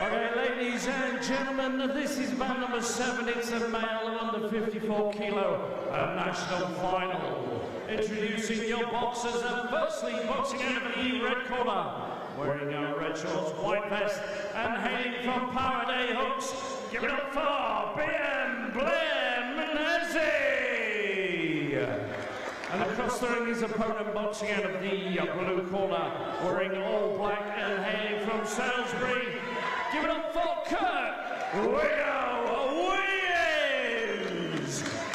Okay, ladies and gentlemen, this is bout number 7. It's a male under 54 kilo, a national final. Introducing your boxers, and firstly boxing out of the red corner, wearing a red shorts, white vest, and hailing from Powerday hooks. Give it up for BM Blair Munhesi. And across the ring, his opponent boxing out of the blue corner, wearing all black and hailing from Salisbury. Give it up for Kurt Wiggins.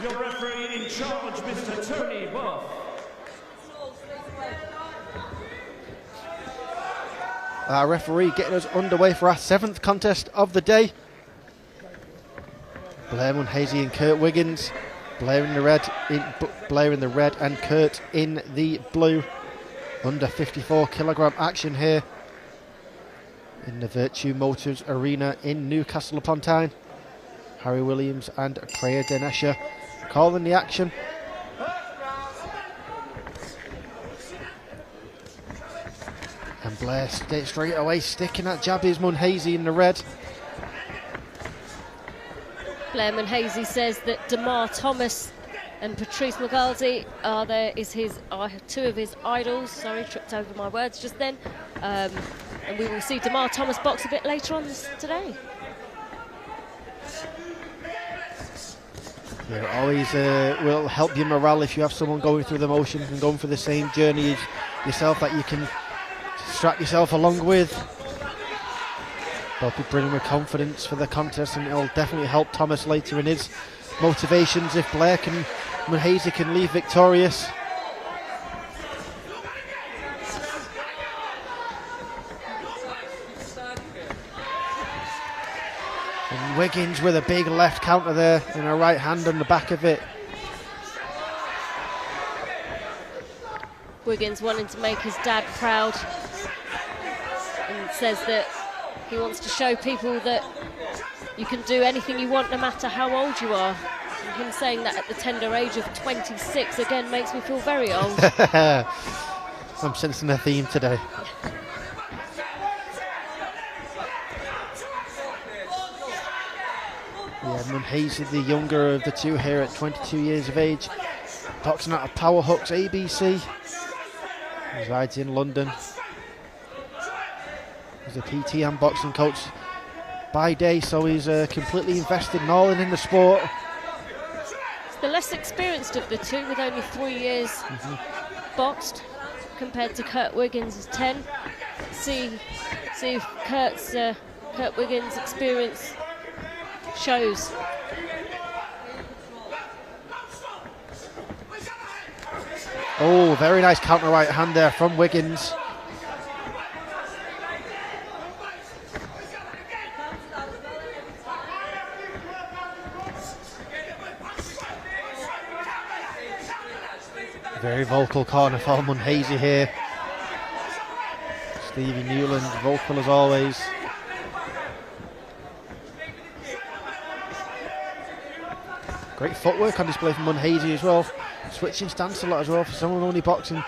Your referee in charge, Mr. Tony Buff. Our referee getting us underway for our 7th contest of the day. Blair Munhesi and Kurt Wiggins. Blair in the red and Kurt in the blue. Under 54 kilogram action here in the Virtue Motors Arena in Newcastle upon Tyne. Harry Williams and Priya Dinesha calling the action. And Blair straight away sticking at jabbies Munhesi in the red. Blair Munhesi says that Damar Thomas and Patrice McGaldy are two of his idols. Sorry, tripped over my words just then. And we will see Damar Thomas box a bit later on today. Yeah, it always will help your morale if you have someone going through the motions and going for the same journey as yourself that you can strap yourself along with. They'll be bringing with confidence for the contest, and it'll definitely help Thomas later in his motivations if Blair and Munhazy can leave victorious. And Wiggins with a big left counter there and a right hand on the back of it. Wiggins wanting to make his dad proud, and says that he wants to show people that you can do anything you want no matter how old you are. And him saying that at the tender age of 26 again makes me feel very old. I'm sensing a theme today. Yeah, Munhazy, the younger of the two here at 22 years of age, boxing out of Power Hooks ABC. Resides in London. He's a PT and boxing coach by day, so he's completely invested in all and in the sport. It's the less experienced of the two, with only 3 years boxed, compared to Kurt Wiggins' 10. See if Kurt Wiggins' experience shows. Oh, very nice counter right hand there from Wiggins. Very vocal corner for Munhazy here. Stevie Newland, vocal as always. Great footwork on display from Munhazy as well. Switching stance a lot as well for someone only boxing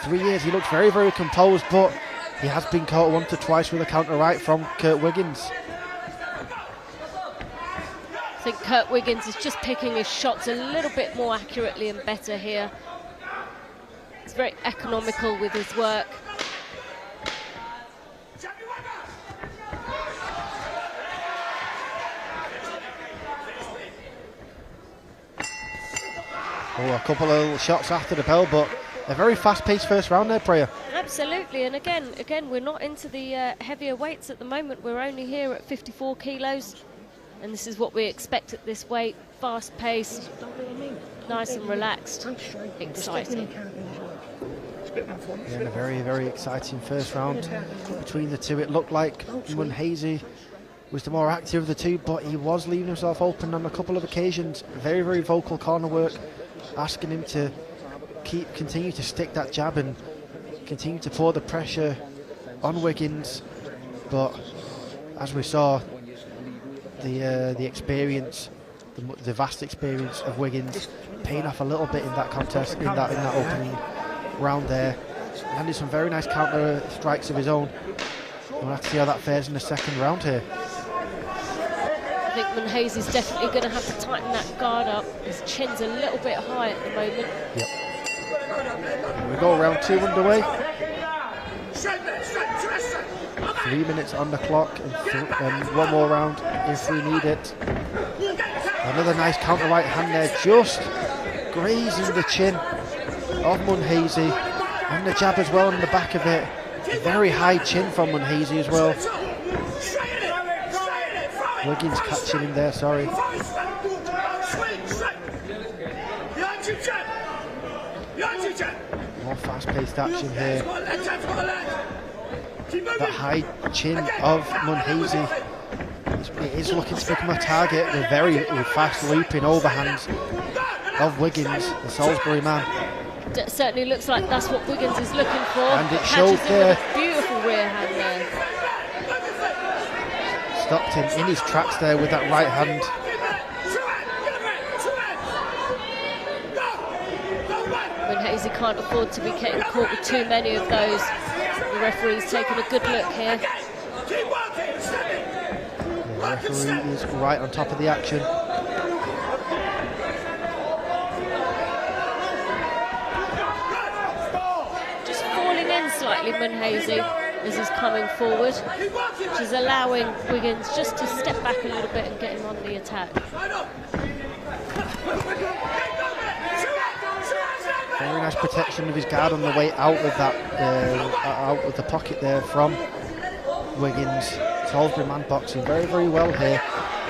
3 years. He looks very, very composed, but he has been caught once or twice with a counter right from Kurt Wiggins. I think Kurt Wiggins is just picking his shots a little bit more accurately and better here. He's very economical with his work. Oh, a couple of little shots after the bell, but a very fast-paced first round there, Priya. Absolutely, and again, we're not into the heavier weights at the moment. We're only here at 54 kilos, and this is what we expect at this weight. Fast-paced, nice and relaxed, exciting. Yeah, a very, very exciting first round between the two. It looked like Munhazy was the more active of the two, but he was leaving himself open on a couple of occasions. Very, very vocal corner work, asking him to continue to stick that jab and continue to pour the pressure on Wiggins. But as we saw, the experience, the vast experience of Wiggins paying off a little bit in that contest, in that opening round there. Landed some very nice counter strikes of his own. We'll have to see how that fares in the second round here. I think Munhazy's definitely going to have to tighten that guard up. His chin's a little bit high at the moment. Yep. Here we go, round 2 underway. 3 minutes on the clock and one more round if we need it. Another nice counter right hand there, just grazing the chin of Munhazy, and the jab as well on the back of it. A very high chin from Munhazy as well. Wiggins catching him there, sorry. More fast-paced action here. That high chin of Munhazy, it is looking to become a target. The very fast looping overhands of Wiggins, the Salisbury man. It certainly looks like that's what Wiggins is looking for. And it showed there. Beautiful rear hand there. Stopped him in his tracks there with that right hand. Munhazy can't afford to be getting caught with too many of those. The referee's taking a good look here. The referee is right on top of the action. Just falling in slightly, Munhazy, as he's coming forward, which is allowing Wiggins just to step back a little bit and get him on the attack. Very nice protection of his guard on the way out of that, out of the pocket there from Wiggins. Salisbury man boxing very, very well here.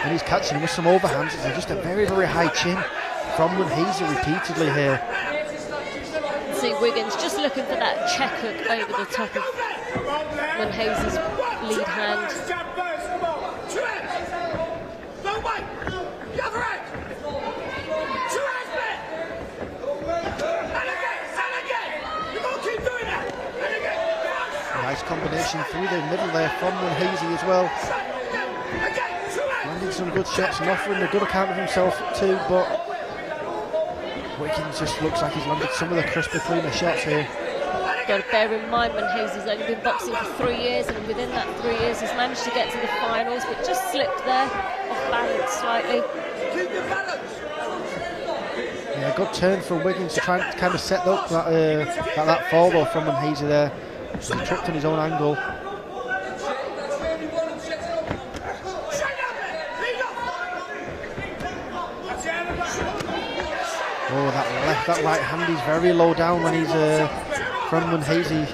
and he's catching him with some overhands. It's just a very, very high chin from Munhazy repeatedly here. See Wiggins just looking for that check hook over the top of Munhazy's lead hand. Nice combination through the middle there from Munhazy as well. Landing some good shots and offering a good account of himself too, but Wiggins just looks like he's landed some of the crisper, cleaner shots here. Got to bear in mind Munhazy's only been boxing for 3 years, and within that 3 years he's managed to get to the finals, but just slipped there, off balance slightly. Yeah, good turn from Wiggins to try and kind of set up that fall though from Munhazy there. He tripped on his own angle. Oh, that right hand is very low down when he's from Munhazy,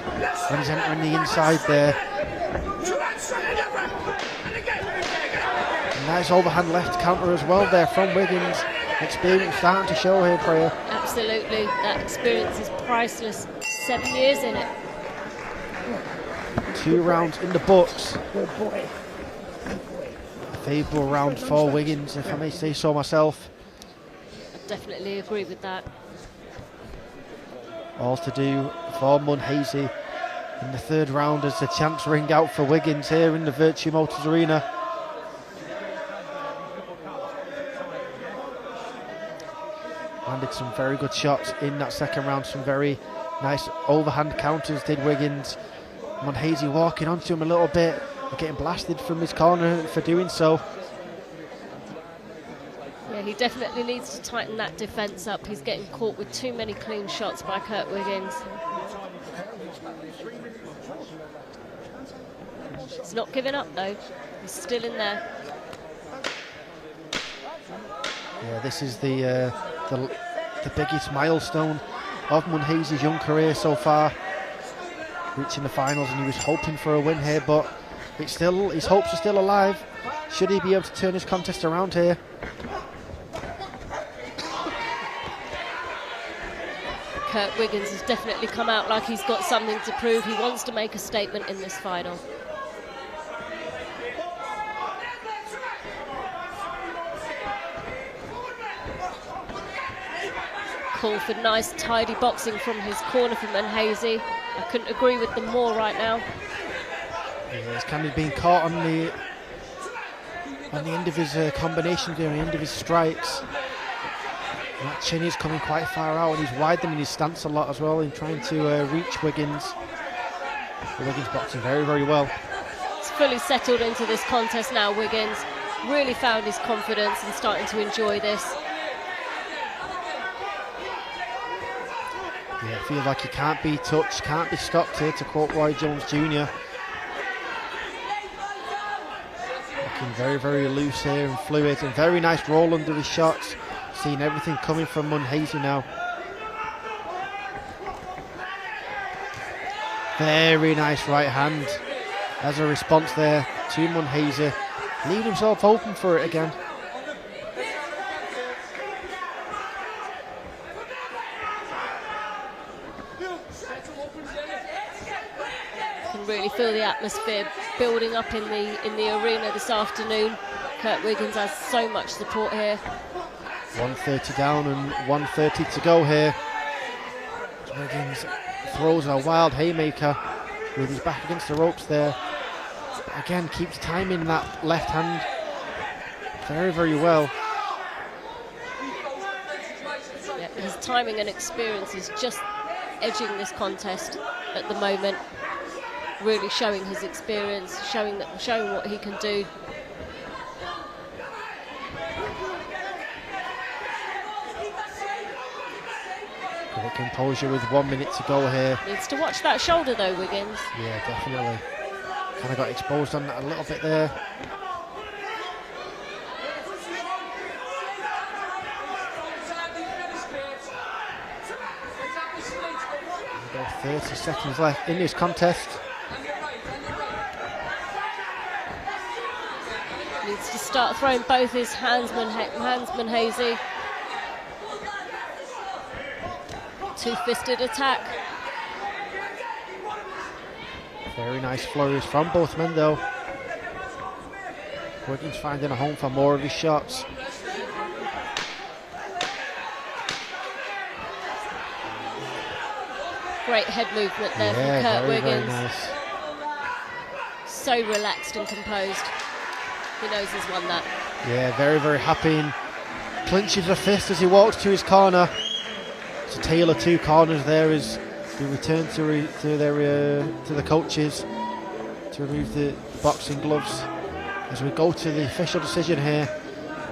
when he's entering the inside there. Nice overhand left counter as well there from Wiggins. Experience starting to show here, Priya. Absolutely, that experience is priceless. 7 years in it. 2 rounds in the books. A favourable round for Wiggins, if I may say so myself. I definitely agree with that. All to do for Munhazy in the 3rd round as the chants ring out for Wiggins here in the Virtue Motors Arena. Landed some very good shots in that 2nd round, some very nice overhand counters did Wiggins. Munhazy walking onto him a little bit, getting blasted from his corner for doing so. Yeah, he definitely needs to tighten that defence up. He's getting caught with too many clean shots by Kurt Wiggins. He's not giving up though. He's still in there. Yeah, this is the biggest milestone of Munhazy's young career so far, reaching the finals, and he was hoping for a win here, but it's still, his hopes are still alive. Should he be able to turn his contest around here? Kurt Wiggins has definitely come out like he's got something to prove. He wants to make a statement in this final. Call for nice tidy boxing from his corner from Munhazy. I couldn't agree with them more right now. Yeah, he's kind of been caught on the end of his combination there, on the end of his strikes. And that chin is coming quite far out, and he's widening his stance a lot as well in trying to reach Wiggins. But Wiggins boxing very, very well. He's fully settled into this contest now, Wiggins. Really found his confidence and starting to enjoy this. Yeah, it feels like he can't be touched, can't be stopped here, to quote Roy Jones Jr. Looking very, very loose here and fluid, and very nice roll under his shots. Seeing everything coming from Munhazy now. Very nice right hand as a response there to Munhazy. Leaving himself open for it again. Can really feel the atmosphere building up in the arena this afternoon. Kurt Wiggins has so much support here. 130 down and 130 to go here. Wiggins throws a wild haymaker with his back against the ropes there. But again, keeps timing that left hand very, very well. Yeah, his timing and experience is just edging this contest at the moment. Really showing his experience, showing what he can do. Good composure with 1 minute to go here. Needs to watch that shoulder though, Wiggins. Yeah, definitely. Kind of got exposed on that a little bit there. 30 seconds left in this contest. Needs needs to start throwing both his handsman Hazy. Two-fisted attack. Very nice flurries from both men though. Wiggins finding a home for more of his shots. Great head movement there from Kurt Wiggins. Very nice. So relaxed and composed. He knows he's won that. Yeah, very, very happy, and clinches a fist as he walks to his corner. So Tayla 2 corners there as we return to the coaches to remove the boxing gloves. As we go to the official decision here,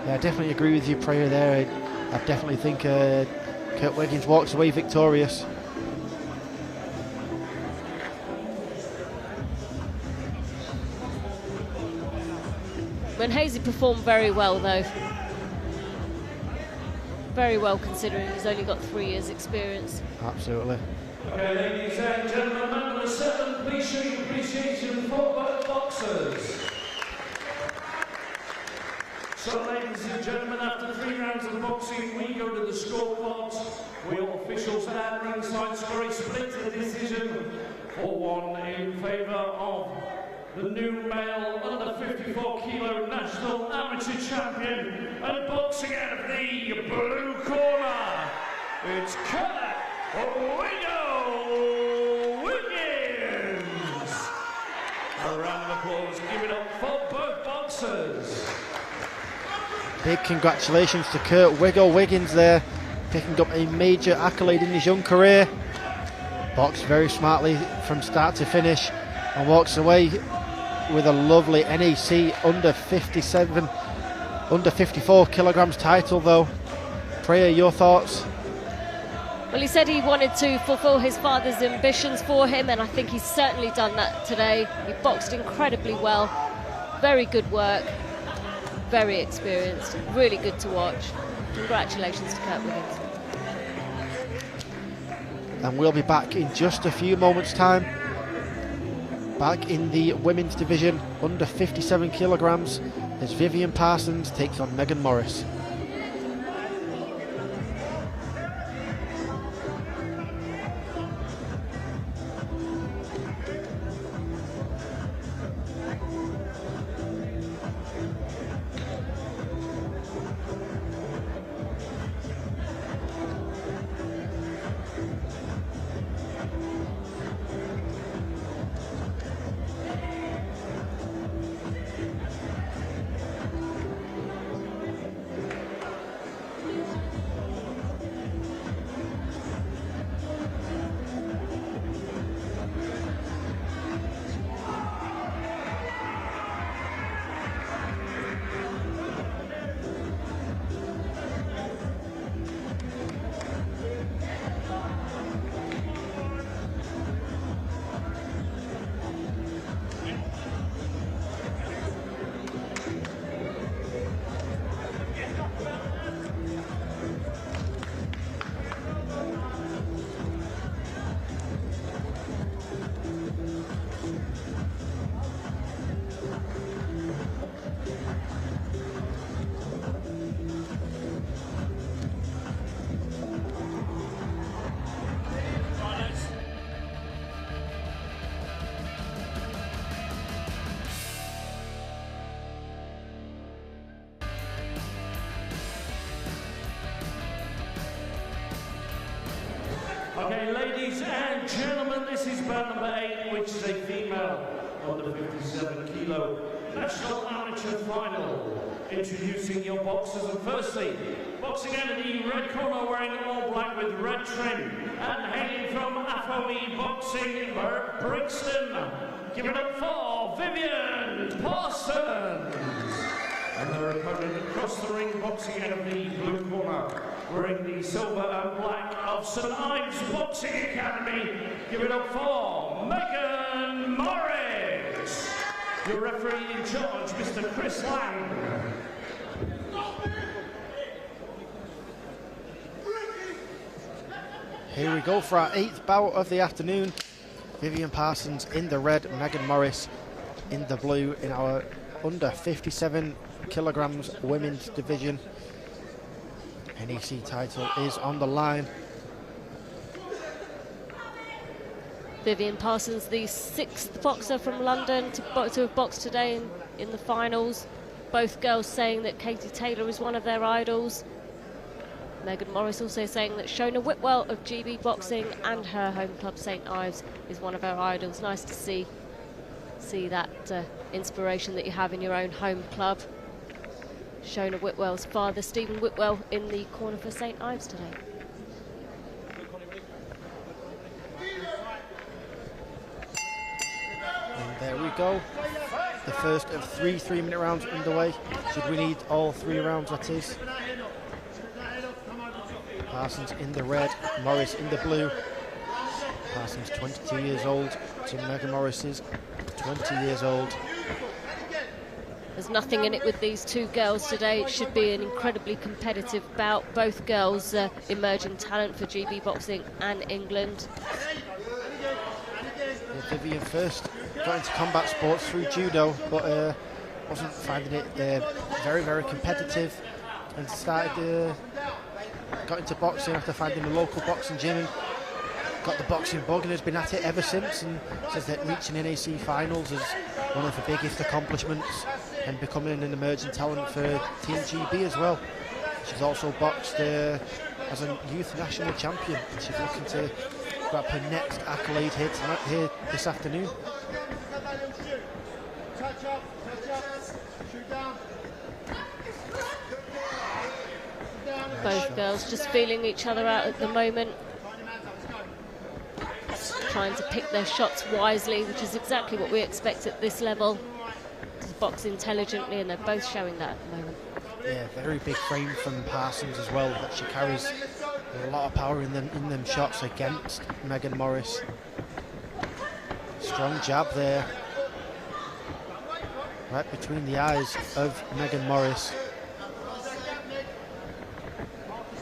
yeah, I definitely agree with your prayer there. I definitely think Kurt Wiggins walks away victorious. When Hazy performed very well though. Very well considering he's only got 3 years experience. Absolutely. Okay, ladies and gentlemen, number 7, please show your appreciation for both boxers. So, ladies and gentlemen, after 3 rounds of boxing, we go to the scorecards. We all officials at ringside score a split decision 4-1 in favour of the new male under 54 kilo national amateur champion, and boxing out of the blue corner, it's Kurt Wiggins. A round of applause, give it up for both boxers. Big congratulations to Kurt Wiggins there, picking up a major accolade in his young career. Boxed very smartly from start to finish and walks away with a lovely NAC under 54 kilograms title though. Priya, your thoughts? Well, he said he wanted to fulfill his father's ambitions for him, and I think he's certainly done that today. He boxed incredibly well, very good work, very experienced, really good to watch. Congratulations to Kurt Wiggins. And we'll be back in just a few moments' time. Back in the women's division, under 57 kilograms, as Vivian Parsons takes on Megan Morris. Okay, ladies and gentlemen, this is bout number 8, which is a female under 57 kilo national amateur final. Introducing your boxers, and firstly, boxing out of the red corner, wearing all black with red trim, and hailing from Afewee boxing, Brixton. Give it up for Vivian Parsons. And their opponent across the ring, boxing out of the blue corner, wearing the silver and black of St Ives Boxing Academy. Give it up for Megan Morris. Your referee in charge, Mr. Chris Lang. Here we go for our 8th bout of the afternoon. Vivian Parsons in the red, Megan Morris in the blue in our under 57 kilograms women's division. NEC title is on the line. Vivian Parsons, the 6th boxer from London to have boxed today in the finals. Both girls saying that Katie Taylor is one of their idols. Megan Morris also saying that Shona Whitwell of GB Boxing and her home club St Ives is one of her idols. Nice to see that inspiration that you have in your own home club. Shona Whitwell's father, Stephen Whitwell, in the corner for St Ives today. And there we go. The first of 3 3-minute rounds underway. Should we need all 3 rounds, that is. Parsons in the red, Morris in the blue. Parsons 22 years old to Megan Morris is 20 years old. There's nothing in it with these two girls today. It should be an incredibly competitive bout. Both girls emerging talent for GB Boxing and England. Yeah, Vivian first got into combat sports through judo, but wasn't finding it very, very competitive, and got into boxing after finding a local boxing gym and got the boxing bug, and has been at it ever since, and says that reaching NAC finals is one of the biggest accomplishments, and becoming an emerging talent for Team GB as well. She's also boxed as a youth national champion, and she's looking to grab her next accolade here this afternoon. Both girls just feeling each other out at the moment, trying to pick their shots wisely, which is exactly what we expect at this level. To box intelligently, and they're both showing that at the moment. Yeah, very big frame from Parsons as well, that she carries a lot of power in them shots against Megan Morris. Strong jab there, right between the eyes of Megan Morris.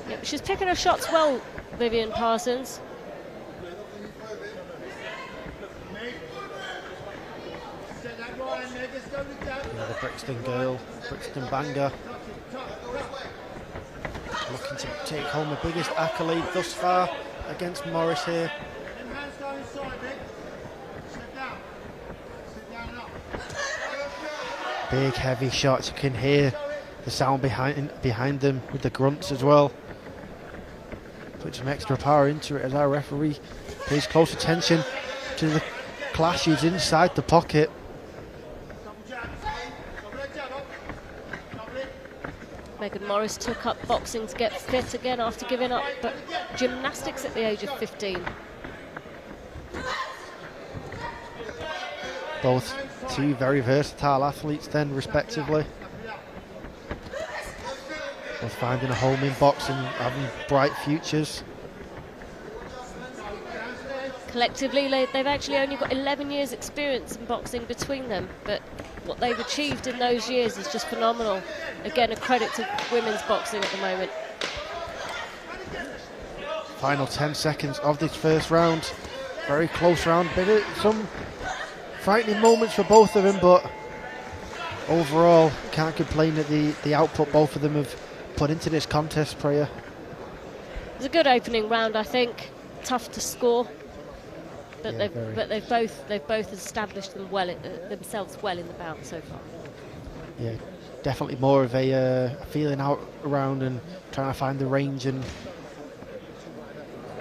Yep, she's picking her shots well, Vivian Parsons. Yeah, the Brixton girl, Brixton banger, looking to take home the biggest accolade thus far against Morris here. Big heavy shots, you can hear the sound behind them with the grunts as well. Put some extra power into it as our referee pays close attention to the clashes inside the pocket. Megan Morris took up boxing to get fit again after giving up gymnastics at the age of 15. Both two very versatile athletes then, respectively. Both finding a home in boxing, having bright futures. Collectively, they've actually only got 11 years experience in boxing between them, but what they've achieved in those years is just phenomenal. Again, a credit to women's boxing at the moment. Final 10 seconds of this first round. Very close round, but some frightening moments for both of them, but overall can't complain at the output both of them have put into this contest, Priya. It was a good opening round, I think. Tough to score, but Yeah, they've both established themselves well in the bout so far. Yeah, definitely more of a feeling out round and trying to find the range and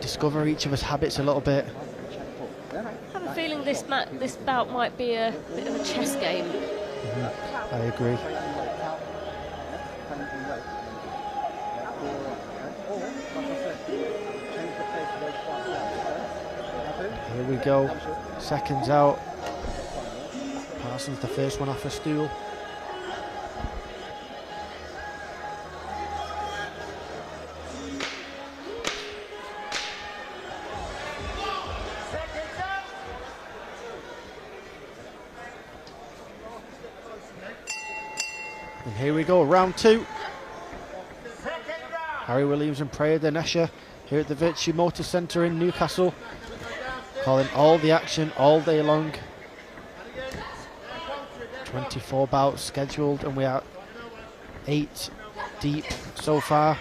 discover each of us habits a little bit. I have a feeling this bout might be a bit of a chess game. I agree. Here we go, seconds out. Parsons the first one off a stool. And here we go, round two. Harry Williams and Priya Dinesha here at the Virtue Motor Centre in Newcastle, calling all the action all day long. 24 bouts scheduled, and we are 8 deep so far.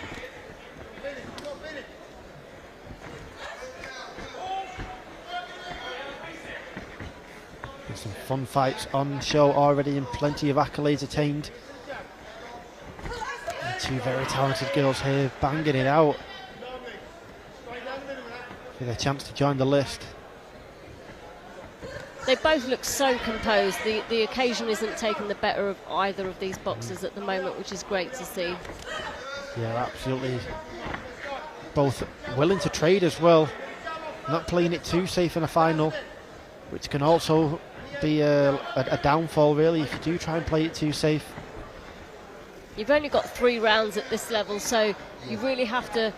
There's some fun fights on show already and plenty of accolades attained. And 2 very talented girls here banging it out with a chance to join the list. They both look so composed. The occasion isn't taking the better of either of these boxers at the moment, which is great to see. Yeah, absolutely. Both willing to trade as well, not playing it too safe in a final, which can also be a downfall really if you do try and play it too safe. You've only got 3 rounds at this level, so you really have to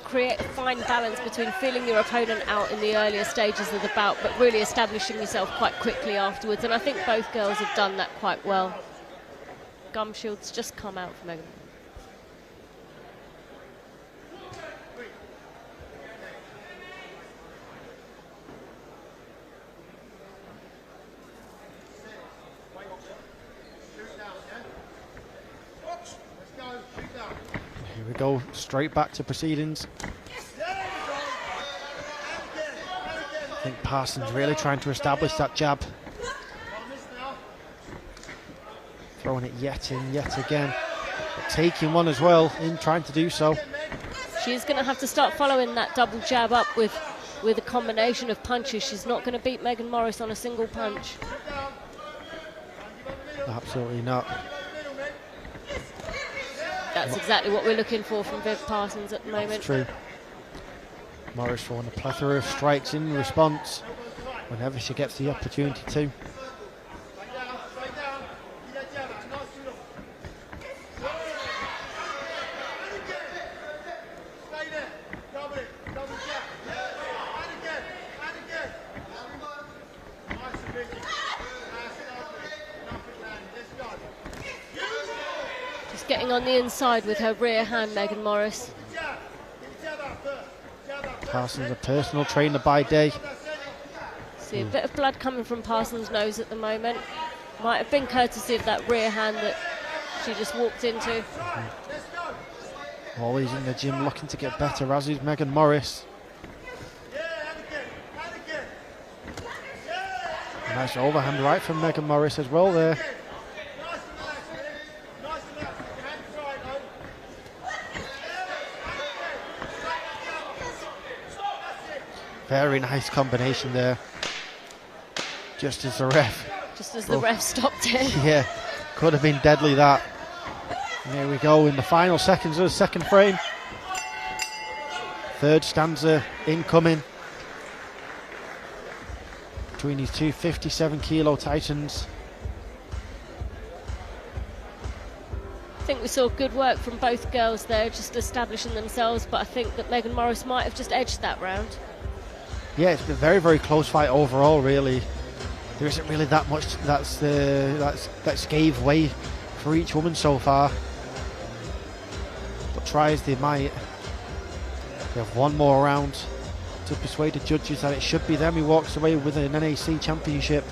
create a fine balance between feeling your opponent out in the earlier stages of the bout, but really establishing yourself quite quickly afterwards. And I think both girls have done that quite well. Gum shields just come out for Megan. Here we go, straight back to proceedings. I think Parsons really trying to establish that jab. Throwing it yet again. But taking one as well in trying to do so. She's going to have to start following that double jab up with a combination of punches. She's not going to beat Megan Morris on a single punch. Absolutely not. That's exactly what we're looking for from Viv Parsons at the moment. That's true. Morris throwing a plethora of strikes in response whenever she gets the opportunity to. Getting on the inside with her rear hand, Megan Morris. Parsons, a personal trainer by day. See a bit of blood coming from Parsons' nose at the moment. Might have been courtesy of that rear hand that she just walked into. Always in the gym looking to get better, as is Megan Morris. A nice overhand right from Megan Morris as well there. Very nice combination there. Just as the ref. Just as the ref stopped it. Yeah, could have been deadly that. And here we go in the final seconds of the second frame. Third stanza incoming. Between these two 57-kilo titans. I think we saw good work from both girls there, just establishing themselves, but I think that Megan Morris might have just edged that round. Yeah, it's been a very, very close fight overall, really. There isn't really that much that's gave way for each woman so far. But try as they might, they have one more round to persuade the judges that it should be them who walks away with an NAC championship.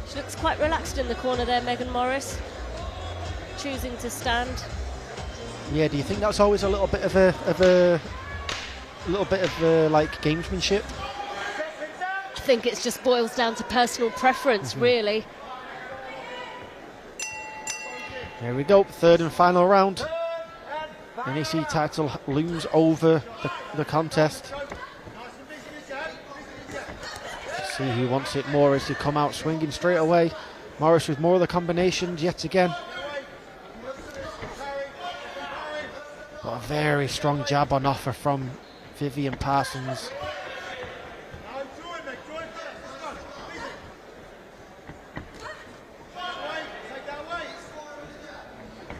She looks quite relaxed in the corner there, Megan Morris, choosing to stand. Yeah, do you think that's always a little bit of like gamesmanship? I think it just boils down to personal preference, really. There we go, third and final round. NAC title looms over the contest. Let's see who wants it more as they come out swinging straight away. Morris with more of the combinations yet again. But a very strong jab on offer from Vivian Parsons.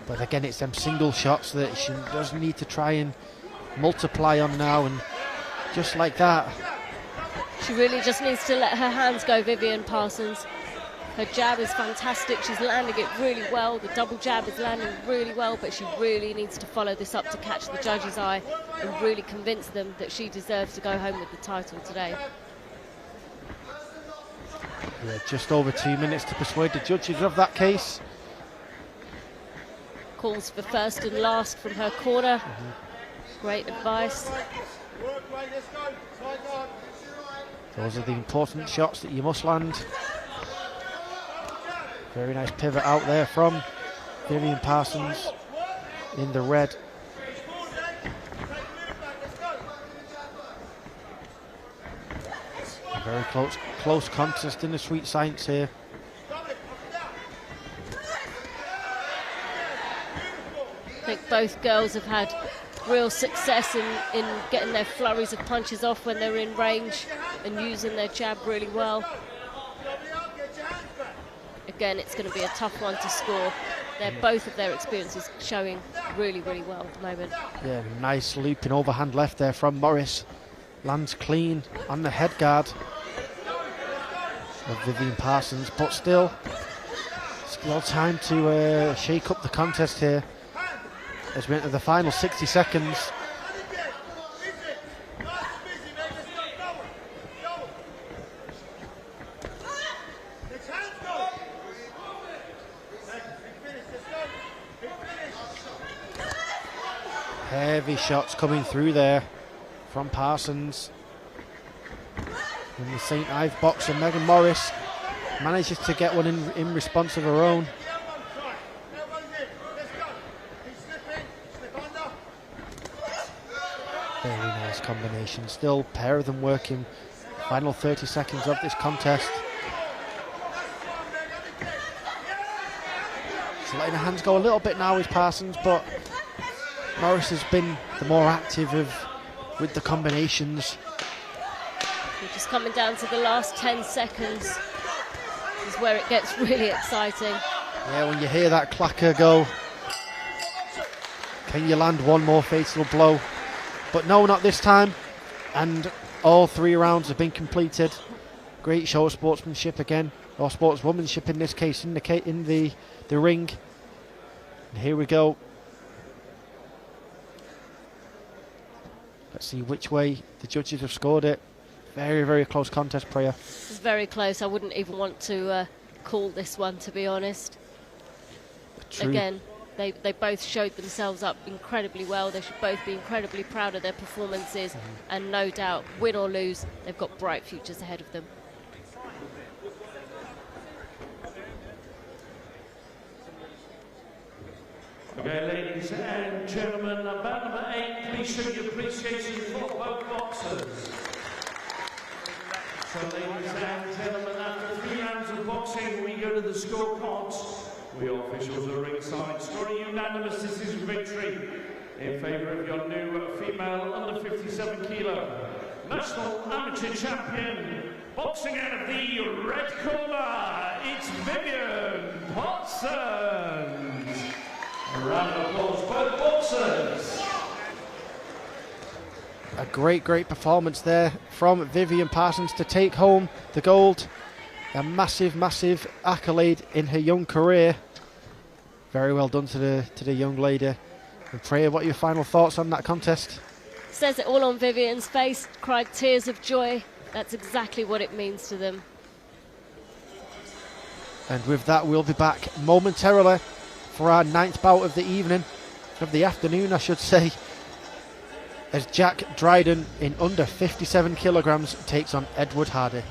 But again, it's them single shots that she doesn't need to try and multiply on now, and just like that. She really just needs to let her hands go, Vivian Parsons. Her jab is fantastic, she's landing it really well, the double jab is landing really well, but she really needs to follow this up to catch the judge's eye and really convince them that she deserves to go home with the title today. Yeah, just over 2 minutes to persuade the judges of that case. Calls for first and last from her corner. Great advice. Those are the important shots that you must land. Very nice pivot out there from Vivian Parsons in the red. A very close contest in the sweet science here. I think both girls have had real success in getting their flurries of punches off when they're in range and using their jab really well. Again, it's going to be a tough one to score. Both of their experiences showing really, really well at the moment. Yeah, nice looping overhand left there from Morris. Lands clean on the head guard of Vivian Parsons, but still time to shake up the contest here as we enter the final 60 seconds. Heavy shots coming through there from Parsons. And the St. Ives boxer Megan Morris manages to get one in response of her own. Very nice combination. Still pair of them working. Final 30 seconds of this contest. She's letting her hands go a little bit now with Parsons, but Morris has been the more active with the combinations. We're just coming down to the last 10 seconds. This is where it gets really exciting. Yeah, when you hear that clacker go, can you land one more fatal blow? But no, not this time. And all 3 rounds have been completed. Great show of sportsmanship again, or sportswomanship in this case, in the ring. And here we go. Let's see which way the judges have scored it. Very, very close contest, Priya. It's very close. I wouldn't even want to call this one, to be honest. Again, they both showed themselves up incredibly well. They should both be incredibly proud of their performances. And no doubt, win or lose, they've got bright futures ahead of them. Okay, ladies and gentlemen, bout number 8, please show your appreciation for both boxers. So, ladies and gentlemen, after 3 rounds of boxing, we go to the scorecards. We officials are ringside, scoring unanimous decision victory in favour of your new female under 57 kilo national amateur champion, boxing out of the red corner, it's Vivian Parsons. A round of applause, both boxers. A great performance there from Vivian Parsons to take home the gold. A massive accolade in her young career. Very well done to the young lady. And Priya, what are your final thoughts on that contest? Says it all on Vivian's face, cried tears of joy. That's exactly what it means to them. And with that, we'll be back momentarily for our 9th bout of the evening, of the afternoon I should say, as Jack Dryden in under 57 kilograms takes on Edward Hardy.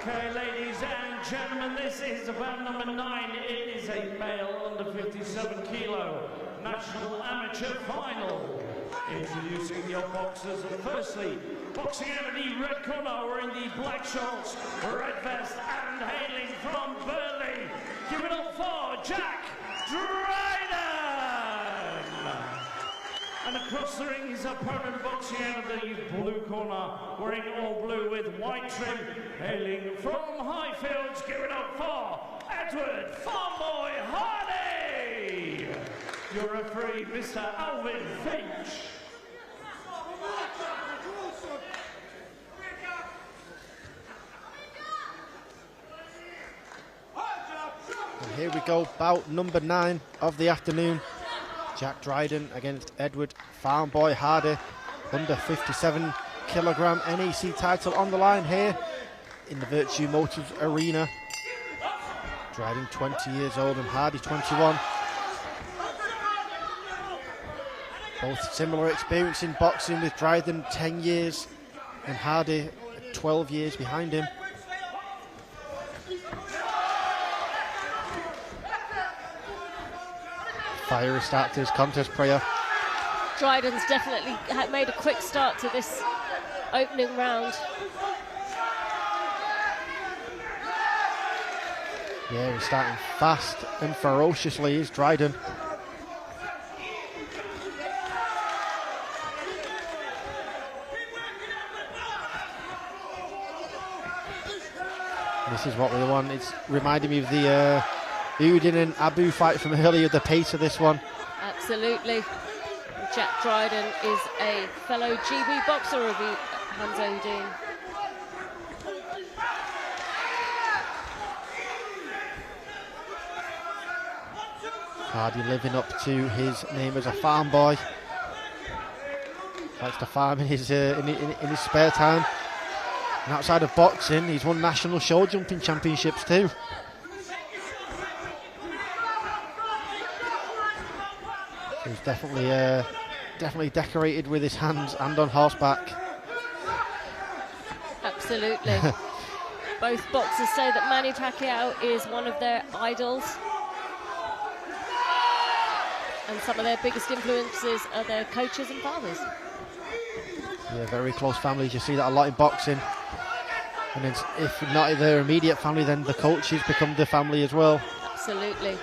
Okay, ladies and gentlemen, this is bout number 9. It is a male under 57 kilo national amateur final. Introducing your boxers. Firstly, boxing out of the red corner, wearing the black shorts, red vest, and hailing from Birtley. Give it up for Jack Dryden! And across the ring, his opponent boxing out of the blue corner, wearing all blue with white trim, hailing from Highfields. Give it up for Edward Farmboy Hardy! Your referee, Mr. Alvin Finch. And here we go, bout number 9 of the afternoon. Jack Dryden against Edward Farmboy Hardy. Under 57 kilogram NEC title on the line here in the Virtue Motors Arena. Dryden 20 years old and Hardy 21. Both similar experience in boxing, with Dryden 10 years and Hardy 12 years behind him. Fiery start to his contest, Priya. Dryden's definitely made a quick start to this opening round. Yeah, he's starting fast and ferociously, is Dryden. This is what we want. It's reminding me of the Uddin and Abu fight from earlier, the pace of this one. Absolutely. Jack Dryden is a fellow GB boxer of Hamza Uddin. Hardy living up to his name as a farm boy. Likes to farm in his spare time. And outside of boxing, he's won national show jumping championships too. He's definitely decorated with his hands and on horseback. Absolutely. Both boxers say that Manny Pacquiao is one of their idols. And some of their biggest influences are their coaches and fathers. Yeah, very close families. You see that a lot in boxing. And then if not their immediate family, then the coaches become the family as well. Absolutely.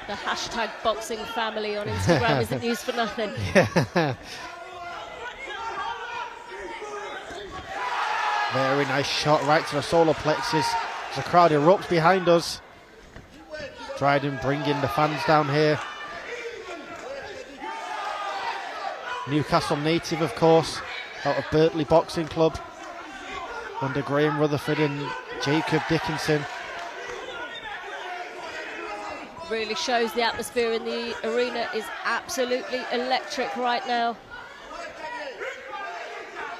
The hashtag boxing family on Instagram isn't used for nothing. Yeah. Very nice shot right to the solar plexus. There's a crowd erupts behind us. Dryden bringing the fans down here. Newcastle native, of course, out of Birtley Boxing Club, under Graham Rutherford and Jacob Dickinson. Really shows the atmosphere in the arena is absolutely electric right now.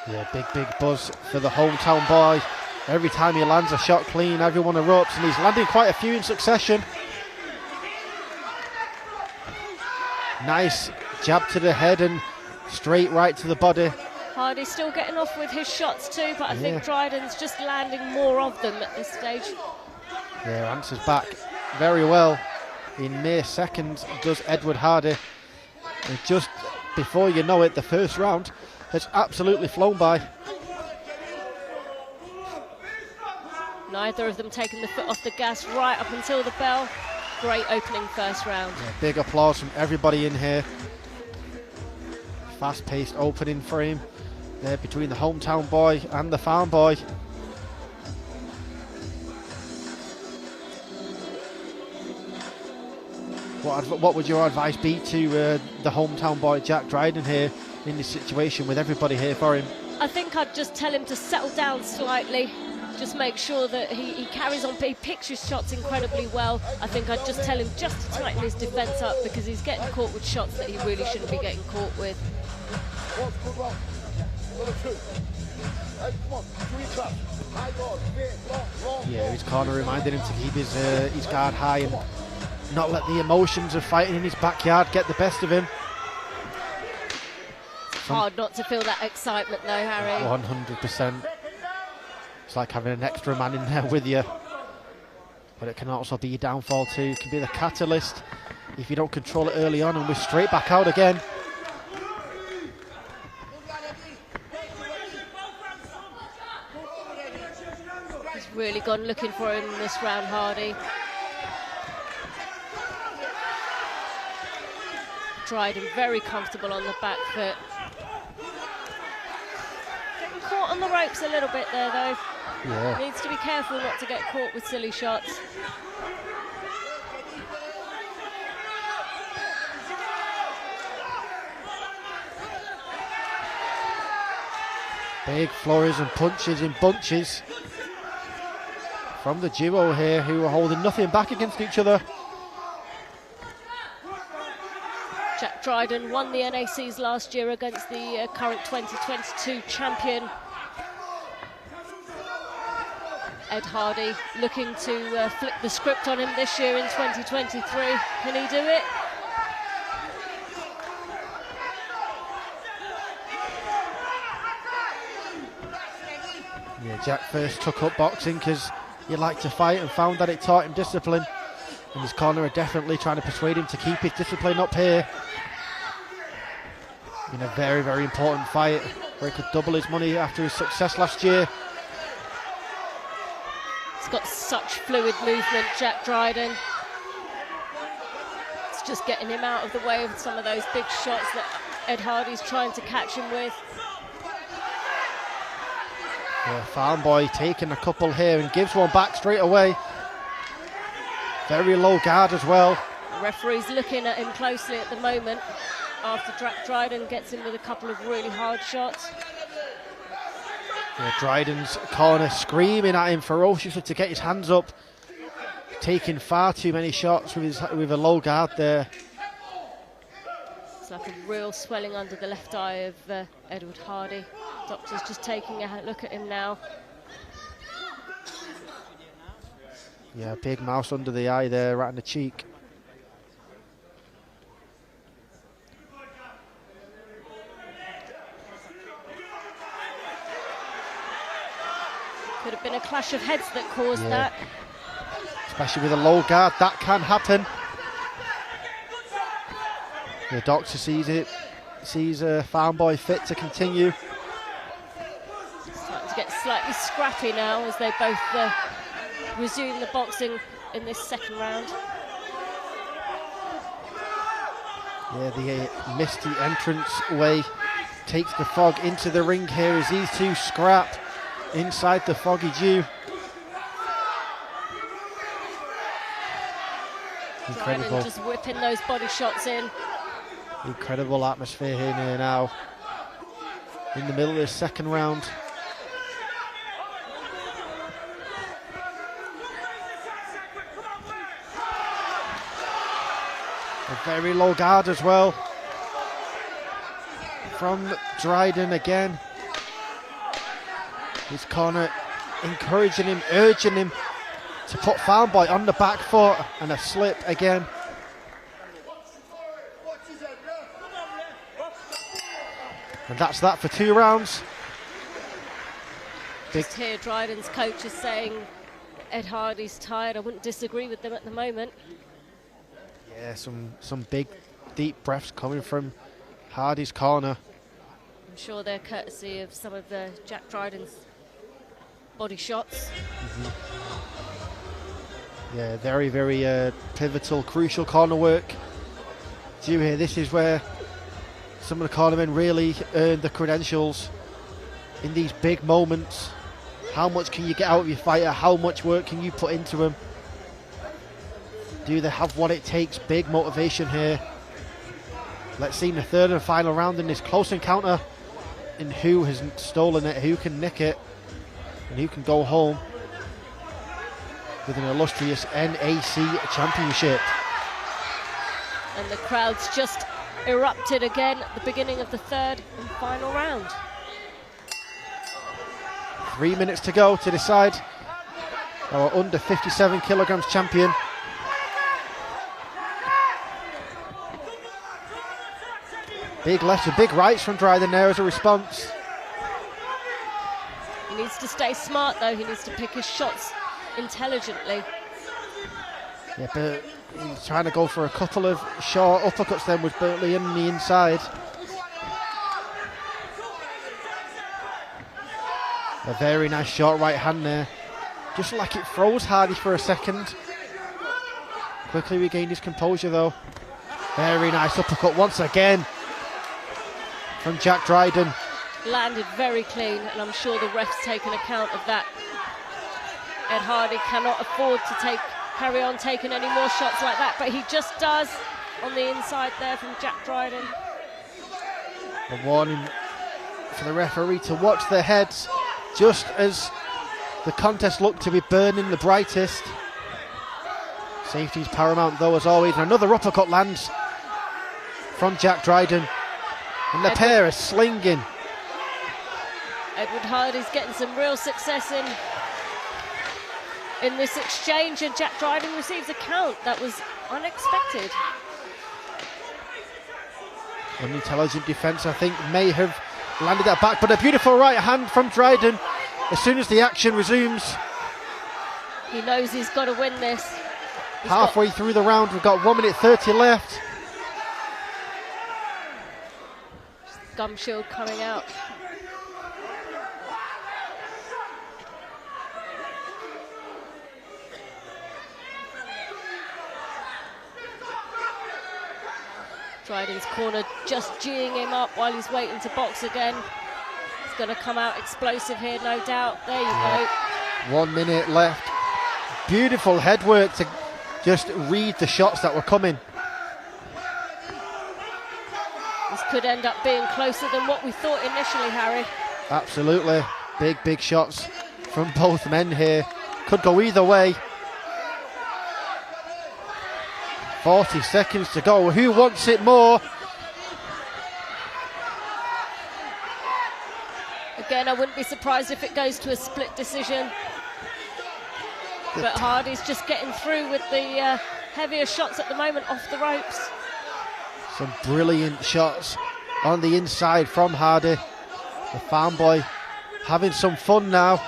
Yeah, big buzz for the hometown boy. Every time he lands a shot clean, everyone erupts, and he's landing quite a few in succession. Nice jab to the head and straight right to the body. Hardy's still getting off with his shots too, but I think Dryden's just landing more of them at this stage. Yeah, answers back very well. In mere seconds does Edward Hardy. And just before you know it, the first round has absolutely flown by. Neither of them taking the foot off the gas right up until the bell. Great opening first round. Yeah, big applause from everybody in here. Fast-paced opening frame there between the hometown boy and the farm boy. What would your advice be to the hometown boy Jack Dryden here in this situation with everybody here for him? I think I'd just tell him to settle down slightly. Just make sure that he carries on, he picks his shots incredibly well. I think I'd just tell him just to tighten his defence up, because he's getting caught with shots that he really shouldn't be getting caught with. Yeah, his corner reminded him to keep his guard high and not let the emotions of fighting in his backyard get the best of him. Hard not to feel that excitement though, Harry. 100%. It's like having an extra man in there with you. But it can also be your downfall too. It can be the catalyst if you don't control it early on, and we're straight back out again. He's really gone looking for him this round, Hardy. Dryden very comfortable on the back foot. Getting caught on the ropes a little bit there though. Yeah. Needs to be careful not to get caught with silly shots. Big flurries and punches in bunches from the duo here, who are holding nothing back against each other. Jack Dryden won the NACs last year against the current 2022 champion Ed Hardy, looking to flip the script on him this year in 2023. Can he do it? Yeah, Jack first took up boxing because he liked to fight and found that it taught him discipline. And his corner are definitely trying to persuade him to keep his discipline up here. In a very, very important fight where he could double his money after his success last year. He's got such fluid movement, Jack Dryden. It's just getting him out of the way of some of those big shots that Ed Hardy's trying to catch him with. Yeah, Farm Boy taking a couple here and gives one back straight away. Very low guard as well. The referee's looking at him closely at the moment after Jack Dryden gets him with a couple of really hard shots. Yeah, Dryden's corner screaming at him ferociously to get his hands up. Taking far too many shots with a low guard there. It's like a real swelling under the left eye of Edward Hardy. Doctor's just taking a look at him now. Yeah, big mouse under the eye there, right in the cheek. Could have been a clash of heads that caused that. Especially with a low guard, that can happen. The doctor sees it, sees Farm Boy fit to continue. Starting to get slightly scrappy now as they both resume the boxing in this second round. Yeah, the misty entrance way takes the fog into the ring here as these two scrap inside the foggy dew. Incredible. Dryden just whipping those body shots in. Incredible atmosphere here now. In the middle of this second round. A very low guard as well from Dryden again. His corner encouraging him, urging him to put Farm Boy on the back foot, and a slip again. And that's that for 2 rounds. Just here Dryden's coach is saying Ed Hardy's tired. I wouldn't disagree with them at the moment. Yeah, some big deep breaths coming from Hardy's corner. I'm sure they're courtesy of some of Jack Dryden's body shots. Yeah, very, very pivotal, crucial corner work. Do you hear? This is where some of the cornermen really earn the credentials in these big moments. How much can you get out of your fighter? How much work can you put into them? Do they have what it takes? Big motivation here. Let's see in the third and final round in this close encounter in who has stolen it, who can nick it, and who can go home with an illustrious NAC championship. And the crowd's just erupted again at the beginning of the third and final round. 3 minutes to go to decide our under 57 kilograms champion. Big lefts and big rights from Dryden there as a response. He needs to stay smart though, he needs to pick his shots intelligently. Yeah, but he's trying to go for a couple of short uppercuts then with Birtley in the inside. A very nice short right hand there. Just like it froze Hardy for a second. Quickly regained his composure though. Very nice uppercut once again from Jack Dryden. Landed very clean, and I'm sure the ref's taken account of that. Ed Hardy cannot afford to carry on taking any more shots like that, but he just does on the inside there from Jack Dryden. A warning for the referee to watch their heads just as the contest looked to be burning the brightest. Safety's paramount though, as always. And another uppercut lands from Jack Dryden, and the pair are slinging. Edward Hardy's getting some real success in this exchange, and Jack Dryden receives a count that was unexpected. An intelligent defence, I think, may have landed that back, but a beautiful right hand from Dryden as soon as the action resumes. He knows he's got to win this. Halfway through the round, we've got 1 minute 30 left. Gum shield coming out. Dryden's corner just geeing him up while he's waiting to box again. He's going to come out explosive here, no doubt. There you go. 1 minute left. Beautiful head work to just read the shots that were coming. This could end up being closer than what we thought initially, Harry. Absolutely. Big shots from both men here. Could go either way. 40 seconds to go. Who wants it more? Again, I wouldn't be surprised if it goes to a split decision. But Hardy's just getting through with the heavier shots at the moment off the ropes. Some brilliant shots on the inside from Hardy. The farm boy having some fun now.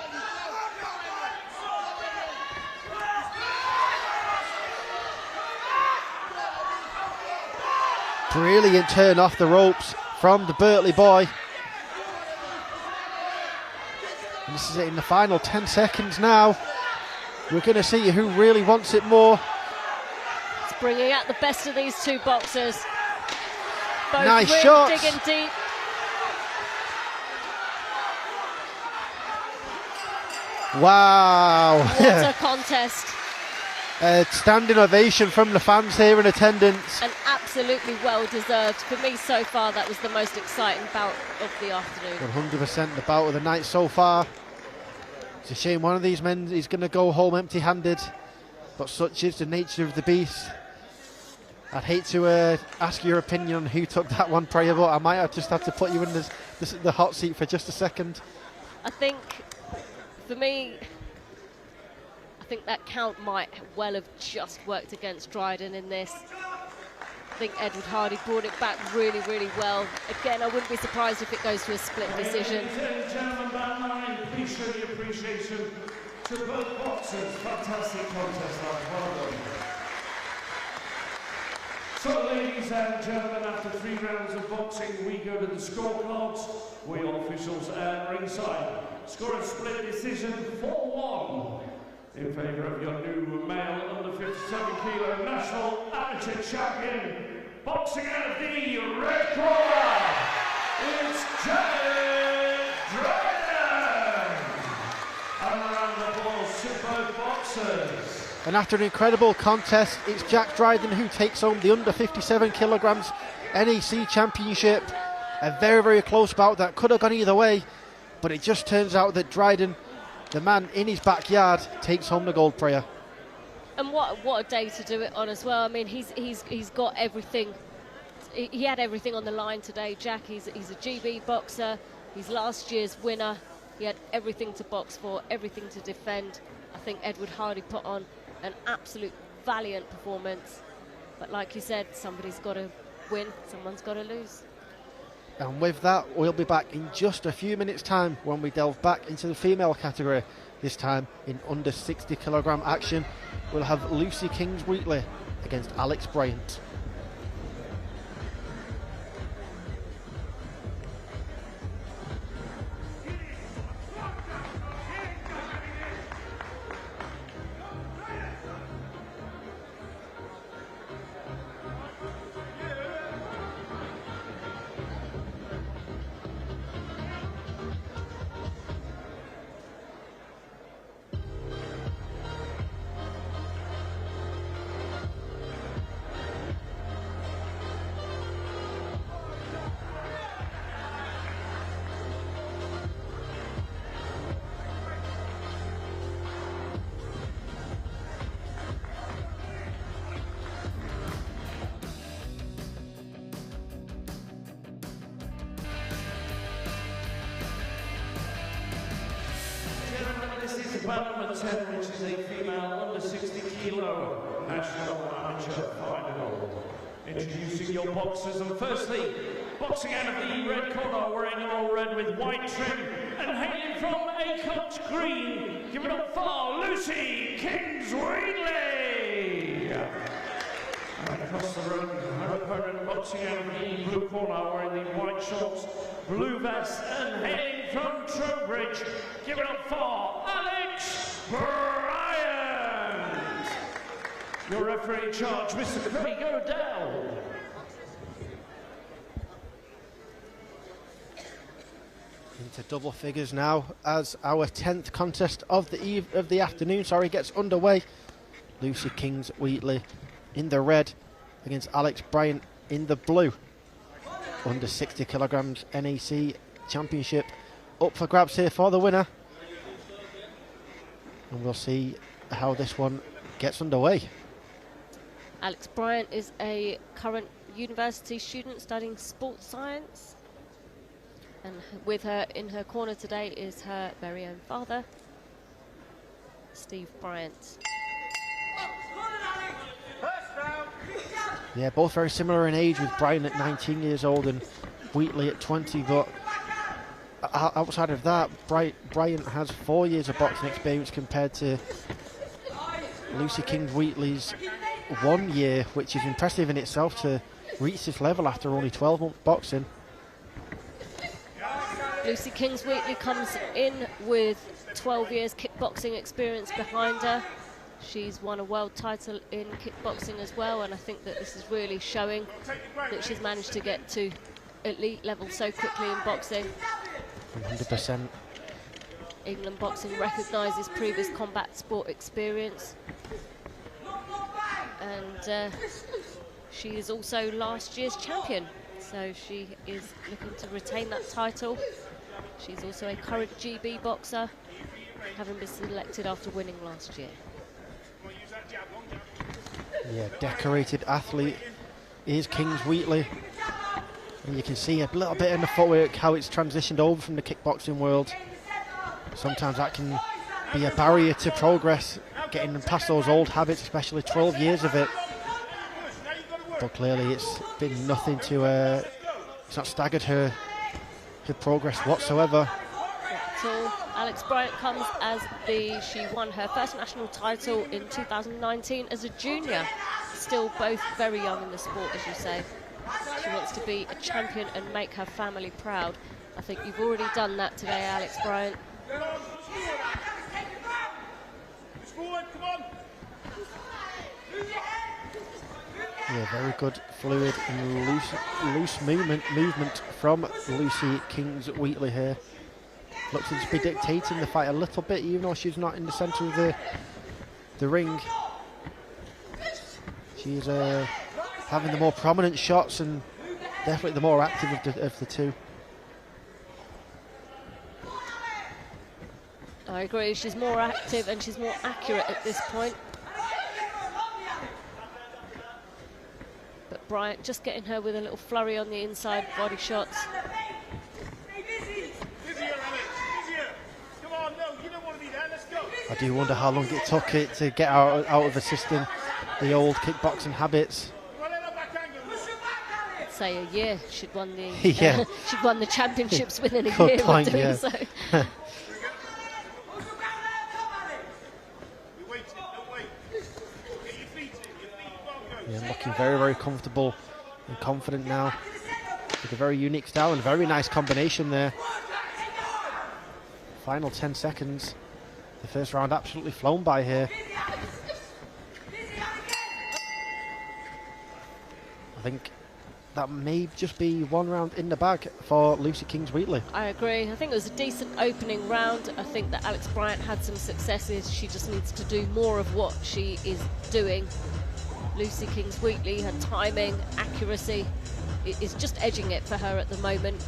Brilliant turn off the ropes from the Birtley boy. And this is it in the final 10 seconds now. We're going to see who really wants it more. It's bringing out the best of these two boxers. Both nice really shots. digging deep. Wow. What a contest. Standing ovation from the fans here in attendance. And absolutely well deserved. For me so far, that was the most exciting bout of the afternoon. 100% the bout of the night so far. It's a shame one of these men is going to go home empty-handed, but such is the nature of the beast. I'd hate to ask your opinion on who took that one, Priya, but I might just have to put you in the hot seat for just a second. I think, for me, I think that count might well have just worked against Dryden in this. I think Edward Hardy brought it back really, really well. Again, I wouldn't be surprised if it goes to a split decision. Ladies and gentlemen, back line, please show your appreciation to both boxers. Fantastic contest, well done. So, ladies and gentlemen, after 3 rounds of boxing, we go to the scorecards. We all officials at ringside. Score a split decision 4-1 in favour of your new male under 57 kilo national amateur champion. Boxing out of the red corner, it's Jack Dryden. And a round of applause to both boxers. And after an incredible contest, it's Jack Dryden who takes home the under 57 kilograms NEC championship. A very, very close bout that could have gone either way, but it just turns out that Dryden, the man in his backyard, takes home the gold, Priya. And what a day to do it on as well. I mean, he's got everything. He had everything on the line today, Jack. He's a GB boxer. He's last year's winner. He had everything to box for, everything to defend. I think Edward Hardy put on an absolute valiant performance. But like you said, somebody's got to win, someone's got to lose. And with that, we'll be back in just a few minutes' time when we delve back into the female category. This time in under 60 kilogram action, we'll have Lucy Kings-Wheatley against Alex Bryant. Bout number 10, which is a female under 60 kilo national amateur final. Introducing your boxers, and firstly, boxing out of the red corner, wearing all red with white trim, and hailing from Acocks green, give it up for Lucy Kings-Wheatley. And across the room, her opponent boxing out of the blue corner, wearing the white shorts, blue vest, and hailing from Trowbridge, give it up for Alex Bryant. Your referee in charge, Mr. Craig O'Dell. Into double figures now as our 10th contest of the afternoon gets underway. Lucy Kings-Wheatley in the red against Alex Bryant in the blue. Under 60 kilograms NEC championship up for grabs here for the winner. And we'll see how this one gets underway. Alex Bryant is a current university student studying sports science. And with her in her corner today is her very own father, Steve Bryant. Yeah, both very similar in age, with Bryant at 19 years old and Wheatley at 20, but outside of that, Bryant has 4 years of boxing experience compared to Lucy Kings-Wheatley's 1 year, which is impressive in itself to reach this level after only 12 months boxing. Lucy Kings-Wheatley comes in with 12 years kickboxing experience behind her. She's won a world title in kickboxing as well, and I think that this is really showing that she's managed to get to elite level so quickly in boxing. 100%. England Boxing recognises previous combat sport experience. And she is also last year's champion, so she is looking to retain that title. She's also a current GB boxer, having been selected after winning last year. Yeah, decorated athlete is Kings-Wheatley. And you can see a little bit in the footwork how it's transitioned over from the kickboxing world. Sometimes that can be a barrier to progress, getting past those old habits, especially 12 years of it. But clearly it's been nothing to, it's not staggered her progress whatsoever. Not at all. Alex Bryant comes as she won her first national title in 2019 as a junior. Still both very young in the sport, as you say. She wants to be a champion and make her family proud. I think you've already done that today, Alex Bryant. Yeah, very good, fluid and loose movement from Lucy Kings-Wheatley here. Looks to be dictating the fight a little bit, even though she's not in the centre of the ring. She's having the more prominent shots and definitely the more active of the two. I agree, she's more active and she's more accurate at this point. But Bryant just getting her with a little flurry on the inside body shots. I do wonder how long it took it to get out of assisting the old kickboxing habits. say a year. She'd won the Yeah. she'd won the championships within a Good year point, of doing yeah. so. Yeah, looking very, very comfortable and confident now with a very unique style and very nice combination there. Final 10 seconds. The first round absolutely flown by here. I think that may just be one round in the bag for Lucy Kings-Wheatley. I agree. I think it was a decent opening round. I think that Alex Bryant had some successes. She just needs to do more of what she is doing. Lucy Kings-Wheatley, her timing, accuracy is just edging it for her at the moment.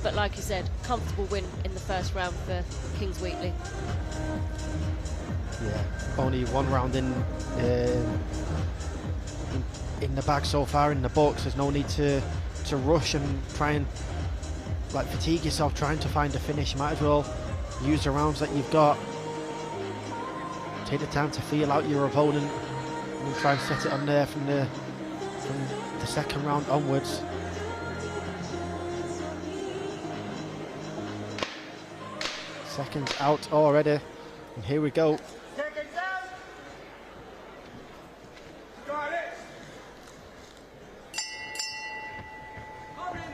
But like you said, comfortable win in the first round for Kings-Wheatley. Yeah, only one round in the bag so far in the books. There's no need to rush and try and like fatigue yourself trying to find a finish. You might as well use the rounds that you've got. Take the time to feel out your opponent and try and set it on there from the second round onwards. Seconds out already, and here we go.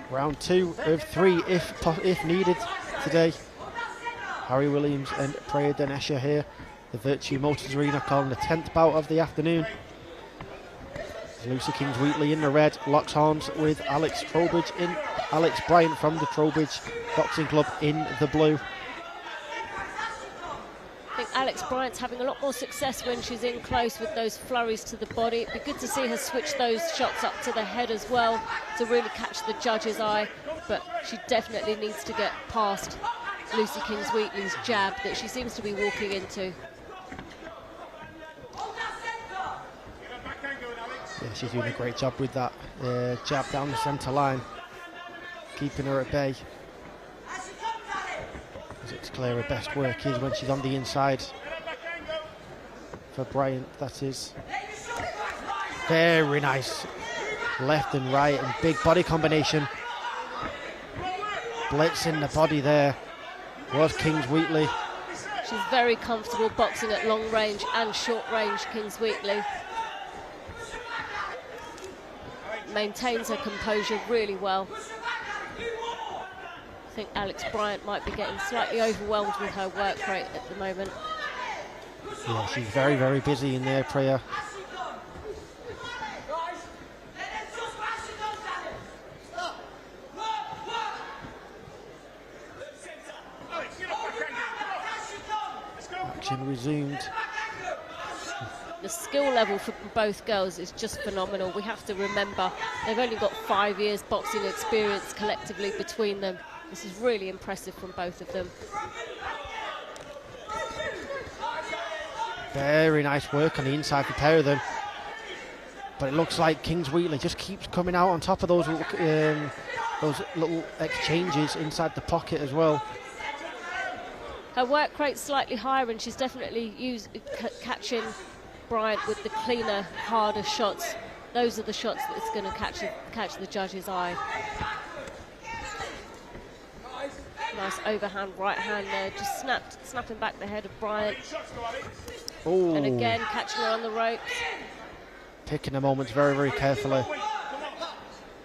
Round 2 of 3 if needed today. Harry Williams and Priya Danesha here. The Virtue Motors Arena calling the 10th bout of the afternoon. Lucy Kings-Wheatley in the red locks horns with Alex Bryant from the Trowbridge Boxing Club in the blue. I think Alex Bryant's having a lot more success when she's in close with those flurries to the body. It'd be good to see her switch those shots up to the head as well to really catch the judge's eye, but she definitely needs to get past Lucy Kings-Wheatley's jab that she seems to be walking into. Yeah, she's doing a great job with that jab down the centre line, keeping her at bay. It's clear her best work is when she's on the inside. For Bryant, that is. Very nice. Left and right and big body combination. Blitzing the body there was Kings-Wheatley. She's very comfortable boxing at long range and short range, Kings-Wheatley. Maintains her composure really well. I think Alex Bryant might be getting slightly overwhelmed with her work rate at the moment. Yeah, she's very, very busy in there, Priya. Action resumed. The skill level for both girls is just phenomenal. We have to remember they've only got 5 years boxing experience collectively between them. This is really impressive from both of them. Very nice work on the inside for the pair of them. But it looks like Kings-Wheatley just keeps coming out on top of those little exchanges inside the pocket as well. Her work rate's slightly higher and she's definitely catching Bryant with the cleaner, harder shots. Those are the shots that's going to catch the judge's eye. Nice overhand right hand there, just snapping back the head of Bryant. Ooh. And again, catching her on the ropes. Picking the moments very, very carefully.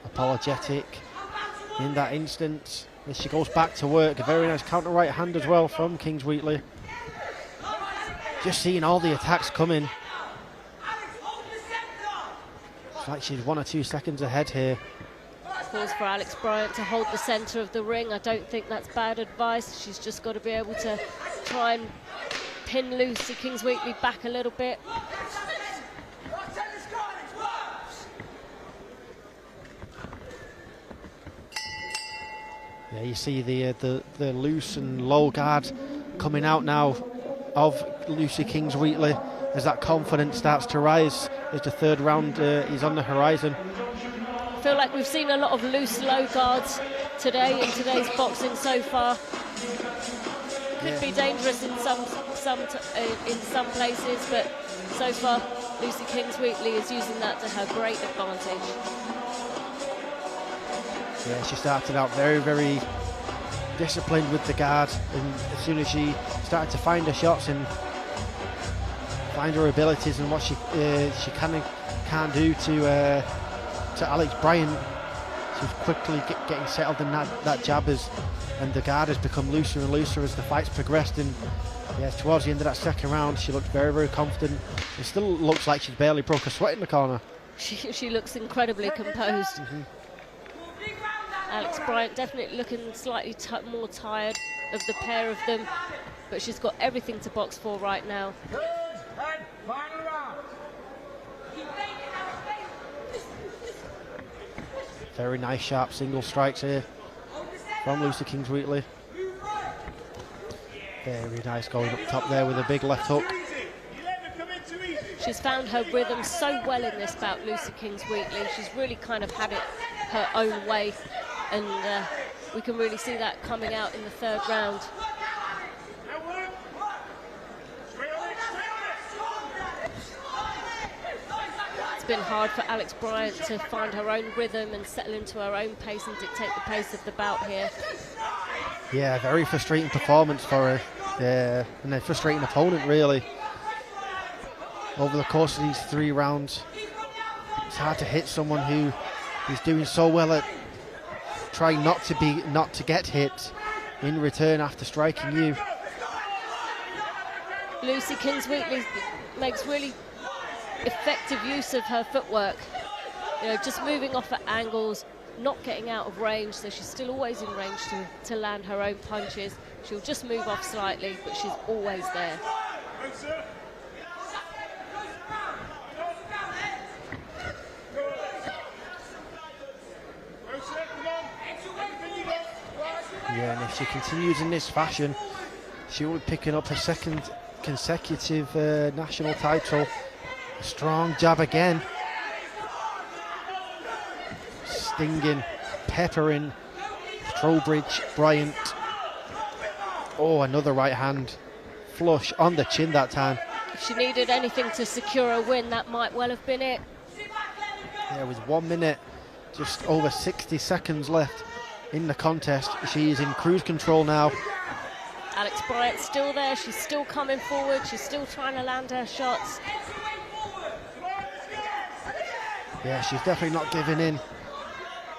Apologetic in that instance. As she goes back to work, a very nice counter right hand as well from Kings-Wheatley. Just seeing all the attacks coming. It's like she's 1 or 2 seconds ahead here. Calls for Alex Bryant to hold the centre of the ring. I don't think that's bad advice. She's just got to be able to try and pin Lucy Kings-Wheatley back a little bit. Yeah, you see the loose and low guard coming out now of Lucy Kings-Wheatley as that confidence starts to rise as the third round is on the horizon. I feel like we've seen a lot of loose low guards today in today's boxing so far. Could be dangerous in some places, but so far Lucy Kings-Wheatley is using that to her great advantage. Yeah, she started out very, very disciplined with the guard, and as soon as she started to find her shots and find her abilities and what she can do to Alex Bryant, she's quickly getting settled in that jabbers, and the guard has become looser and looser as the fight's progressed. And yeah, towards the end of that second round, she looked very, very confident. It still looks like she's barely broke a sweat in the corner. She looks incredibly composed. Mm-hmm. Alex Bryant definitely looking slightly more tired of the pair of them, but she's got everything to box for right now. Very nice sharp single strikes here from Lucy Kings-Wheatley. Very nice going up top there with a big left hook. She's found her rhythm so well in this bout, Lucy Kings-Wheatley. She's really kind of had it her own way, and we can really see that coming out in the third round. It's been hard for Alex Bryant to find her own rhythm and settle into her own pace and dictate the pace of the bout here. Yeah, very frustrating performance for her, and a frustrating opponent really. Over the course of these 3 rounds, it's hard to hit someone who is doing so well at trying not to get hit in return after striking you. Lucy Kings-Wheatley makes really effective use of her footwork. You know, just moving off at angles, not getting out of range, so she's still always in range to land her own punches. She'll just move off slightly, but she's always there. Yeah, and if she continues in this fashion, she will be picking up her second consecutive national title. A strong jab again. Stinging, peppering Trowbridge, Bryant. Oh, another right hand. Flush on the chin that time. If she needed anything to secure a win, that might well have been it. Yeah, with 1 minute, just over 60 seconds left in the contest. She is in cruise control now. Alex Bryant's still there, she's still coming forward, she's still trying to land her shots. Yeah, she's definitely not giving in.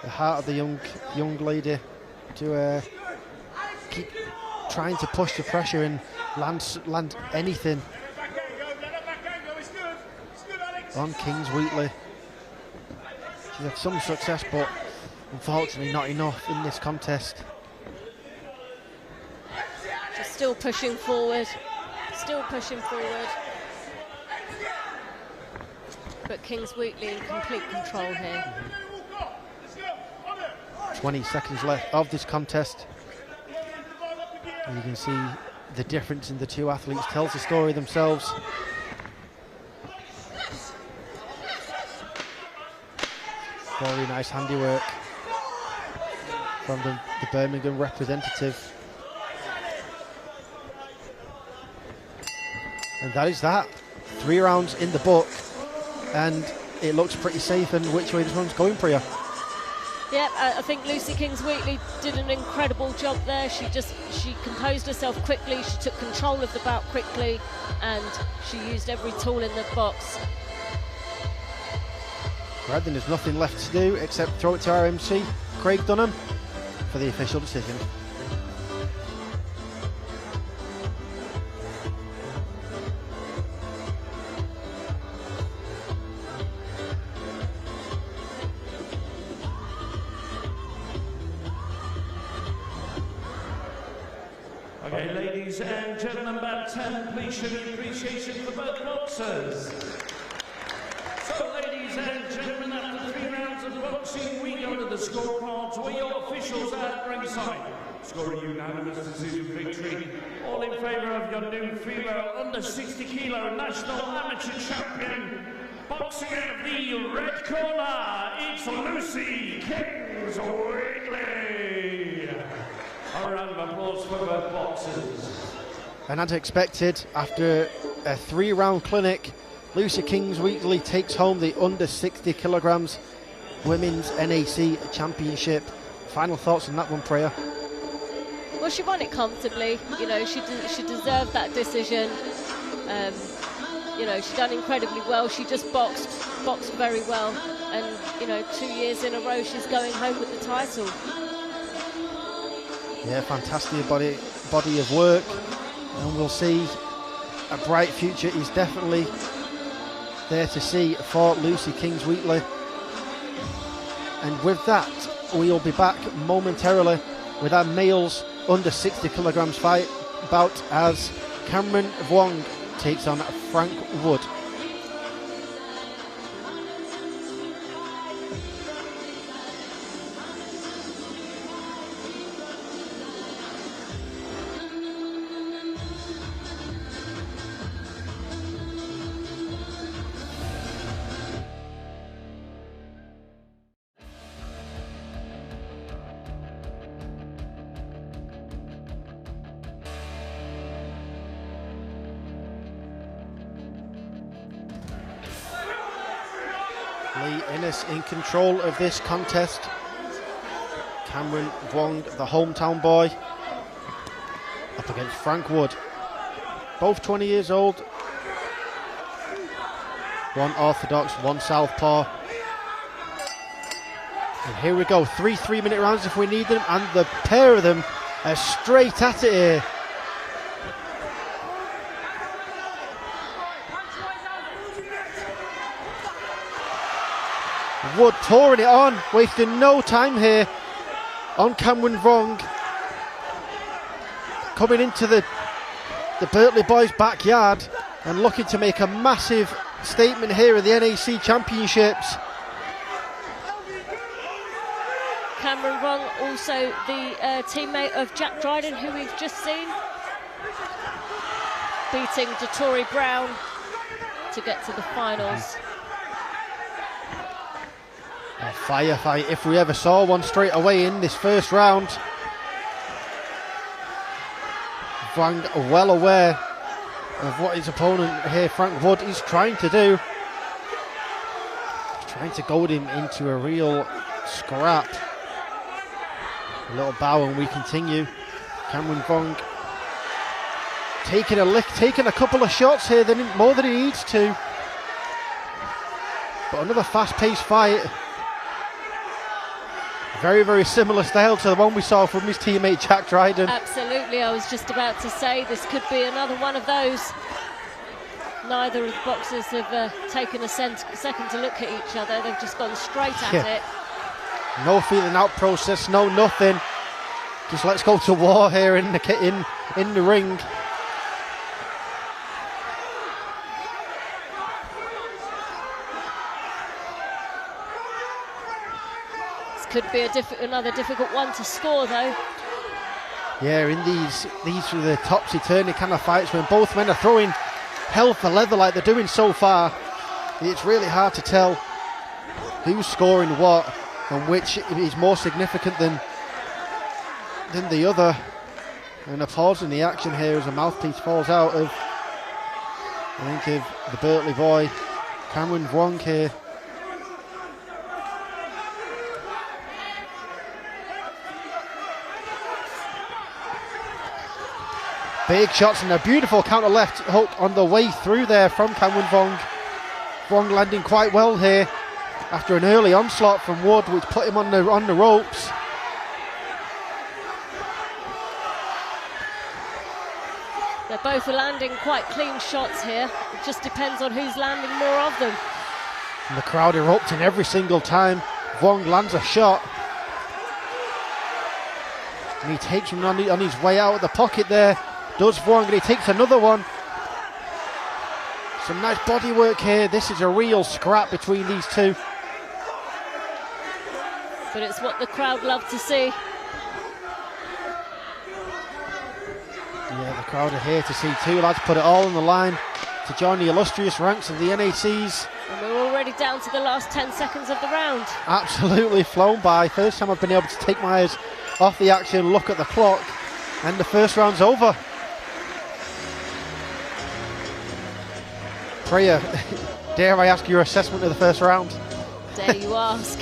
The heart of the young lady to keep trying to push the pressure and land anything on Kings-Wheatley. She's had some success, but unfortunately not enough in this contest. She's still pushing forward, still pushing forward. But Kings-Wheatley in complete control here. 20 seconds left of this contest. And you can see the difference in the two athletes tells the story themselves. Very nice handiwork from the Birmingham representative. And that is that. 3 rounds in the book, and it looks pretty safe. And which way this one's going, Priya? Yeah, I think Lucy Kings-Wheatley did an incredible job there. She composed herself quickly, she took control of the bout quickly, and she used every tool in the box. Right, then there's nothing left to do except throw it to our MC, Craig Dunham, for the official decision. Okay, ladies and gentlemen, about 10, please show your appreciation for both boxers. So, ladies and gentlemen, after 3 rounds of boxing, we go to the scorecards where your officials at ringside score a unanimous decision victory. All in favour of your new female under 60 kilo national amateur champion. Boxing out of the red corner, it's Lucy Kings-Wheatley. A round of applause for both boxers. And as expected, after a 3-round clinic, Lucy Kings-Wheatley takes home the under 60 kilograms Women's NAC Championship Final thoughts on that one, Priya? Well, she won it comfortably. You know, she deserved that decision. You know, she done incredibly well. She just boxed very well, and you know, 2 years in a row she's going home with the title. Yeah, fantastic body of work, and we'll see a bright future is definitely there to see for Lucy Kings-Wheatley. And with that, we'll be back momentarily with our males under 60 kilograms fight bout as Cameron Vuong takes on Frank Wood. In control of this contest. Cameron Vuong, the hometown boy, up against Frank Wood. Both 20 years old. One orthodox, one southpaw. And here we go, 3 3-minute rounds if we need them, and the pair of them are straight at it here. Wood touring it on, wasting no time here on Cameron Vuong. Coming into the Birtley boys' backyard and looking to make a massive statement here at the NAC Championships. Cameron Vuong, also the teammate of Jack Dryden, who we've just seen, beating Dotori Brown to get to the finals. A firefight if we ever saw one straight away in this first round. Vuong well aware of what his opponent here, Frank Wood, is trying to do. He's trying to goad him into a real scrap. A little bow and we continue. Cameron Vuong taking a lick, taking a couple of shots here, more than he needs to. But another fast-paced fight. Very, very similar style to the one we saw from his teammate Jack Dryden. Absolutely, I was just about to say this could be another one of those. Neither of the boxers have taken a second to look at each other. They've just gone straight at it. No feeling out process, no nothing. Just let's go to war here in the ring. Could be another difficult one to score, though. Yeah, in these are the topsy-turvy kind of fights when both men are throwing hell for leather like they're doing so far. It's really hard to tell who's scoring what and which is more significant than the other. And a pause in the action here as a mouthpiece falls out of, I think, of the Birtley boy, Cameron Vuong here. Big shots and a beautiful counter left hook on the way through there from Cameron Vuong. Vuong landing quite well here after an early onslaught from Wood, which put him on the ropes. They're both landing quite clean shots here. It just depends on who's landing more of them. And the crowd erupting every single time Vuong lands a shot. And he takes him on his way out of the pocket there. Does Vuong, and he takes another one. Some nice body work here. This is a real scrap between these two. But it's what the crowd love to see. Yeah, the crowd are here to see two lads put it all on the line to join the illustrious ranks of the NACs. And we're already down to the last 10 seconds of the round. Absolutely flown by. First time I've been able to take my eyes off the action, look at the clock, and the first round's over. Rhea, dare I ask your assessment of the first round? Dare you ask?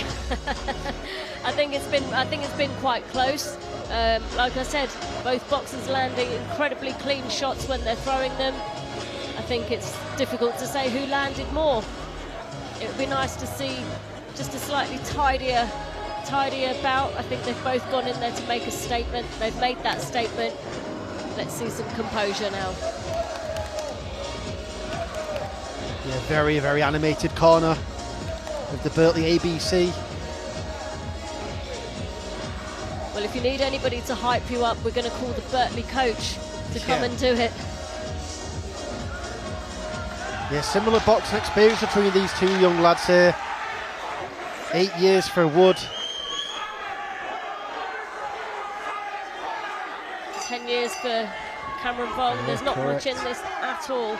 I think it's been quite close. Like I said, both boxers landing incredibly clean shots when they're throwing them. I think it's difficult to say who landed more. It would be nice to see just a slightly tidier bout. I think they've both gone in there to make a statement. They've made that statement. Let's see some composure now. Yeah, very, very animated corner of the Birtley ABC. Well, if you need anybody to hype you up, we're going to call the Birtley coach to come and do it. Yeah, similar boxing experience between these two young lads here. 8 years for Wood. 10 years for Cameron Vong. There's not much in this at all.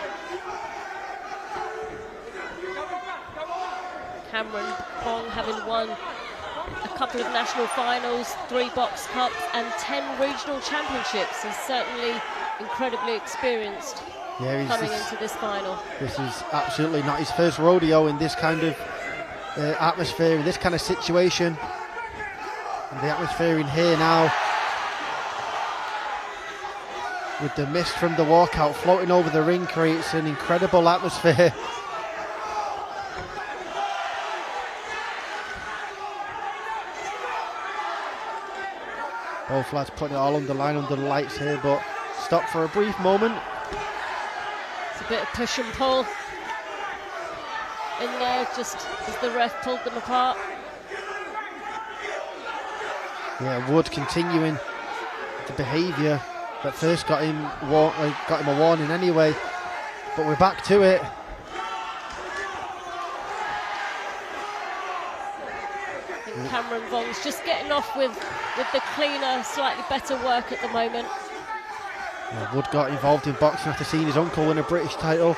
Cameron Vong having won a couple of national finals, 3 box cups and 10 regional championships. He's certainly incredibly experienced coming into this final. This is absolutely not his first rodeo in this kind of atmosphere, in this kind of situation. And the atmosphere in here now, with the mist from the walkout floating over the ring, creates an incredible atmosphere. Both lads putting it all on the line under the lights here, but stop for a brief moment. It's a bit of push and pull in there, just as the ref pulled them apart. Yeah, Wood continuing the behaviour that first got him a warning anyway, but we're back to it. I think Cameron Vong's just getting off with the cleaner, slightly better work at the moment. Yeah, Wood got involved in boxing after seeing his uncle win a British title,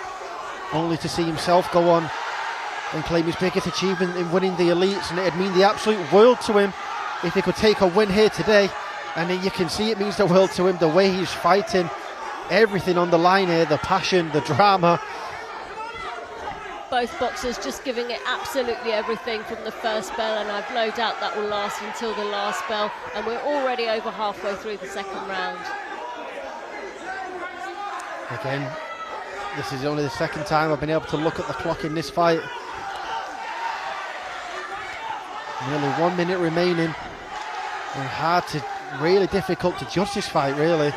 only to see himself go on and claim his biggest achievement in winning the elites, and it'd mean the absolute world to him if he could take a win here today. And you can see it means the world to him, the way he's fighting, everything on the line here, the passion, the drama. Both boxers just giving it absolutely everything from the first bell, and I've no doubt that will last until the last bell, and we're already over halfway through the second round. Again, this is only the second time I've been able to look at the clock in this fight. Nearly 1 minute remaining, and really difficult to judge this fight, really.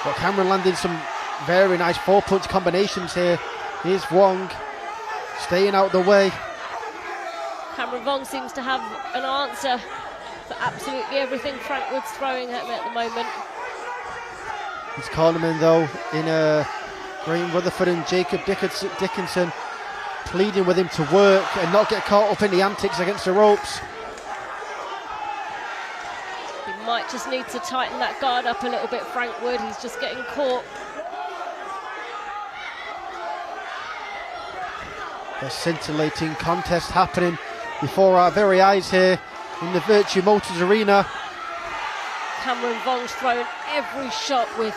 But Cameron landing some very nice 4-punch combinations here. Here's Wong staying out the way. Cameron Vong seems to have an answer for absolutely everything Frank Wood's throwing at him at the moment. His cornerman though, in Graham Rutherford and Jacob Dickinson, pleading with him to work and not get caught up in the antics against the ropes. He might just need to tighten that guard up a little bit, Frank Wood. He's just getting caught. A scintillating contest happening before our very eyes here in the Virtue Motors Arena. Cameron Vong's throwing every shot with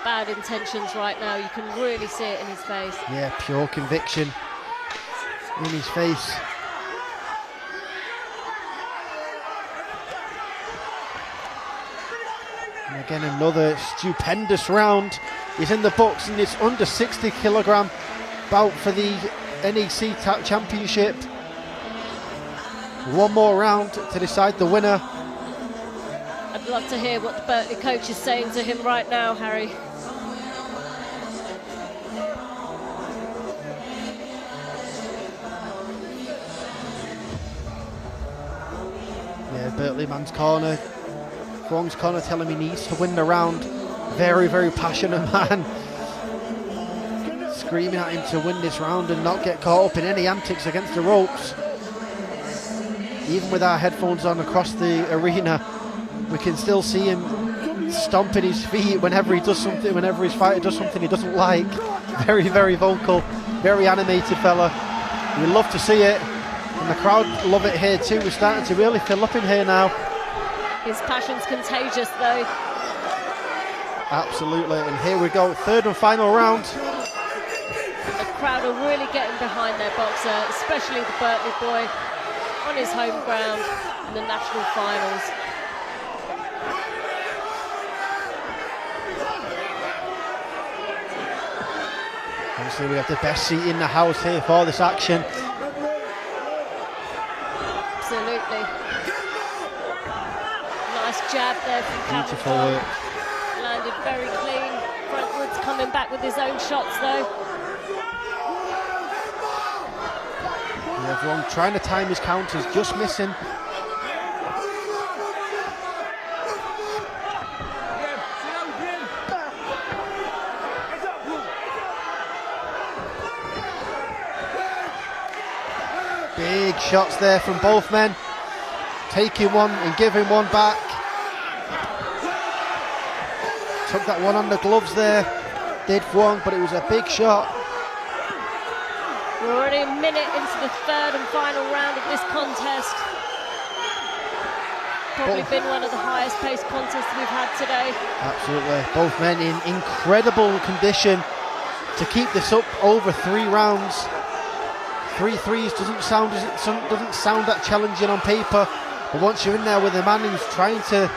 bad intentions right now. You can really see it in his face. Yeah, pure conviction in his face. And again, another stupendous round is in the books in this under 60 kilogram bout for the NEC Championship. One more round to decide the winner. I'd love to hear what the Birtley coach is saying to him right now, Harry. Yeah, Birtley man's corner, Wong's corner, telling him he needs to win the round. Very, very passionate man. Screaming at him to win this round and not get caught up in any antics against the ropes. Even with our headphones on across the arena, we can still see him stomping his feet whenever he does something, whenever his fighter does something he doesn't like. Very, very vocal, very animated fella. We love to see it, and the crowd love it here too. We're starting to really fill up in here now. His passion's contagious though. Absolutely, and here we go, third and final round. The crowd are really getting behind their boxer, especially the Birtley boy. on his home ground in the national finals. Obviously, we have the best seat in the house here for this action. Absolutely. Nice jab there from Cameron. Beautiful work. Landed very clean. Frank Wood's coming back with his own shots though. And everyone trying to time his counters, just missing. Big shots there from both men, taking one and giving one back. Took that one on the gloves there, did one, but it was a big shot. We're already a minute into the third and final round of this contest. Probably been one of the highest paced contests we've had today. Absolutely, both men in incredible condition to keep this up over 3 rounds. 3 threes doesn't sound that challenging on paper, but once you're in there with a man who's trying to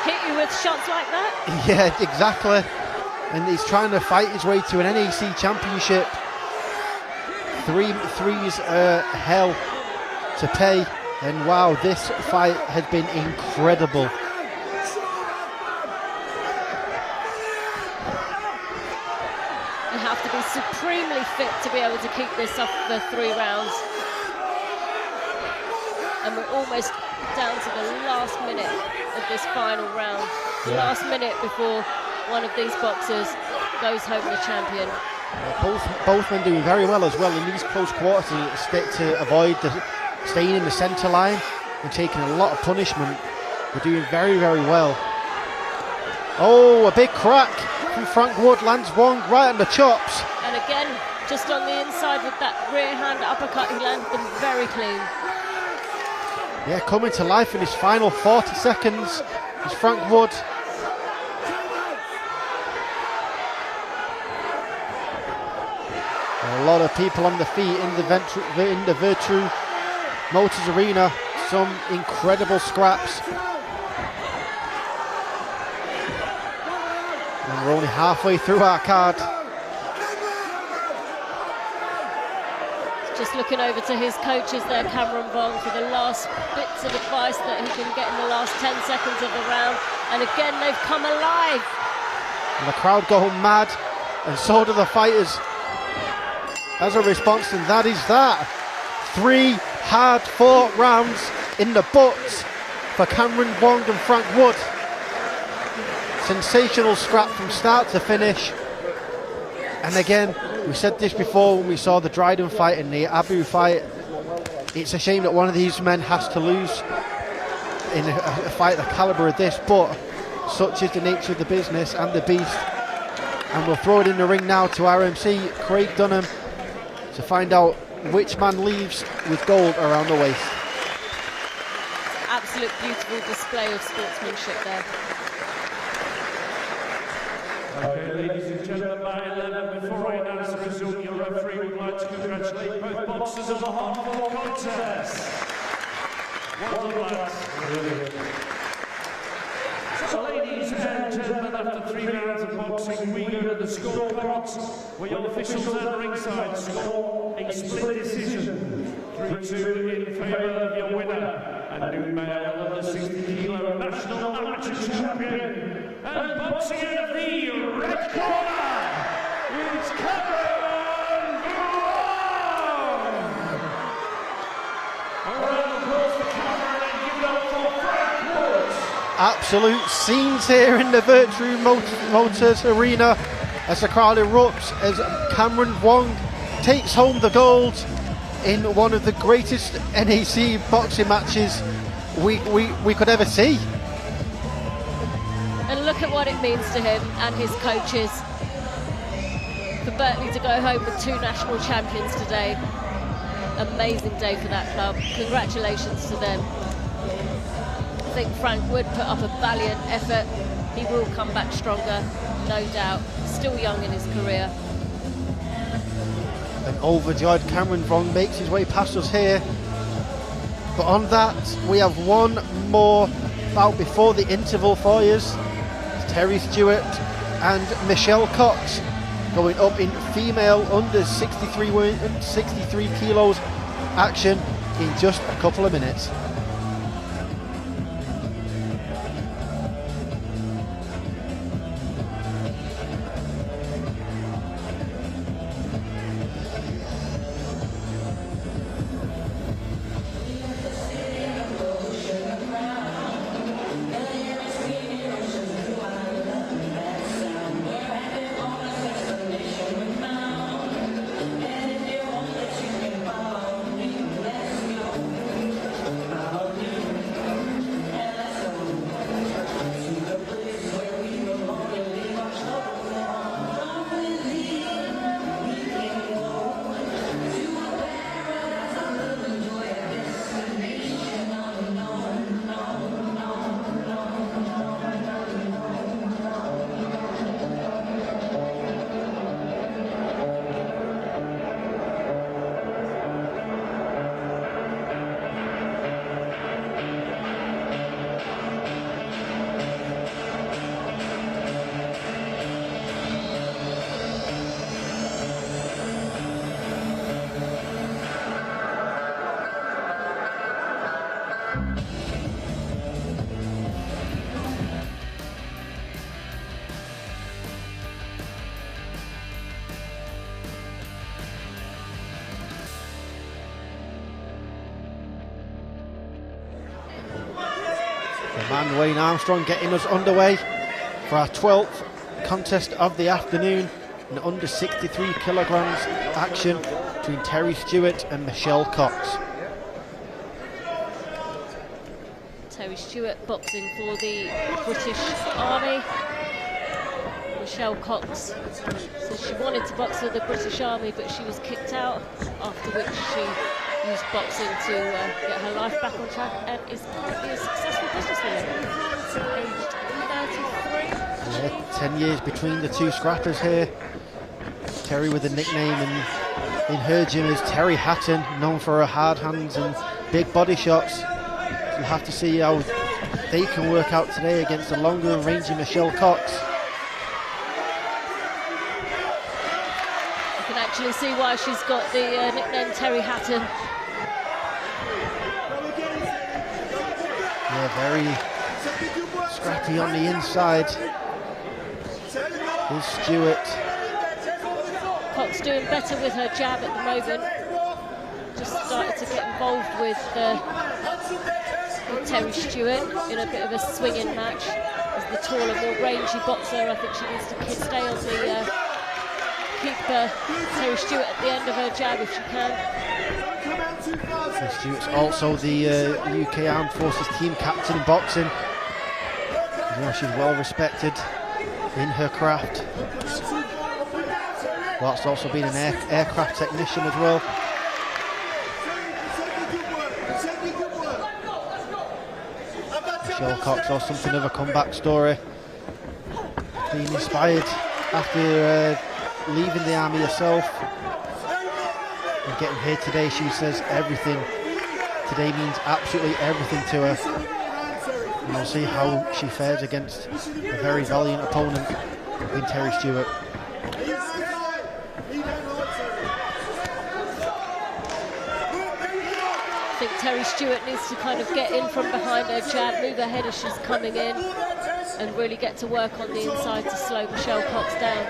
hit you with shots like that. Yeah, exactly, and he's trying to fight his way to an NAC championship. 3 threes are hell to pay, and wow, this fight has been incredible. You have to be supremely fit to be able to keep this up for 3 rounds. And we're almost down to the last minute of this final round. The last minute before one of these boxers goes home the champion. Both men doing very well as well in these close quarters to avoid staying in the centre line and taking a lot of punishment. They're doing very, very well. Oh, a big crack from Frank Wood, lands one right on the chops. And again, just on the inside with that rear hand uppercut, he landed them very clean. Yeah, coming to life in his final 40 seconds is Frank Wood. A lot of people on the feet in the Virtue Motors Arena. Some incredible scraps. And we're only halfway through our card. Just looking over to his coaches there, Cameron Vong, for the last bits of advice that he can get in the last 10 seconds of the round. And again, they've come alive. And the crowd go mad, and so do the fighters. As a response, and that is that. 3 hard-fought rounds in the books for Cameron Vong and Frank Wood. Sensational scrap from start to finish. And again, we said this before when we saw the Dryden fight and the Abu fight. It's a shame that one of these men has to lose in a fight the calibre of this, but such is the nature of the business and the beast. And we'll throw it in the ring now to RMC Craig Dunham to find out which man leaves with gold around the waist. Absolute beautiful display of sportsmanship there. Okay, ladies and gentlemen, by 11, before I announce the result, your referee would like to congratulate both boxers on the hard-fought contest. Well done, lads. So, ladies and gentlemen, after 3 rounds of boxing, we go to the scorecards, where your officials at ringside score a split decision. 3-2 in favour of your winner, and new male of the 60-kilo national amateur champion. And boxing out of the red corner, it's Cameron Vong! A round of applause for Cameron and give it up for Frank Wood. Absolute scenes here in the Virtue Motors Arena as the crowd erupts as Cameron Vong takes home the gold in one of the greatest NAC boxing matches we could ever see. And look at what it means to him and his coaches. For Birtley to go home with 2 national champions today. Amazing day for that club. Congratulations to them. I think Frank Wood put up a valiant effort. He will come back stronger, no doubt. Still young in his career. An overjoyed Cameron Vong makes his way past us here. But on that, we have one more bout before the interval for you. Terri Stewart and Michelle Cox going up in female under 63 kilos action in just a couple of minutes. And Wayne Armstrong getting us underway for our 12th contest of the afternoon in under 63 kilograms action between Terri Stewart and Michelle Cox. Terri Stewart boxing for the British Army. Michelle Cox says she wanted to box for the British Army, but she was kicked out, after which she used boxing to get her life back on track and is currently a successful businesswoman, aged 33. Yeah, 10 years between the two scrappers here. Terri with a nickname in her gym is Terri Hatton, known for her hard hands and big body shots. We'll have to see how they can work out today against the longer and rangy Michelle Cox. You can actually see why she's got the nickname Terri Hatton. Yeah, very scrappy on the inside. Here's Stewart. Cox doing better with her jab at the moment. Just started to get involved with Terri Stewart in a bit of a swinging match. As the taller, more rangy boxer, I think she needs to stay on the keep Terri Stewart at the end of her jab if she can. And Stewart's also the UK Armed Forces team captain in boxing. You know, she's well respected in her craft. Whilst also being an aircraft technician as well. Michelle Cox saw something of a comeback story. Being inspired after leaving the army herself and getting here today. She says everything today means absolutely everything to her. And we'll see how she fares against a very valiant opponent in Terri Stewart. I think Terri Stewart needs to kind of get in from behind her jab, move her head as she's coming in, and really get to work on the inside to slow Michelle Cox down.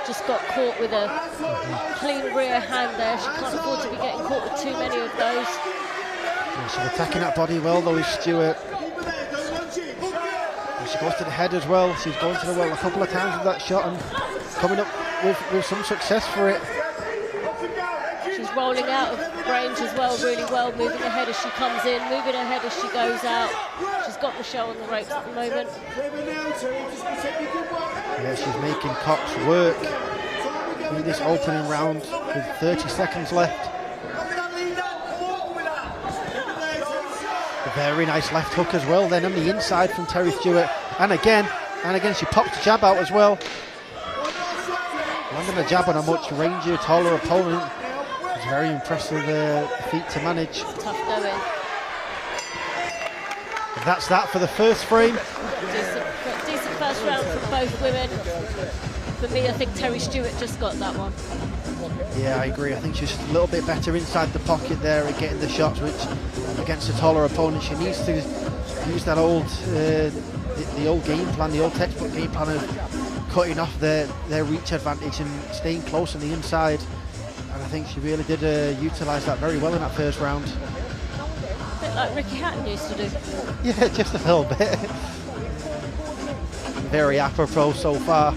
Just got caught with a clean rear hand there. She can't afford to be getting caught with too many of those. Yeah, she's attacking that body well though, is Stewart. And she goes to the head as well. She's going to the well a couple of times with that shot and coming up with some success for it. She's rolling out of range as well, really well, moving her head as she comes in, moving her head as she goes out. She's got Michelle on the ropes at the moment. Yeah, she's making Cox work in this opening round with 30 seconds left. A very nice left hook as well then on the inside from Terri Stewart. And again she pops the jab out as well. Landing a jab on a much rangier, taller opponent. It's very impressive feat to manage. Tough going. That's that for the first frame. Decent first round for both women. For me, I think Terri Stewart just got that one. Yeah, I agree. I think she's a little bit better inside the pocket there at getting the shots, which against a taller opponent, she needs to use that old, the old game plan, the old textbook game plan of cutting off their reach advantage and staying close on the inside. And I think she really did utilise that very well in that first round. A bit like Ricky Hatton used to do. Yeah, just a little bit. Very apropos so far.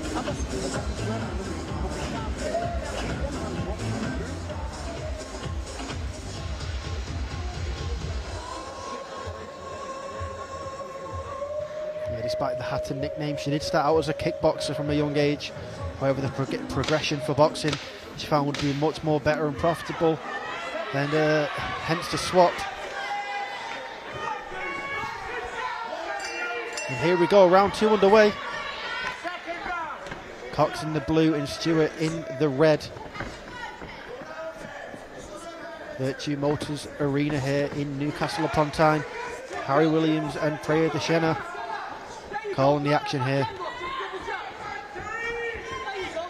Despite the Hatton nickname, she did start out as a kickboxer from a young age. However, the progression for boxing she found would be much more better and profitable, and hence the swap. And here we go, round 2 underway. Cox in the blue and Stewart in the red. Virtue Motors Arena here in Newcastle upon Tyne. Harry Williams and Priya Deshena calling the action here.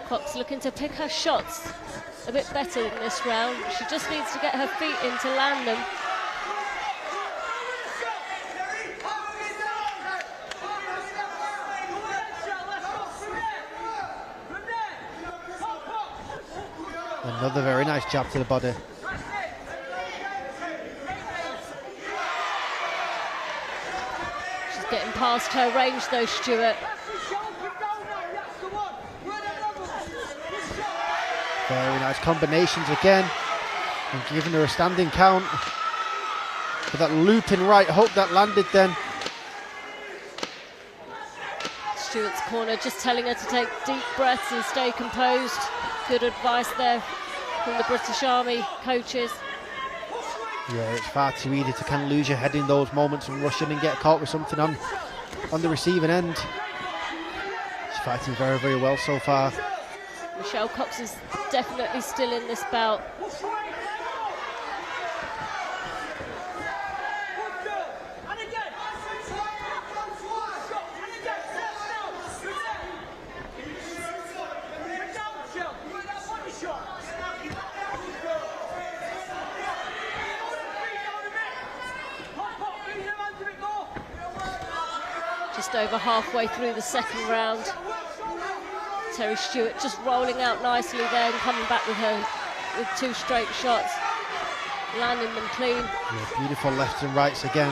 Cox looking to pick her shots a bit better in this round. She just needs to get her feet in to land them. Another very nice jab to the body. She's getting past her range though, Stewart. Very nice combinations again, and giving her a standing count. With that looping right hook that landed then. Stewart's corner just telling her to take deep breaths and stay composed. Good advice there from the British Army coaches. Yeah, it's far too easy to kind of lose your head in those moments and rush in and get caught with something on the receiving end. She's fighting very, very well so far. Michelle Cox is definitely still in this bout. Just over halfway through the second round. Terri Stewart just rolling out nicely there and coming back with 2 straight shots, landing them clean. Yeah, beautiful lefts and rights again.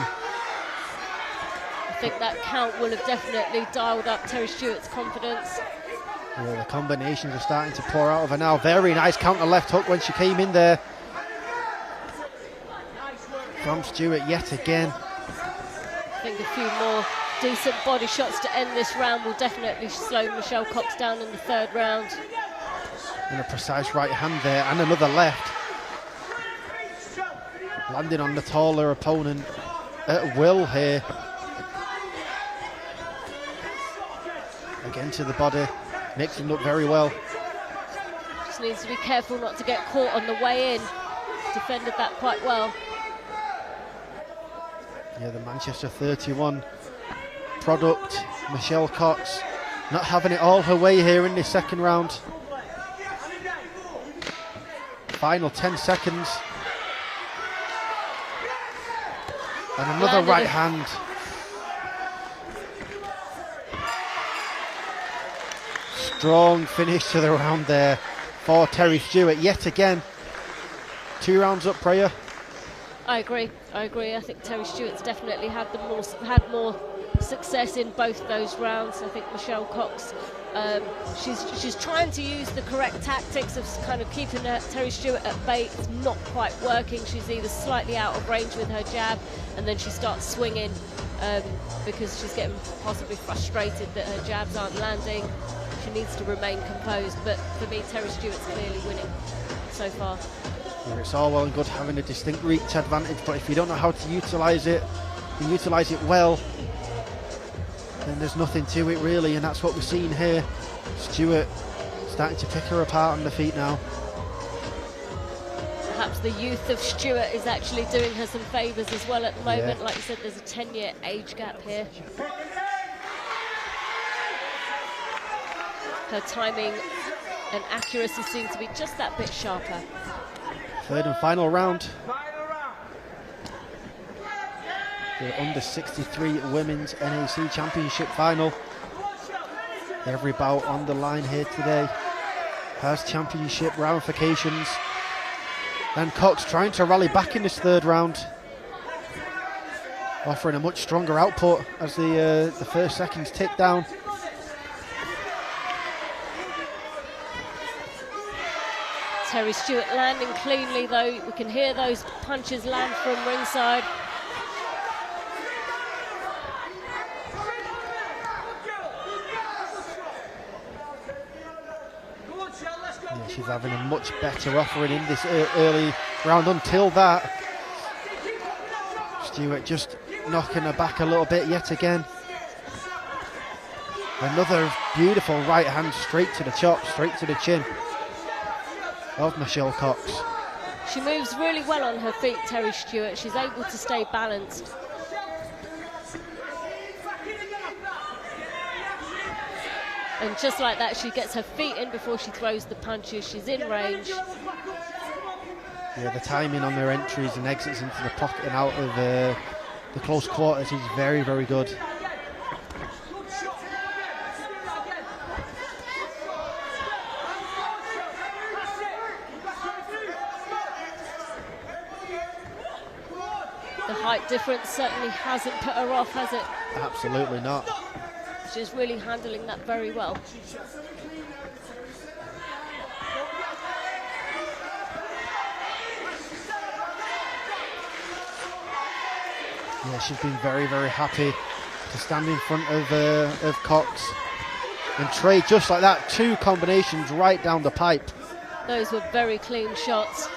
I think that count will have definitely dialed up Terri Stewart's confidence. Yeah, the combinations are starting to pour out of her now. Very nice counter left hook when she came in there. From Stewart yet again. I think a few more decent body shots to end this round will definitely slow Michelle Cox down in the third round. And a precise right hand there, and another left. Landing on the taller opponent at will here. Again to the body, makes him look very well. Just needs to be careful not to get caught on the way in. Defended that quite well. Yeah, the Manchester 31 product, Michelle Cox, not having it all her way here in this second round. Final 10 seconds. And another Landed right it. hand. Strong finish to the round there for Terri Stewart yet again. 2 rounds up, Priya. I agree. I think Terri Stewart's definitely had more success in both those rounds. I think Michelle Cox, she's trying to use the correct tactics of kind of keeping Terri Stewart at bay. It's not quite working. She's either slightly out of range with her jab, and then she starts swinging because she's getting possibly frustrated that her jabs aren't landing. She needs to remain composed, but for me, Terri Stewart's clearly winning so far. Yeah, it's all well and good having a distinct reach advantage, but if you don't know how to utilise it, and utilise it well, then there's nothing to it really, and that's what we're seeing here. Stewart starting to pick her apart on the feet now. perhaps the youth of Stewart is actually doing her some favours as well at the moment. Yeah. Like you said, there's a 10-year age gap here. Her timing and accuracy seem to be just that bit sharper. Third and final round. The under 63 Women's NAC Championship final. Every bout on the line here today has championship ramifications. And Cox trying to rally back in this third round, offering a much stronger output as the first seconds tick down. Terri Stewart landing cleanly though. We can hear those punches land from ringside. Yeah, she's having a much better offering in this early round. Until that, Stewart just knocking her back a little bit yet again. Another beautiful right hand straight to the chop, straight to the chin of Michelle Cox. She moves really well on her feet, Terri Stewart. She's able to stay balanced. And just like that, she gets her feet in before she throws the punches. She's in range. Yeah, the timing on their entries and exits into the pocket and out of the close quarters is very, very good. The height difference certainly hasn't put her off, has it? Absolutely not. She's really handling that very well. Yeah, she's been very, very happy to stand in front of Cox and trade just like that. Two combinations right down the pipe. Those were very clean shots.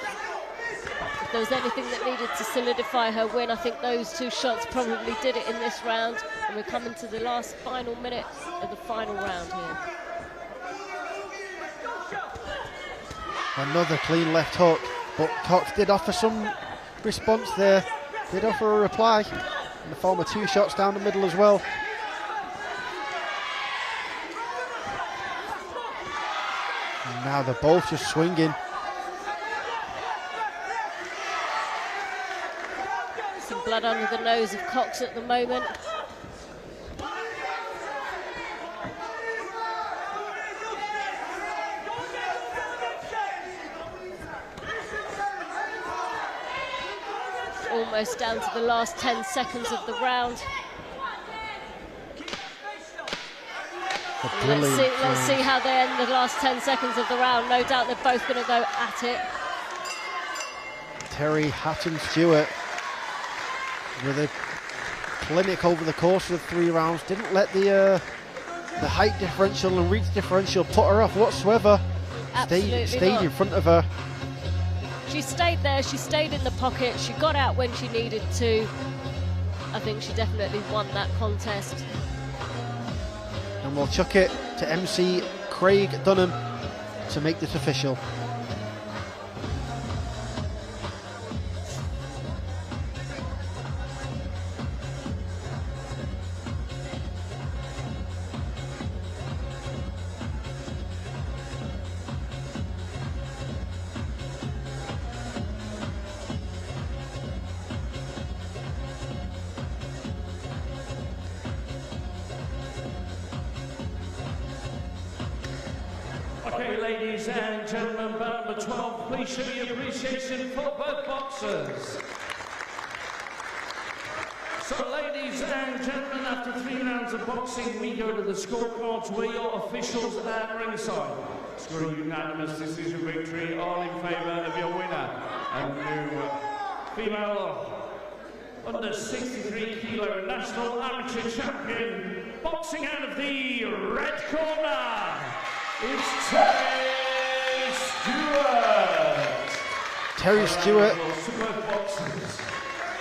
If there was anything that needed to solidify her win, I think those two shots probably did it in this round. And we're coming to the last final minute of the final round here. Another clean left hook, but Cox did offer some response there. Did offer a reply in the form of two shots down the middle as well. And now they're both just swinging. Some blood under the nose of Cox at the moment. Almost down to the last 10 seconds of the round. Let's see how they end the last 10 seconds of the round. No doubt they're both going to go at it. Terri Hatton Stewart with a clinic over the course of 3 rounds. Didn't let the height differential and reach differential put her off whatsoever. Stayed in front of her. She stayed there, she stayed in the pocket, she got out when she needed to. I think she definitely won that contest. And we'll chuck it to MC Craig Dunham to make this official. Okay, ladies and gentlemen, bout number 12, please show your appreciation for both boxers. So, ladies and gentlemen, after 3 rounds of boxing, we go to the scorecards where your officials at ringside score a unanimous decision victory, all in favour of your winner, and new female under 63 kilo national amateur champion, boxing out of the red corner. It's Terri Stewart. Terri Stewart,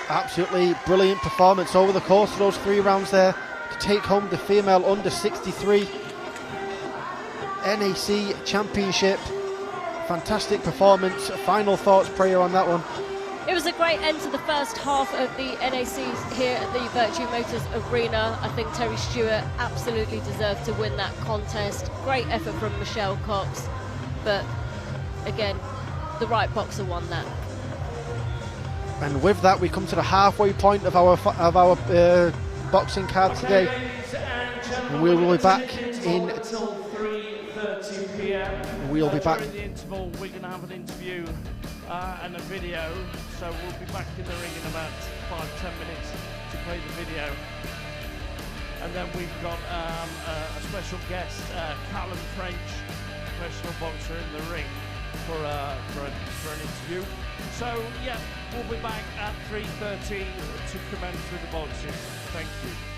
absolutely brilliant performance over the course of those 3 rounds there to take home the female under 63 NAC Championship fantastic performance. Final thoughts, Priya, on that one? It was a great end to the first half of the NACs here at the Virtue Motors Arena. I think Terri Stewart absolutely deserved to win that contest. Great effort from Michelle Cox, but again, the right boxer won that. And with that, we come to the halfway point of our boxing card today. And we will be back in. We'll be back. During the interval, we're going to have an interview and a video, so we'll be back in the ring in about 5-10 minutes to play the video. And then we've got a special guest, Callum French, professional boxer, in the ring for an interview. So yeah, we'll be back at 3:30 to commence with the boxing. Thank you.